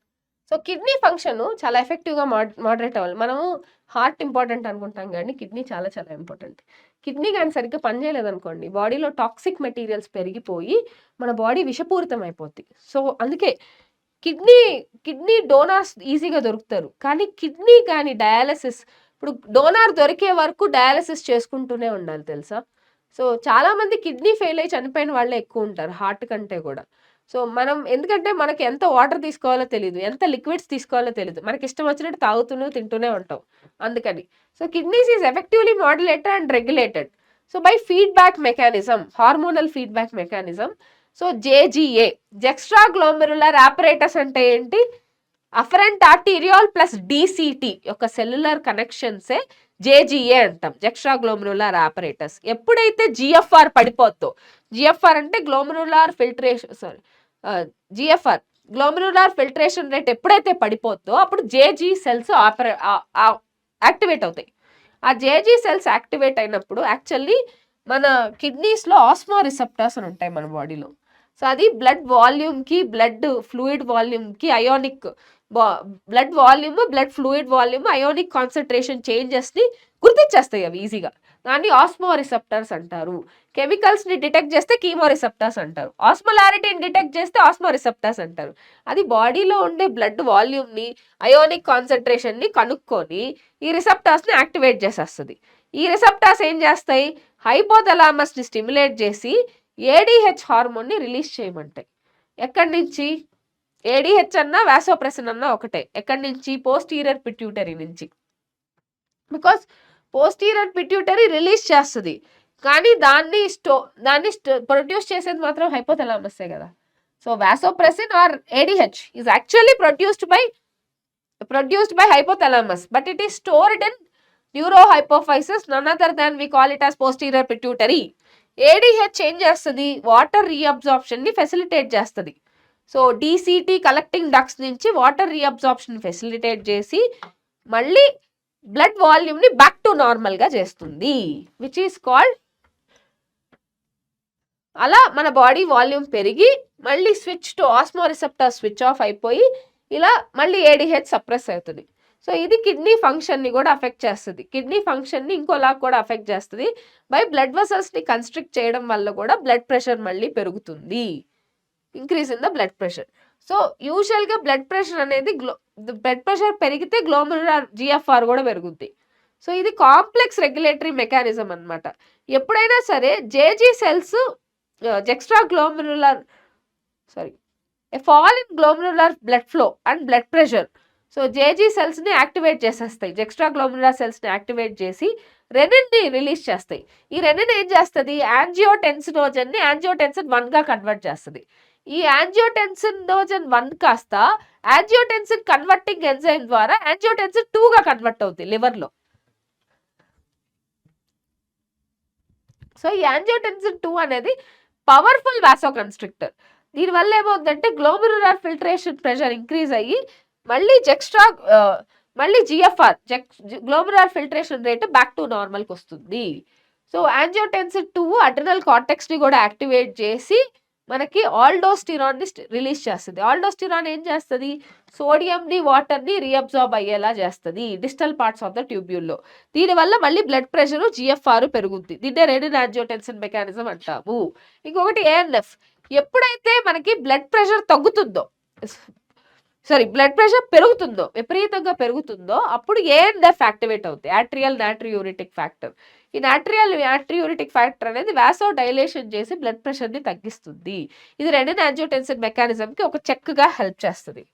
A: So kidney function చాలా ఎఫెక్టివ్గా మోడరేట్ అవ్వాలి. మనము హార్ట్ ఇంపార్టెంట్ అనుకుంటాం కానీ కిడ్నీ చాలా చాలా ఇంపార్టెంట్. కిడ్నీ కానీ సరిగ్గా పనిచేయలేదనుకోండి బాడీలో టాక్సిక్ మెటీరియల్స్ పెరిగిపోయి మన బాడీ విషపూరితం అయిపోద్ది. సో అందుకే కిడ్నీ డోనార్స్ ఈజీగా దొరుకుతారు, కానీ కిడ్నీ కానీ డయాలసిస్ ఇప్పుడు డోనార్ దొరికే వరకు డయాలసిస్ చేసుకుంటూనే ఉండాలి తెలుసా. సో చాలామంది కిడ్నీ ఫెయిల్ అయ్యి చనిపోయిన వాళ్ళే ఎక్కువ ఉంటారు హార్ట్ కంటే కూడా. సో మనం ఎందుకంటే మనకి ఎంత వాటర్ తీసుకోవాలో తెలియదు, ఎంత లిక్విడ్స్ తీసుకోవాలో తెలియదు, మనకి ఇష్టం వచ్చినట్టు తాగుతూనే తింటూనే ఉంటాం. అందుకని so kidneys is effectively modulated and regulated so by feedback mechanism, hormonal feedback mechanism. So JGA juxtaglomerular apparatus అంటే ఏంటి? అఫరెంట్ ఆర్టీరియోల్ ప్లస్ DCT యొక్క సెల్యులర్ కనెక్షన్సే JGA అంటాం, జెక్స్ట్రా గ్లోమెరులర్ ఆపరేటస్. ఎప్పుడైతే GFR పడిపోద్దో, GFR అంటే glomerular filtration, GFR glomerular filtration rate ఎప్పుడైతే పడిపోతుందో అప్పుడు జేజీ సెల్స్ యాక్టివేట్ అవుతాయి. ఆ జేజీ సెల్స్ యాక్టివేట్ అయినప్పుడు యాక్చువల్లీ మన కిడ్నీస్లో ఆస్మో రిసెప్టర్స్ అని ఉంటాయి మన బాడీలో. సో అది బ్లడ్ వాల్యూమ్కి, బ్లడ్ ఫ్లూయిడ్ వాల్యూమ్కి, ionic blood volume, blood fluid volume, ionic concentration చేంజెస్ని గుర్తించేస్తాయి అవి ఈజీగా. దాన్ని ఆస్మో రిసెప్టర్స్ అంటారు. కెమికల్స్ని డిటెక్ట్ చేస్తే కీమో రిసెప్టర్స్ అంటారు. ఆస్మోలారిటీని డిటెక్ట్ చేస్తే ఆస్మో రిసెప్టర్స్ అంటారు. అది బాడీలో ఉండే బ్లడ్ వాల్యూమ్ని, అయోనిక్ కాన్సన్ట్రేషన్ని కనుక్కొని ఈ రిసెప్టర్స్ని యాక్టివేట్ చేసేస్తుంది. ఈ రిసెప్టర్స్ ఏం చేస్తాయి? హైపోథలామస్ని స్టిమ్యులేట్ చేసి ఏడిహెచ్ హార్మోన్ని రిలీజ్ చేయమంటాయి. ఎక్కడి నుంచి? ఏడిహెచ్ అన్నా వాసోప్రెసిన్ అన్నా ఒకటే. ఎక్కడి నుంచి? పోస్టీరియర్ పిట్యూటరీ నుంచి. బికాస్ పోస్టీరియర్ పిట్యూటరీ రిలీజ్ చేస్తుంది, కానీ దాన్ని ప్రొడ్యూస్ చేసేది మాత్రం హైపోథలామస్సే కదా. So vasopressin or ADH is actually produced by hypothalamus, but it is stored in neurohypophysis, none other than we call it as posterior pituitary. ADH ఏం చేస్తుంది? వాటర్ రీఅబ్జార్ప్షన్ ని ఫెసిలిటేట్ చేస్తుంది. సో DCT కలెక్టింగ్ డక్ట్స్ నుంచి water reabsorption facilitate చేసి మళ్ళీ blood volume ని back to normal గా చేస్తుంది, విచ్ ఈస్ కాల్డ్. అలా మన బాడీ వాల్యూమ్ పెరిగి మళ్ళీ switch to Osmo receptor switch off అయిపోయి ఇలా మళ్ళీ ఏడిహెచ్ సప్రెస్ అవుతుంది. సో ఇది కిడ్నీ ఫంక్షన్ని కూడా అఫెక్ట్ చేస్తుంది. కిడ్నీ ఫంక్షన్ని ఇంకోలా కూడా అఫెక్ట్ చేస్తుంది. బై బ్లడ్ వెసల్స్ని కన్స్ట్రిక్ట్ చేయడం వల్ల కూడా బ్లడ్ ప్రెషర్ మళ్ళీ పెరుగుతుంది, increase in the blood pressure. So యూజువల్గా బ్లడ్ ప్రెషర్ అనేది బ్లడ్ ప్రెషర్ పెరిగితే గ్లోమెరులార్ జిఎఫ్ఆర్ కూడా పెరుగుద్ది. సో ఇది కాంప్లెక్స్ రెగ్యులేటరీ మెకానిజం అనమాట. ఎప్పుడైనా సరే JG cells a fall in glomerular blood flow and blood pressure. So JG సెల్స్ని యాక్టివేట్ చేసేస్తాయి. ఎక్స్ట్రా గ్లోమెరులార్ సెల్స్ని యాక్టివేట్ చేసి రెనిన్ని రిలీజ్ చేస్తాయి. ఈ రెనిన్ ఏం చేస్తుంది? యాంజియోటెన్సినోజన్ని యాంజియోటెన్సిన్ 1గా కన్వర్ట్ చేస్తుంది. ఈ యాంజియోటెన్సినోజన్ 1 కాస్త యాంజియోటెన్సిన్ కన్వర్టింగ్ ఎంజైమ్ ద్వారా యాంజియోటెన్సిన్ 2గా కన్వర్ట్ అవుతుంది లివర్లో. సో ఈ యాంజియోటెన్సిన్ 2 అనేది పవర్ఫుల్ వాసో కన్స్ట్రిక్టర్. దీనివల్ల ఏమవుతుందంటే గ్లోమెరులార్ ఫిల్ట్రేషన్ ప్రెషర్ ఇంక్రీజ్ అయ్యి మళ్ళీ GFR glomerular filtration rate back to నార్మల్కి వస్తుంది. సో యాంజియోటెన్సిన్ 2 అడ్రినల్ కార్టెక్స్ని కూడా యాక్టివేట్ చేసి మనకి ఆల్డోస్టిరాన్ని రిలీజ్ చేస్తుంది. ఆల్డోస్టిరాన్ ఏం చేస్తుంది? సోడియంని, వాటర్ని రీఅబ్జార్బ్ అయ్యేలా చేస్తుంది డిస్టల్ పార్ట్స్ ఆఫ్ ద ట్యూబ్యూల్లో. దీనివల్ల మళ్ళీ బ్లడ్ ప్రెషర్, జిఎఫ్ఆర్ పెరుగుద్ది. దీన్నే రెనిన్ యాంజియోటెన్సిన్ మెకానిజం అంటాము. ఇంకొకటి ఏఎన్ఎఫ్. ఎప్పుడైతే మనకి బ్లడ్ ప్రెషర్ పెరుగుతుందో, విపరీతంగా పెరుగుతుందో అప్పుడు ఏఎన్ఎఫ్ యాక్టివేట్ అవుతుంది, యాట్రియల్ నాట్రియూరిటిక్ ఫ్యాక్టర్. ఈ నాట్రియూరిటిక్ ఫ్యాక్టర్ అనేది వాసో డైలేషన్ చేసి బ్లడ్ ప్రెషర్ని తగ్గిస్తుంది. ఇది రెనిన్ యాంజియోటెన్సిన్ మెకానిజంకి ఒక చెక్గా హెల్ప్ చేస్తుంది.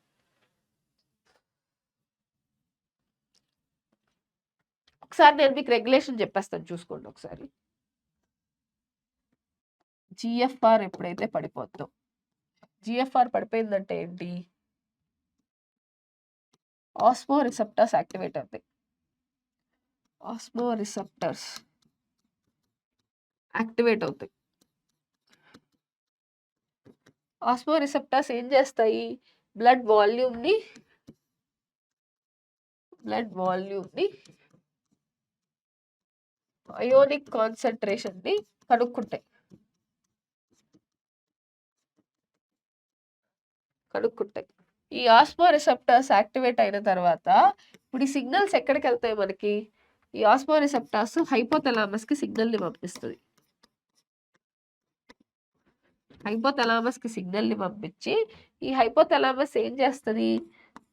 A: ఒకసారి నేను మీకు రెగ్యులేషన్ చెప్పేస్తాను, చూసుకోండి ఒకసారి. జిఎఫ్ఆర్ ఎప్పుడైతే పడిపోతుందో, జిఎఫ్ఆర్ పడిపోయిందంటే ఏంటి? ఆస్మో రిసెప్టర్స్ యాక్టివేట్ అవుతాయి. ఆస్మో రిసెప్టర్స్ యాక్టివేట్ అవుతాయి. ఆస్మో రిసెప్టర్స్ ఏం చేస్తాయి? బ్లడ్ వాల్యూమ్ని అయోనిక్ కాన్సన్ట్రేషన్ని కనుక్కుంటాయి. ఈ ఆస్మో రిసెప్టర్స్ యాక్టివేట్ అయిన తర్వాత ఇప్పుడు ఈ సిగ్నల్స్ ఎక్కడికి వెళ్తాయి మనకి? ఈ ఆస్మో రిసెప్టర్స్ హైపోథలామస్కి సిగ్నల్ని పంపిస్తుంది. సిగ్నల్ని పంపించి ఈ హైపోథలామస్ ఏం చేస్తుంది?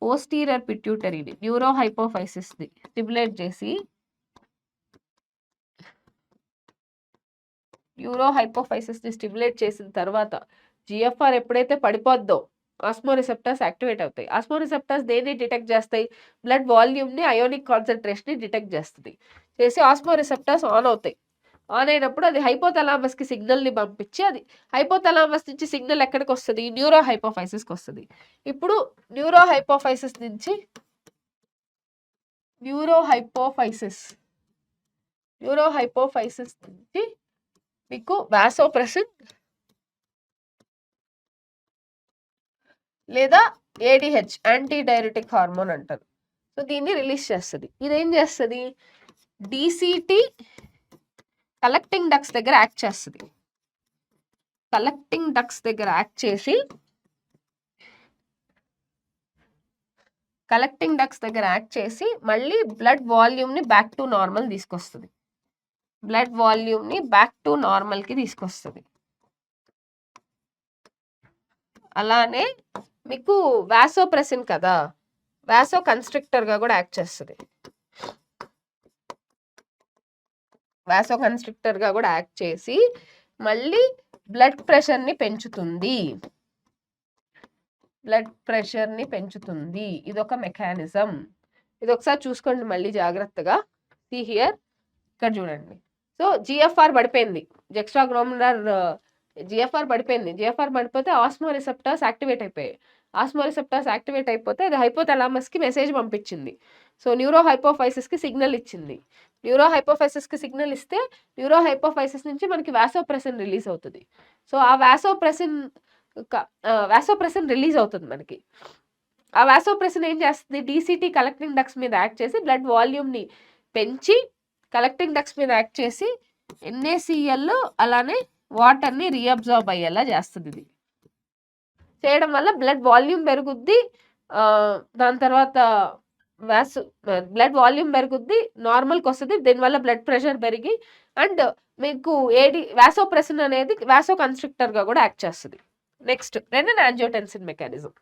A: పోస్టీరియర్ పిట్యూటరీని, న్యూరో హైపోఫైసిస్ని స్టిమ్యులేట్ చేసి స్టిమ్యులేట్ చేసిన తర్వాత జిఎఫ్ఆర్ ఎప్పుడైతే పడిపోద్దో ఆస్మో రిసెప్టర్స్ యాక్టివేట్ అవుతాయి. ఆస్మో రిసెప్టర్స్ దేన్ని డిటెక్ట్ చేస్తాయి? బ్లడ్ వాల్యూమ్ని, అయోనిక్ కాన్సన్ట్రేషన్ని డిటెక్ట్ చేసి ఆస్మో రిసెప్టర్స్ ఆన్ అవుతాయి. ఆన్ అయినప్పుడు అది హైపోథలామస్కి సిగ్నల్ని పంపించి అది హైపోథలామస్ నుంచి సిగ్నల్ ఎక్కడికి వస్తుంది? న్యూరో హైపోఫైసిస్కి వస్తుంది. ఇప్పుడు న్యూరో హైపోఫైసిస్ నుంచి మీకు వాసోప్రెసిన్ లేదా ఏడిహెచ్ యాంటీ డైరెటిక్ హార్మోన్ అంటారు. సో దీన్ని రిలీజ్ చేస్తుంది. ఇదేం చేస్తుంది, డిసిటి కలెక్టింగ్ డక్స్ దగ్గర యాక్ట్ చేస్తుంది. కలెక్టింగ్ డక్స్ దగ్గర యాక్ట్ చేసి మళ్ళీ బ్లడ్ వాల్యూమ్ని బ్యాక్ టు నార్మల్ తీసుకొస్తుంది. కి తీసుకొస్తుంది. అలానే మీకు వాసోప్రెసిన్ కదా, వాసో కన్స్ట్రిక్టర్ గా కూడా యాక్ట్ చేస్తుంది. వాసో కన్స్ట్రిక్టర్ గా కూడా యాక్ట్ చేసి మళ్ళీ బ్లడ్ ప్రెషర్ ని పెంచుతుంది. ఇది ఒక మెకానిజం. ఇది ఒకసారి చూసుకోండి మళ్ళీ జాగ్రత్తగా. సీ హియర్, ఇక్కడ చూడండి. సో జిఎఫ్ఆర్ పడిపోయింది, జెక్స్ట్రాగ్లోమెరులర్ జిఎఫ్ఆర్ పడిపోతే ఆస్మో రిసెప్టర్స్ యాక్టివేట్ అయిపోయాయి. అయిపోతే అది హైపోథాలమస్ కి మెసేజ్ పంపించింది. సో న్యూరో హైపోఫైసిస్ కి సిగ్నల్ ఇచ్చింది. ఇస్తే న్యూరో హైపోఫైసిస్ నుంచి మనకి వాసోప్రెసిన్ రిలీజ్ అవుతుంది. సో ఆ వాసోప్రెసిన్ రిలీజ్ అవుతుంది మనకి. ఆ వాసోప్రెసిన్ ఏం చేస్తుంది, డిసిటి కలెక్టింగ్ డక్స్ మీద యాక్ట్ చేసి బ్లడ్ వాల్యూమ్ని పెంచి కలెక్టింగ్ డక్స్ మీద యాక్ట్ చేసి NaCl అలానే వాటర్ని రీఅబ్జార్బ్ అయ్యేలా చేస్తుంది. ఇది చేయడం వల్ల బ్లడ్ వాల్యూమ్ పెరుగుద్ది. దాని తర్వాత బ్లడ్ వాల్యూమ్ పెరుగుద్ది, నార్మల్కి వస్తుంది. దీనివల్ల బ్లడ్ ప్రెషర్ పెరిగి అండ్ మీకు వాసోప్రెసిన్ అనేది వాసో కన్స్ట్రిక్టర్గా కూడా యాక్ట్ చేస్తుంది. Next rennin angiotensin mechanism.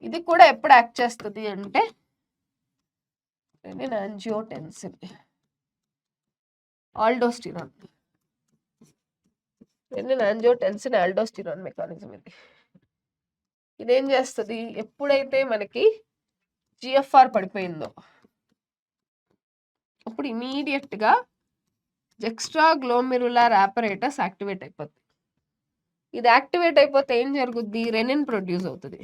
A: ఇది కూడా ఎప్పుడు యాక్ట్ చేస్తుంది అంటే rennin angiotensin aldosterone. Aldosterone mechanism ఇది. ఇదేం చేస్తుంది, ఎప్పుడైతే మనకి జిఎఫ్ఆర్ పడిపోయిందో అప్పుడు ఇమీడియట్ గా జెక్స్ట్రాగ్లోమెరులర్ ఆపరేటస్ యాక్టివేట్ అయిపోతుంది. ఇది యాక్టివేట్ అయిపోతే ఏం జరుగుద్ది, రెనిన్ ప్రొడ్యూస్ అవుతుంది.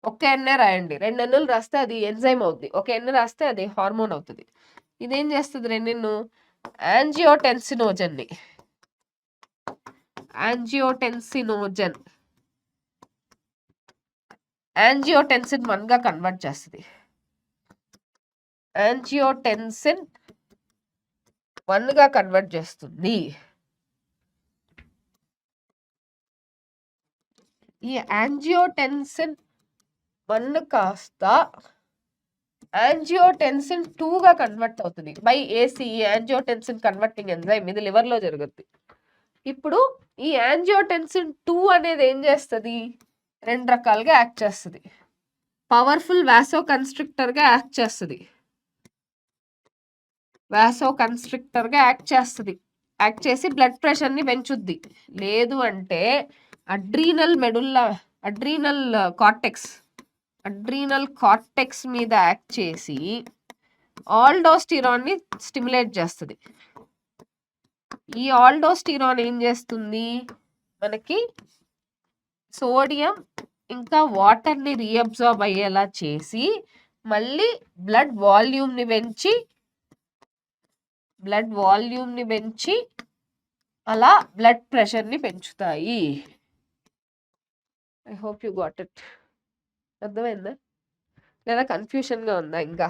A: ఒక ఎన్ఏ రాయండి, 2 ఎన్నులు రాస్తే అది ఎంజైమ్ అవుద్ది, ఒక ఎన్ను రాస్తే అది హార్మోన్ అవుతుంది. ఇదేం చేస్తుంది, రెనిన్ యాంజియోటెన్సినోజన్ 1 గా కన్వర్ట్ చేస్తుంది. ఈ యాంజియోటెన్సిన్ 1 కాస్త యాంజియోటెన్సిన్ 2 గా కన్వర్ట్ అవుతుంది by ACE, angiotensin converting enzyme. ఇది లివర్ లో జరుగుద్ది. ఇప్పుడు ఈ యాంజియోటెన్సిన్ 2 అనేది ఏం చేస్తుంది, 2 రకాలుగా యాక్ట్ చేస్తుంది. పవర్ఫుల్ వాసో కన్స్ట్రిక్టర్ గా యాక్ట్ చేస్తుంది. యాక్ట్ చేసి బ్లడ్ ప్రెషర్ ని పెంచుద్ది. లేదు అంటే అడ్రీనల్ కార్టెక్స్ మీద యాక్ట్ చేసి ఆల్డోస్టిరాన్ ని స్టిమ్యులేట్ చేస్తుంది. ఈ ఆల్డోస్టిరాన్ ఏం చేస్తుంది, మనకి సోడియం ఇంకా వాటర్ ని రీఅబ్జార్బ్ అయ్యేలా చేసి మళ్ళీ బ్లడ్ వాల్యూమ్ ని పెంచి అలా బ్లడ్ ప్రెషర్ ని పెంచుతాయి. I hope you got it. అర్థమైందా లేదా కన్ఫ్యూషన్ గా ఉందా? ఇంకా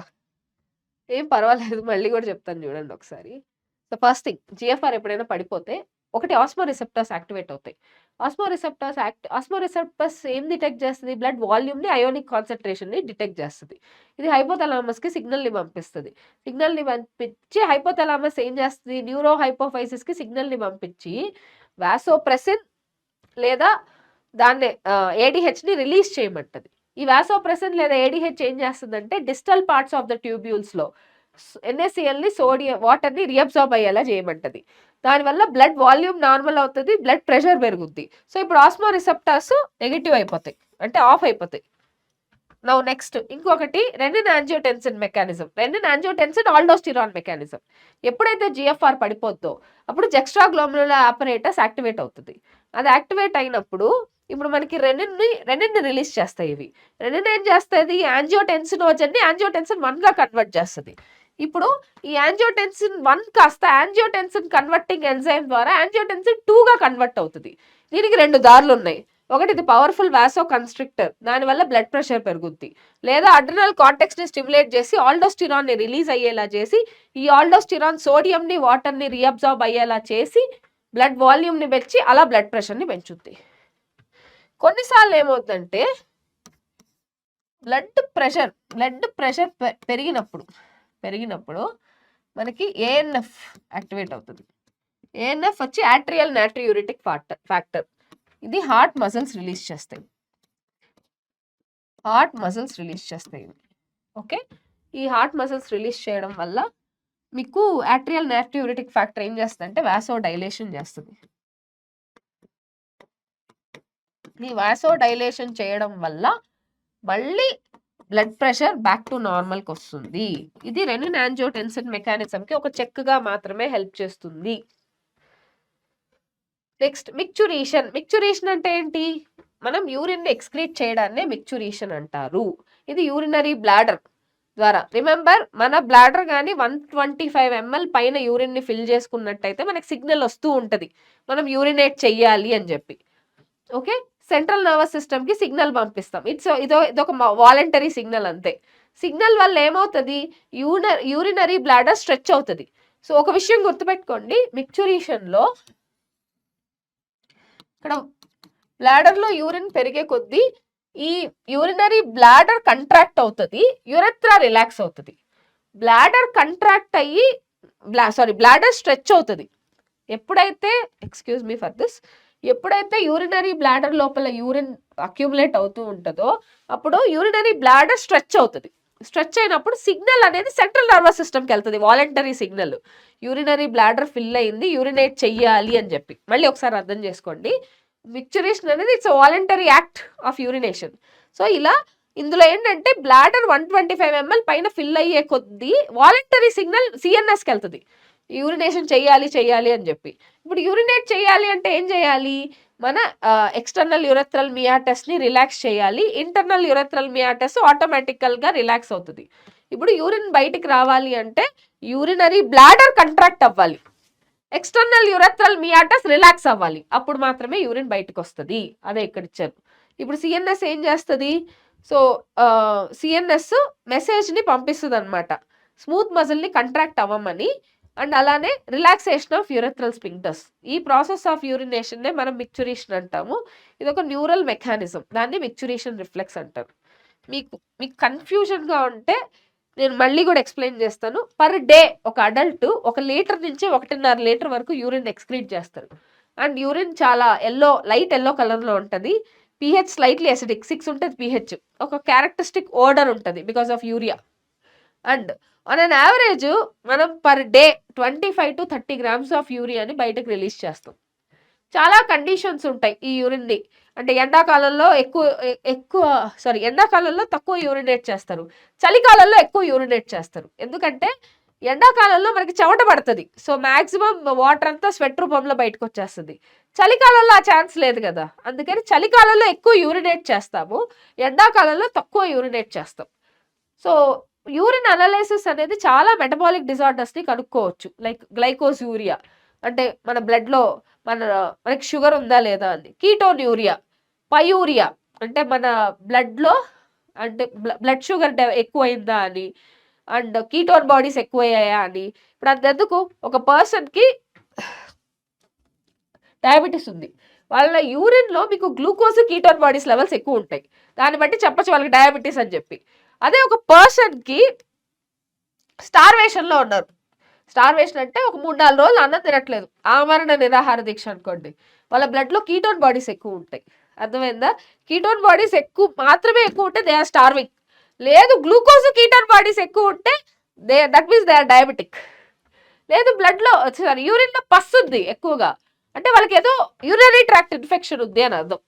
A: ఏం పర్వాలేదు, మళ్ళీ కూడా చెప్తాను చూడండి ఒకసారి. సో ఫస్ట్ థింగ్, జిఎఫ్ఆర్ ఎప్పుడైనా పడిపోతే ఒకటి ఆస్మో రిసెప్టర్స్ యాక్టివేట్ అవుతాయి. ఆస్మో రిసెప్టర్స్ ఏం డిటెక్ట్ చేస్తుంది, బ్లడ్ వాల్యూమ్ ని, అయోనిక్ కాన్సన్ట్రేషన్ ని డిటెక్ట్ చేస్తుంది. ఇది హైపోథాలమస్ కి సిగ్నల్ ని పంపిస్తుంది. హైపోథాలమస్ ఏం చేస్తుంది, న్యూరో హైపోఫైసిస్ కి సిగ్నల్ ని పంపించి వాసోప్రెసిన్ లేదా దాన్ని ADH ని రిలీజ్ చేయమంటది. ఈ వాసోప్రెసిన్ లేదా ADH ఏం చేస్తుందంటే distal parts of the tubules లో NaCl ని వాటర్ ని రీఅబ్జార్బ్ అయ్యేలా చేయమంటది. దానివల్ల బ్లడ్ వాల్యూమ్ నార్మల్ అవుతుంది, బ్లడ్ ప్రెషర్ పెరుగుద్ది. సో ఇప్పుడు ఆస్మో రిసెప్టర్స్ నెగిటివ్ అయిపోతాయి, అంటే ఆఫ్ అయిపోతాయి. నౌ నెక్స్ట్ ఇంకొకటి renin angiotensin mechanism. Aldosterone mechanism. ఎప్పుడైతే జిఎఫ్ఆర్ పడిపోద్దో అప్పుడు జెక్స్ట్రాగ్లోమెరులర్ ఆపరేటస్ యాక్టివేట్ అవుతుంది. అది యాక్టివేట్ అయినప్పుడు ఇప్పుడు మనకి రెనిన్ రిలీజ్ చేస్తాయి. ఇవి రెనిన్ ఏం చేస్తుంది, యాంజియోటెన్సినోజన్ ని యాంజియోటెన్సిన్ 1 గా కన్వర్ట్ చేస్తుంది. ఇప్పుడు ఈ యాంజియోటెన్సిన్ 1 కాస్త యాంజియోటెన్సిన్ కన్వర్టింగ్ ఎంజైమ్ ద్వారా యాంజియోటెన్సిన్ 2 గా కన్వర్ట్ అవుతుంది. దీనికి 2 దారులు ఉన్నాయి. ఒకటి ఇది పవర్ఫుల్ వాసో కన్స్ట్రిక్టర్, దానివల్ల బ్లడ్ ప్రెషర్ పెరుగుద్ది. లేదా అడ్రినల్ కార్టెక్స్ ని స్టిమ్యులేట్ చేసి ఆల్డోస్టిరాన్ ని రిలీజ్ అయ్యేలా చేసి, ఈ ఆల్డోస్టిరాన్ సోడియం ని వాటర్ ని రీఅబ్జార్బ్ అయ్యేలా చేసి బ్లడ్ వాల్యూమ్ ని పెంచి అలా బ్లడ్ ప్రెషర్ ని పెంచుద్ది. కొన్నిసార్లు ఏమవుతుందంటే బ్లడ్ ప్రెషర్ పెరిగినప్పుడు మనకి ఏఎన్ఎఫ్ యాక్టివేట్ అవుతుంది. ఏఎన్ఎఫ్ వచ్చి యాట్రియల్ నాట్రియూరిటిక్ ఫ్యాక్టర్. ఇది హార్ట్ మజిల్స్ రిలీజ్ చేస్తాయి. ఓకే, ఈ హార్ట్ మజిల్స్ రిలీజ్ చేయడం వల్ల మీకు యాట్రియల్ నాట్రియూరిటిక్ ఫ్యాక్టర్ ఏం చేస్తుంది అంటే వాసో డైలేషన్ చేస్తుంది. ఈ వాసో డైలేషన్ చేయడం వల్ల మళ్ళీ బ్లడ్ ప్రెషర్ బ్యాక్ టు నార్మల్కి వస్తుంది. ఇది రెనిన్ యాంజియోటెన్సిన్ మెకానిజంకి ఒక చెక్గా మాత్రమే హెల్ప్ చేస్తుంది. నెక్స్ట్ మిక్చురేషన్ అంటే ఏంటి? మనం యూరిన్ ఎక్స్క్రీట్ చేయడాన్నే మిక్చురేషన్ అంటారు. ఇది యూరినరీ బ్లాడర్ ద్వారా. రిమెంబర్, మన బ్లాడర్ కానీ 125 ml పైన యూరిన్ ని ఫిల్ చేసుకున్నట్టయితే మనకి సిగ్నల్ వస్తూ ఉంటది మనం యూరినేట్ చెయ్యాలి అని చెప్పి. ఓకే, సెంట్రల్ నర్వస్ సిస్టమ్ కి సిగ్నల్ పంపిస్తాం. ఇదొక వాలంటరీ సిగ్నల్ అంతే. సిగ్నల్ వల్ల ఏమవుతుంది? యూరినరీ బ్లాడర్ స్ట్రెచ్ అవుతుంది. సో ఒక విషయం గుర్తుపెట్టుకోండి, మిక్చురేషన్ లో ఇక్కడ బ్లాడర్ లో యూరిన్ పెరిగే కొద్దీ ఈ యూరినరీ బ్లాడర్ కంట్రాక్ట్ అవుతుంది, యురెత్రా రిలాక్స్ అవుతుంది. బ్లాడర్ కంట్రాక్ట్ అయ్యి బ్లాడర్ స్ట్రెచ్ అవుతుంది. ఎప్పుడైతే ఎప్పుడైతే యూరినరీ బ్లాడర్ లోపల యూరిన్ అక్యుములేట్ అవుతూ ఉంటుందో అప్పుడు యూరినరీ బ్లాడర్ స్ట్రెచ్ అవుతుంది. స్ట్రెచ్ అయినప్పుడు సిగ్నల్ అనేది సెంట్రల్ నర్వస్ సిస్టమ్కి వెళ్తుంది, voluntary signal. Urinary bladder fill అయింది, యూరినేట్ చెయ్యాలి అని చెప్పి. మళ్ళీ ఒకసారి అర్థం చేసుకోండి, మిక్చురేషన్ అనేది it's voluntary act of urination. So ఇలా ఇందులో ఏంటంటే బ్లాడర్ 125 ml పైన ఫిల్ అయ్యే కొద్దీ వాలంటరీ సిగ్నల్ సిఎన్ఎస్కి వెళ్తుంది, యూరినేషన్ చెయ్యాలి అని చెప్పి. ఇప్పుడు యూరినేట్ చేయాలి అంటే ఏం చేయాలి? మన ఎక్స్టర్నల్ యూరెథ్రల్ మియాటస్ ని రిలాక్స్ చేయాలి. ఇంటర్నల్ యూరెథ్రల్ మియాటస్ ఆటోమేటికల్ గా రిలాక్స్ అవుతుంది. ఇప్పుడు యూరిన్ బయటికి రావాలి అంటే యూరినరీ బ్లాడర్ కంట్రాక్ట్ అవ్వాలి, ఎక్స్టర్నల్ యూరెథ్రల్ మియాటస్ రిలాక్స్ అవ్వాలి, అప్పుడు మాత్రమే యూరిన్ బయటకు వస్తుంది. అదే ఇక్కడ ఇచ్చారు. ఇప్పుడు సిఎన్ఎస్ ఏం చేస్తుంది? సో సిఎన్ఎస్ మెసేజ్ ని పంపిస్తుంది అనమాట, స్మూత్ మజిల్ ని కంట్రాక్ట్ అవ్వమని, అండ్ అలానే రిలాక్సేషన్ ఆఫ్ యూరెథ్రల్ స్పింక్టర్స్. ఈ ప్రాసెస్ ఆఫ్ యూరినేషన్ నే మనం మిక్చురేషన్ అంటాము. ఇది ఒక న్యూరల్ మెకానిజం, దాన్ని మిక్చురేషన్ రిఫ్లెక్స్ అంటారు. మీకు కన్ఫ్యూజన్ గా ఉంటే నేను మళ్ళీ కూడా ఎక్స్ప్లెయిన్ చేస్తాను. పర్ డే ఒక అడల్ట్ 1 లీటర్ నుంచి 1.5 లీటర్ వరకు యూరిన్ ఎక్స్క్రీట్ చేస్తారు. అండ్ యూరిన్ చాలా లైట్ ఎల్లో కలర్ లో ఉంటుంది. pH స్లైట్లీ అసిడిక్, 6 ఉంటుంది pH. ఒక క్యారెక్టరిస్టిక్ ఓడర్ ఉంటుంది because of urea. And on an average మనం per day 25 to 30 grams of యూరియాని బయటకు రిలీజ్ చేస్తాం. చాలా కండిషన్స్ ఉంటాయి ఈ యూరిన్ ని. అంటే ఎండాకాలంలో ఎండాకాలంలో తక్కువ యూరినేట్ చేస్తారు, చలికాలంలో ఎక్కువ యూరినేట్ చేస్తారు. ఎందుకంటే ఎండాకాలంలో మనకి చెమట పడుతుంది, సో మాక్సిమం వాటర్ అంతా స్వెట్ రూపంలో బయటకు వచ్చేస్తుంది. చలికాలంలో ఆ ఛాన్స్ లేదు కదా, అందుకని చలికాలంలో ఎక్కువ యూరినేట్ చేస్తాము, ఎండాకాలంలో తక్కువ యూరినేట్ చేస్తాం. సో యూరిన్ అనాలిసిస్ అనేది చాలా మెటబాలిక్ డిజార్డర్స్ ని కనుక్కోవచ్చు. లైక్ గ్లైకోజ్యూరియా అంటే మన బ్లడ్ లో మనకి షుగర్ ఉందా లేదా అని, కీటోన్యూరియా, పయూరియా అంటే మన బ్లడ్ లో అంటే బ్లడ్ షుగర్ ఎక్కువైందా అని, అండ్ కీటోన్ బాడీస్ ఎక్కువయ్యాయా అని. ఇప్పుడు అంతెందుకు, ఒక పర్సన్ కి డయాబెటీస్ ఉంది, వాళ్ళ యూరిన్ లో మీకు గ్లూకోజ్ కీటోన్ బాడీస్ లెవెల్స్ ఎక్కువ ఉంటాయి, దాన్ని బట్టి చెప్పచ్చు వాళ్ళకి డయాబెటీస్ అని చెప్పి. అదే ఒక పర్సన్ కి స్టార్వేషన్ లో ఉన్నారు, స్టార్వేషన్ అంటే ఒక 3-4 రోజులు అన్నం తినట్లేదు, ఆమరణ నిరాహార దీక్ష అనుకోండి, వాళ్ళ బ్లడ్ లో కీటోన్ బాడీస్ ఎక్కువ ఉంటాయి. అర్థమైందా? కీటోన్ బాడీస్ మాత్రమే ఎక్కువ ఉంటే దే ఆర్ స్టార్వింగ్. లేదు గ్లూకోజ్ కీటోన్ బాడీస్ ఎక్కువ ఉంటే that means they are diabetic. లేదు బ్లడ్ లో యూరిన్ లో పస్ ఉంది ఎక్కువగా అంటే వాళ్ళకి ఏదో యూరినరీ ట్రాక్ట్ ఇన్ఫెక్షన్ ఉంది అని అర్థం.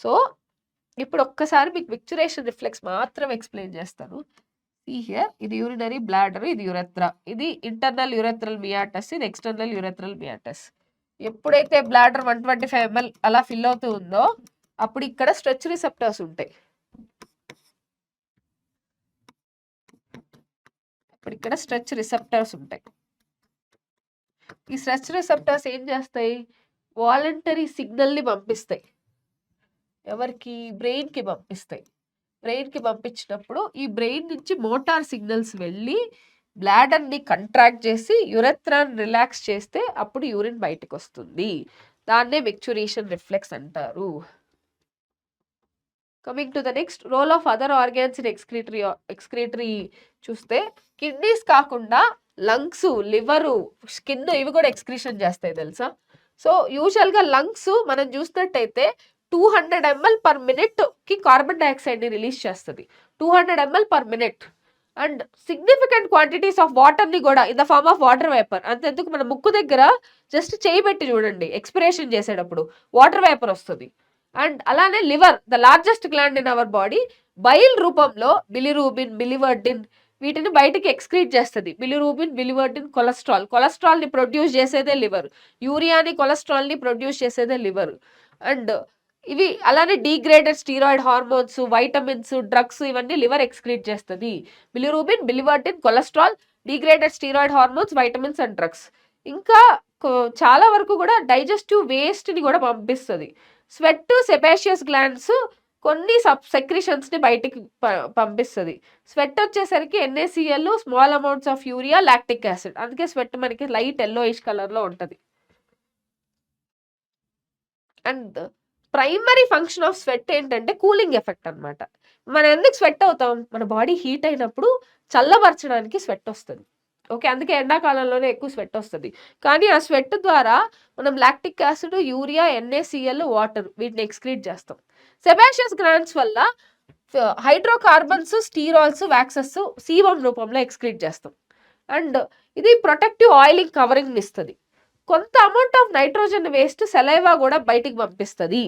A: సో ఇప్పుడు ఒక్కసారి మీకు మిక్చురేషన్ రిఫ్లెక్స్ మాత్రం ఎక్స్ప్లెయిన్ చేస్తాను. ఇది యూరినరీ బ్లాడర్, ఇది యురెత్రా, ఇది ఇంటర్నల్ యూరెథ్రల్ మియాటస్, ఇది ఎక్స్టర్నల్ యూరెథ్రల్ మియాటస్. ఎప్పుడైతే బ్లాడర్ 125 ml అలా ఫిల్ అవుతూ ఉందో అప్పుడు ఇక్కడ స్ట్రెచ్ రిసెప్టర్స్ ఉంటాయి. ఇప్పుడు ఇక్కడ స్ట్రెచ్ రిసెప్టర్స్ ఉంటాయి. ఈ స్ట్రెస్ రిసెప్టర్స్ ఏం చేస్తాయి, వాలంటరీ సిగ్నల్ని పంపిస్తాయి. ఎవరికి, బ్రెయిన్కి పంపిస్తాయి. బ్రెయిన్కి పంపించినప్పుడు ఈ బ్రెయిన్ నుంచి మోటార్ సిగ్నల్స్ వెళ్ళి బ్లాడర్ని కంట్రాక్ట్ చేసి యురెత్రాన్ రిలాక్స్ చేస్తే అప్పుడు యూరిన్ బయటకు వస్తుంది. దాన్నే మెక్చురేషన్ రిఫ్లెక్స్ అంటారు. Coming to the next, role of other organs in excretory చూస్తే కిడ్నీస్ కాకుండా లంగ్స్, లివరు, స్కిన్ ఇవి కూడా ఎక్స్క్రీషన్ చేస్తాయి తెలుసా. సో యూజువల్గా లంగ్స్ మనం చూసినట్టయితే 200 ml per minute కి కార్బన్ డైఆక్సైడ్ని రిలీజ్ చేస్తుంది. 200 ml per minute. And significant quantities of వాటర్ని కూడా in the form of water vapour. అంతెందుకు మన ముక్కు దగ్గర జస్ట్ చేయి పెట్టి చూడండి, ఎక్స్పిరేషన్ చేసేటప్పుడు వాటర్ వేపర్ వస్తుంది. అండ్ అలానే liver, the largest gland in our body, bile రూపంలో బిలిరూబిన్, బిలివర్డిన్ వీటిని బయటికి ఎక్స్క్రీట్ చేస్తుంది. బిలిరూబిన్, బిలివర్డిన్, కొలెస్ట్రాల్ని ప్రొడ్యూస్ చేసేదే లివర్. యూరియాని, కొలెస్ట్రాల్ని ప్రొడ్యూస్ చేసేదే లివర్. అండ్ ఇవి అలానే degraded steroid hormones, vitamins, drugs ఇవన్నీ లివర్ ఎక్స్క్రీట్ చేస్తుంది. Bilirubin, biliverdin, cholesterol, degraded steroid hormones, vitamins and drugs. ఇంకా చాలా వరకు కూడా డైజెస్టివ్ వేస్ట్ని కూడా పంపిస్తుంది. స్వెట్, సెబాషియస్ గ్లాండ్స్ కొన్ని సెక్రిషన్స్ని బయటికి పంపిస్తుంది. స్వెట్ వచ్చేసరికి NaCl, small amounts of urea, lactic acid. అందుకే స్వెట్ మనకి లైట్ ఎల్లోయిష్ కలర్లో ఉంటుంది. And primary function of sweat ఏంటంటే కూలింగ్ ఎఫెక్ట్ అనమాట. మనం ఎందుకు స్వెట్ అవుతాం, మన బాడీ హీట్ అయినప్పుడు చల్లబరచడానికి స్వెట్ వస్తుంది. ఓకే, అందుకే ఎండాకాలంలోనే ఎక్కువ స్వెట్ వస్తుంది. కానీ ఆ స్వెట్ ద్వారా మనం lactic acid, urea, NaCl, water వీటిని ఎక్స్క్రీట్ చేస్తాం. సెబాషియస్ గ్లాండ్స్ వల్ల హైడ్రోకార్బన్స్, స్టీరాల్స్, వ్యాక్సెస్ సీబమ్ రూపంలో ఎక్స్క్రీట్ చేస్తాం. అండ్ ఇది ప్రొటెక్టివ్ ఆయిలింగ్ కవరింగ్ ఇస్తుంది. కొంత amount of nitrogen waste saliva కూడా బయటికి పంపిస్తుంది.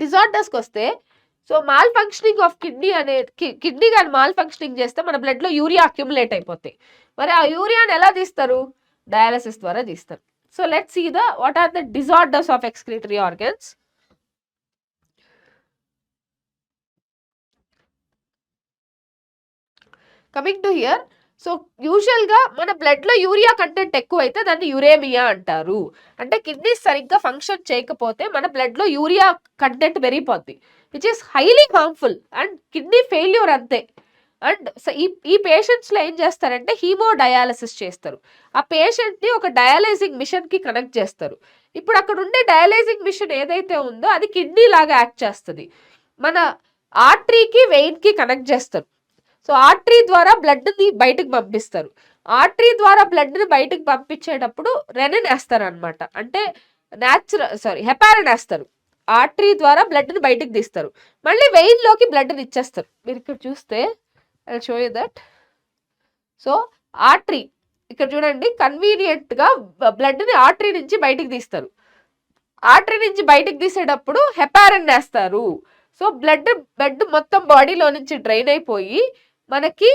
A: డిజార్డర్స్కి వస్తే, so mall functioning of kidney kidney కానీ మాల్ ఫంక్షనింగ్ చేస్తే మన బ్లడ్లో యూరియా అక్యుములేట్ అయిపోతాయి. మరి ఆ యూరియాని ఎలా తీస్తారు, డయాలసిస్ ద్వారా తీస్తారు. So let's see what are the disorders of excretory organs. Coming to here, so యూజువల్గా మన బ్లడ్లో యూరియా కంటెంట్ ఎక్కువైతే దాన్ని యురేమియా అంటారు. అంటే కిడ్నీస్ సరిగ్గా ఫంక్షన్ చేయకపోతే మన బ్లడ్లో యూరియా కంటెంట్ పెరిగిపోద్ది, which is highly harmful and kidney failure అంతే. అండ్ ఈ పేషెంట్స్లో ఏం చేస్తారంటే హీమో డయాలసిస్ చేస్తారు. ఆ పేషెంట్ని ఒక డయాలైజింగ్ మిషన్కి కనెక్ట్ చేస్తారు. ఇప్పుడు అక్కడ ఉండే డయాలైజింగ్ మిషన్ ఏదైతే ఉందో అది కిడ్నీ లాగా యాక్ట్ చేస్తుంది. మన ఆర్టరీకి, వెయిన్కి కనెక్ట్ చేస్తారు. సో ఆర్టరీ ద్వారా బ్లడ్ని బయటకు పంపిస్తారు. ఆర్టరీ ద్వారా బ్లడ్ని బయటకు పంపించేటప్పుడు రెనిన్ వేస్తారు అనమాట. అంటే హెపారిన్ వేస్తారు. ఆర్టరీ ద్వారా బ్లడ్ని బయటకు తీస్తారు. మళ్ళీ వెయిన్లోకి బ్లడ్ని ఇచ్చేస్తారు. మీరు ఇక్కడ చూస్తే I show you that. So artery ఇక్కడ చూడండి, కన్వీనియంట్గా బ్లడ్ని ఆర్టరీ నుంచి బయటకు తీస్తారు. ఆర్టరీ నుంచి బయటకు తీసేటప్పుడు హెపారిన్ వేస్తారు. సో బ్లడ్ మొత్తం బాడీలో నుంచి డ్రైన్ అయిపోయి మనకి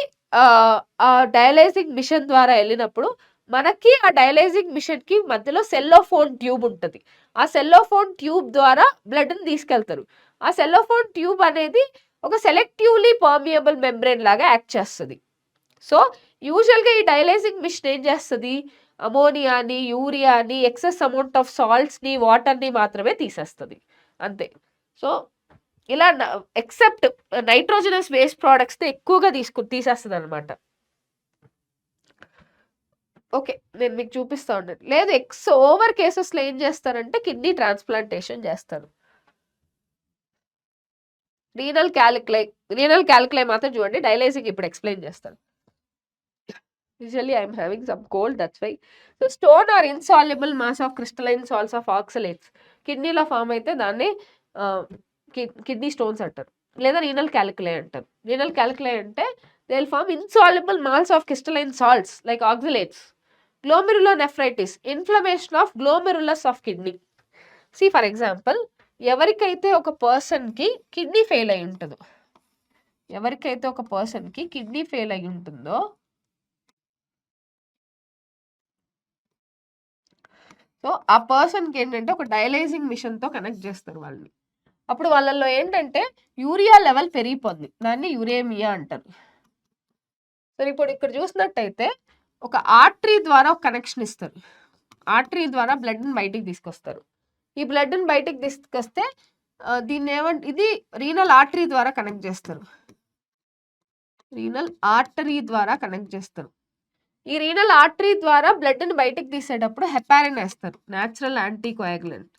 A: ఆ డయాలైజింగ్ మిషన్ ద్వారా వెళ్ళినప్పుడు మనకి ఆ డయాలైజింగ్ మిషన్కి మధ్యలో సెల్లోఫోన్ ట్యూబ్ ఉంటుంది. ఆ సెల్లోఫోన్ ట్యూబ్ ద్వారా బ్లడ్ని తీసుకెళ్తారు. ఆ సెల్లోఫోన్ ట్యూబ్ అనేది ఒక సెలెక్టివ్లీ పర్మియబుల్ మెంబ్రెయిన్ లాగా యాక్ట్ చేస్తుంది. సో యూజువల్గా ఈ డయాలైజింగ్ మిషన్ ఏం చేస్తుంది, అమోనియాని, యూరియాని, ఎక్సెస్ అమౌంట్ ఆఫ్ సాల్ట్స్ని, వాటర్ని మాత్రమే తీసేస్తుంది అంతే. సో ఇలా ఎక్సెప్ట్ నైట్రోజనస్ వేస్ట్ ప్రోడక్ట్స్ని ఎక్కువగా తీసేస్తుంది అనమాట. ఓకే, నేను మీకు చూపిస్తా ఉన్నాను. లేదు ఓవర్ కేసెస్లో ఏం చేస్తారంటే కిడ్నీ ట్రాన్స్ప్లాంటేషన్ చేస్తారు. రీనల్ క్యాలిక్యులై మాత్రం చూడండి, డయాలైజింగ్ ఇప్పుడు ఎక్స్ప్లెయిన్ చేస్తాను. Usually I'm having some cold, that's why. So stone or insoluble mass of crystalline salts of oxalates కిడ్నీలో ఫామ్ అయితే దాన్ని కిడ్నీ స్టోన్స్ అంటారు, లేదా రీనల్ క్యాలిక్యులై అంటారు. రీనల్ క్యాలిక్యులై అంటే they will form insoluble malls of crystalline salts like oxalates. Glomerulonephritis, inflammation of glomerulus of kidney. See for example, ఎవరికైతే ఒక పర్సన్కి కిడ్నీ ఫెయిల్ అయి ఉంటుందో, సో ఆ పర్సన్కి ఏంటంటే ఒక డయాలైజింగ్ మిషన్తో కనెక్ట్ చేస్తారు వాళ్ళని. అప్పుడు వాళ్ళల్లో ఏంటంటే యూరియా లెవెల్ పెరిగిపోద్ది, దాన్ని యురేమియా అంటారు. సో ఇప్పుడు ఇక్కడ చూసినట్టయితే ఒక ఆర్టరీ ద్వారా ఒక కనెక్షన్ ఇస్తారు. ఆర్టరీ ద్వారా బ్లడ్ని బయటికి తీసుకొస్తారు. ఈ బ్లడ్ని బయటికి తీసుకొస్తే దీన్ని ఇది రీనల్ ఆర్టరీ ద్వారా కనెక్ట్ చేస్తారు. రీనల్ ఆర్టరీ ద్వారా కనెక్ట్ చేస్తారు. ఈ రీనల్ ఆర్టరీ ద్వారా బ్లడ్ని బయటికి తీసేటప్పుడు హెపారిన్ వేస్తారు, న్యాచురల్ యాంటీకోయాగులెంట్.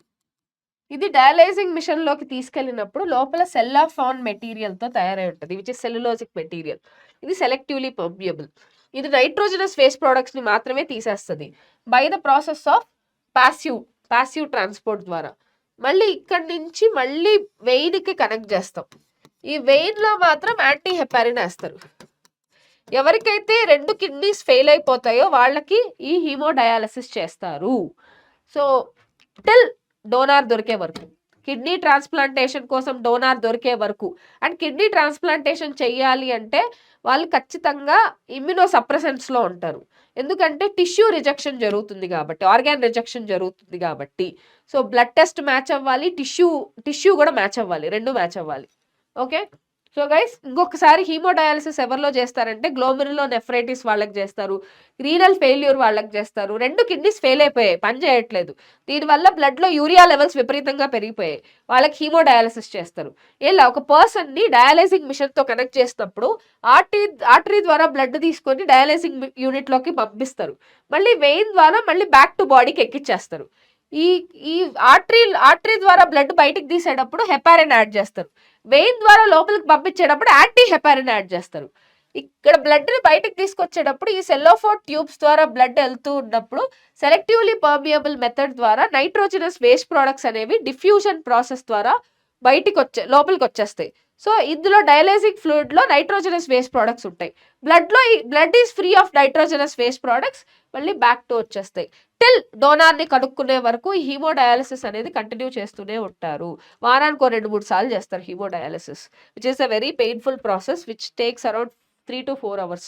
A: ఇది డయాలైజింగ్ మిషన్ లోకి తీసుకెళ్ళినప్పుడు లోపల సెల్లాఫాన్ మెటీరియల్ తో తయారై ఉంటుంది, విచ్ ఇస్ సెల్యులోజిక్ మెటీరియల్. ఇది సెలెక్టివ్లీ పర్మియబుల్. ఇది నైట్రోజనస్ వేస్ట్ ప్రొడక్ట్స్ ని మాత్రమే తీసేస్తుంది by the process of passive transport ద్వారా. మళ్ళీ ఇక్కడి నుంచి మళ్ళీ వెయిన్ కి కనెక్ట్ చేస్తాం. ఈ వెయిన్ లో మాత్రం యాంటీ హెపారిన్ వేస్తారు. ఎవరికైతే 2 కిడ్నీస్ ఫెయిల్ అయిపోతాయో వాళ్ళకి ఈ హీమోడయాలసిస్ చేస్తారు. సో టిల్ డోనార్ దొరికే వరకు, కిడ్నీ ట్రాన్స్ప్లాంటేషన్ కోసం డోనార్ దొరికే వరకు. అండ్ కిడ్నీ ట్రాన్స్ప్లాంటేషన్ చెయ్యాలి అంటే వాళ్ళు ఖచ్చితంగా ఇమ్యూనో సప్రెసెంట్స్లో ఉంటారు. ఎందుకంటే టిష్యూ రిజెక్షన్ జరుగుతుంది కాబట్టి, ఆర్గాన్ రిజెక్షన్ జరుగుతుంది కాబట్టి. సో బ్లడ్ టెస్ట్ మ్యాచ్ అవ్వాలి, టిష్యూ కూడా మ్యాచ్ అవ్వాలి, 2 మ్యాచ్ అవ్వాలి. ఓకే. సో గైస్, ఇంకొకసారి హీమోడయాలసిస్ ఎవరిలో చేస్తారంటే గ్లోమెరులో నెఫ్రైటిస్ వాళ్ళకి చేస్తారు, రీనల్ ఫెయిల్యూర్ వాళ్ళకి చేస్తారు. 2 కిడ్నీస్ ఫెయిల్ అయిపోయాయి, పని చేయట్లేదు, దీనివల్ల బ్లడ్లో యూరియా లెవెల్స్ విపరీతంగా పెరిగిపోయాయి, వాళ్ళకి హీమోడయాలసిస్ చేస్తారు. ఇలా ఒక పర్సన్ని డయాలైజింగ్ మిషన్తో కనెక్ట్ చేసినప్పుడు ఆర్టరీ ద్వారా బ్లడ్ తీసుకొని డయాలైజింగ్ యూనిట్లోకి పంపిస్తారు. మళ్ళీ వెయిన్ ద్వారా మళ్ళీ బ్యాక్ టు బాడీకి ఎక్కిచ్చేస్తారు. ఈ ఆర్టరీ ద్వారా బ్లడ్ బయటికి తీసేటప్పుడు హెపారిన్ యాడ్ చేస్తారు. వెయిన్ ద్వారా లోపలికి పంపించేటప్పుడు యాంటీ హెపారిన్ యాడ్ చేస్తారు. ఇక్కడ బ్లడ్ని బయటికి తీసుకొచ్చేటప్పుడు ఈ సెల్లోఫోన్ ట్యూబ్స్ ద్వారా బ్లడ్ వెళ్తూ ఉన్నప్పుడు సెలెక్టివ్లీ పర్మియబుల్ మెథడ్ ద్వారా నైట్రోజనస్ వేస్ట్ ప్రొడక్ట్స్ అనేవి డిఫ్యూజన్ ప్రాసెస్ ద్వారా లోపలికి వచ్చేస్తాయి. సో ఇందులో డయాలైజింగ్ ఫ్లూయిడ్లో నైట్రోజనస్ వేస్ట్ ప్రొడక్ట్స్ ఉంటాయి. Blood is free of nitrogenous waste products, మళ్ళీ బ్యాక్ టు వచ్చేస్తాయి. టిల్ డోనార్ని కనుక్కునే వరకు ఈ హీమోడయాలసిస్ అనేది కంటిన్యూ చేస్తూనే ఉంటారు. వారానికి 2-3 సార్లు చేస్తారు haemodialysis, which is a very painful process which takes around 3 to 4 hours.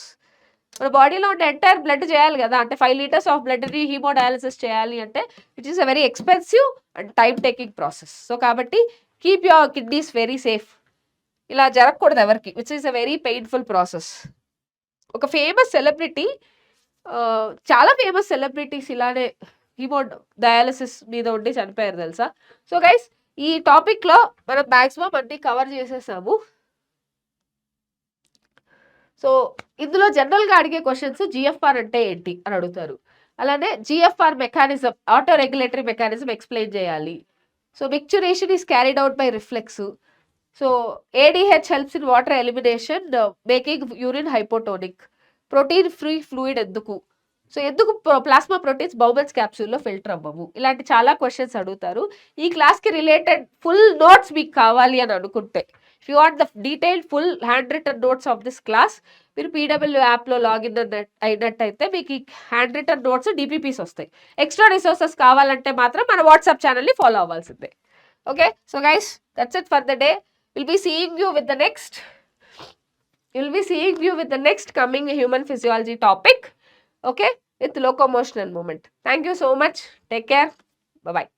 A: మన బాడీలో ఉండే ఎంటైర్ బ్లడ్ చేయాలి కదా, అంటే 5 liters ఆఫ్ బ్లడ్ని హీమోడయాలసిస్ చేయాలి అంటే which is a very expensive and time taking process. So కాబట్టి keep your kidneys very safe. ఇలా జరగకూడదు ఎవరికి, which is a very painful process. ఒక ఫేమస్ సెలబ్రిటీ, చాలా ఫేమస్ సెలబ్రిటీస్ ఇలానే హీమోడయాలసిస్ మీద ఉండి చనిపోయారు తెలుసా. సో గైస్, ఈ టాపిక్లో మనం మ్యాక్సిమం అన్ని కవర్ చేసేసాము. సో ఇందులో జనరల్గా అడిగే క్వశ్చన్స్ జిఎఫ్ఆర్ అంటే ఏంటి అని అడుగుతారు. అలానే GFR mechanism, autoregulatory mechanism explain చేయాలి. So micturition is carried out by reflex. So ADH helps in water elimination, making urine hypotonic. Protein free fluid ఎందుకు? సో ఎందుకు ప్లాస్మా ప్రోటీన్స్ బౌబెల్స్ క్యాప్సూల్లో filter అవ్వవు? ఇలాంటి చాలా క్వశ్చన్స్ అడుగుతారు. ఈ క్లాస్కి రిలేటెడ్ ఫుల్ నోట్స్ మీకు కావాలి అని అనుకుంటే, if you want the detailed full hand written notes of this class, మీరు PW యాప్లో లాగిన్ అయినట్టయితే మీకు ఈ హ్యాండ్ రిటన్ నోట్స్ DPPs వస్తాయి. ఎక్స్ట్రా రిసోర్సెస్ కావాలంటే మాత్రం మన వాట్సాప్ ఛానల్ని ఫాలో అవ్వాల్సిందే. Okay. So guys, that's it for the day. We'll be seeing you with the next coming human physiology topic, okay, with locomotion and movement. Thank you so much. Take care. Bye bye.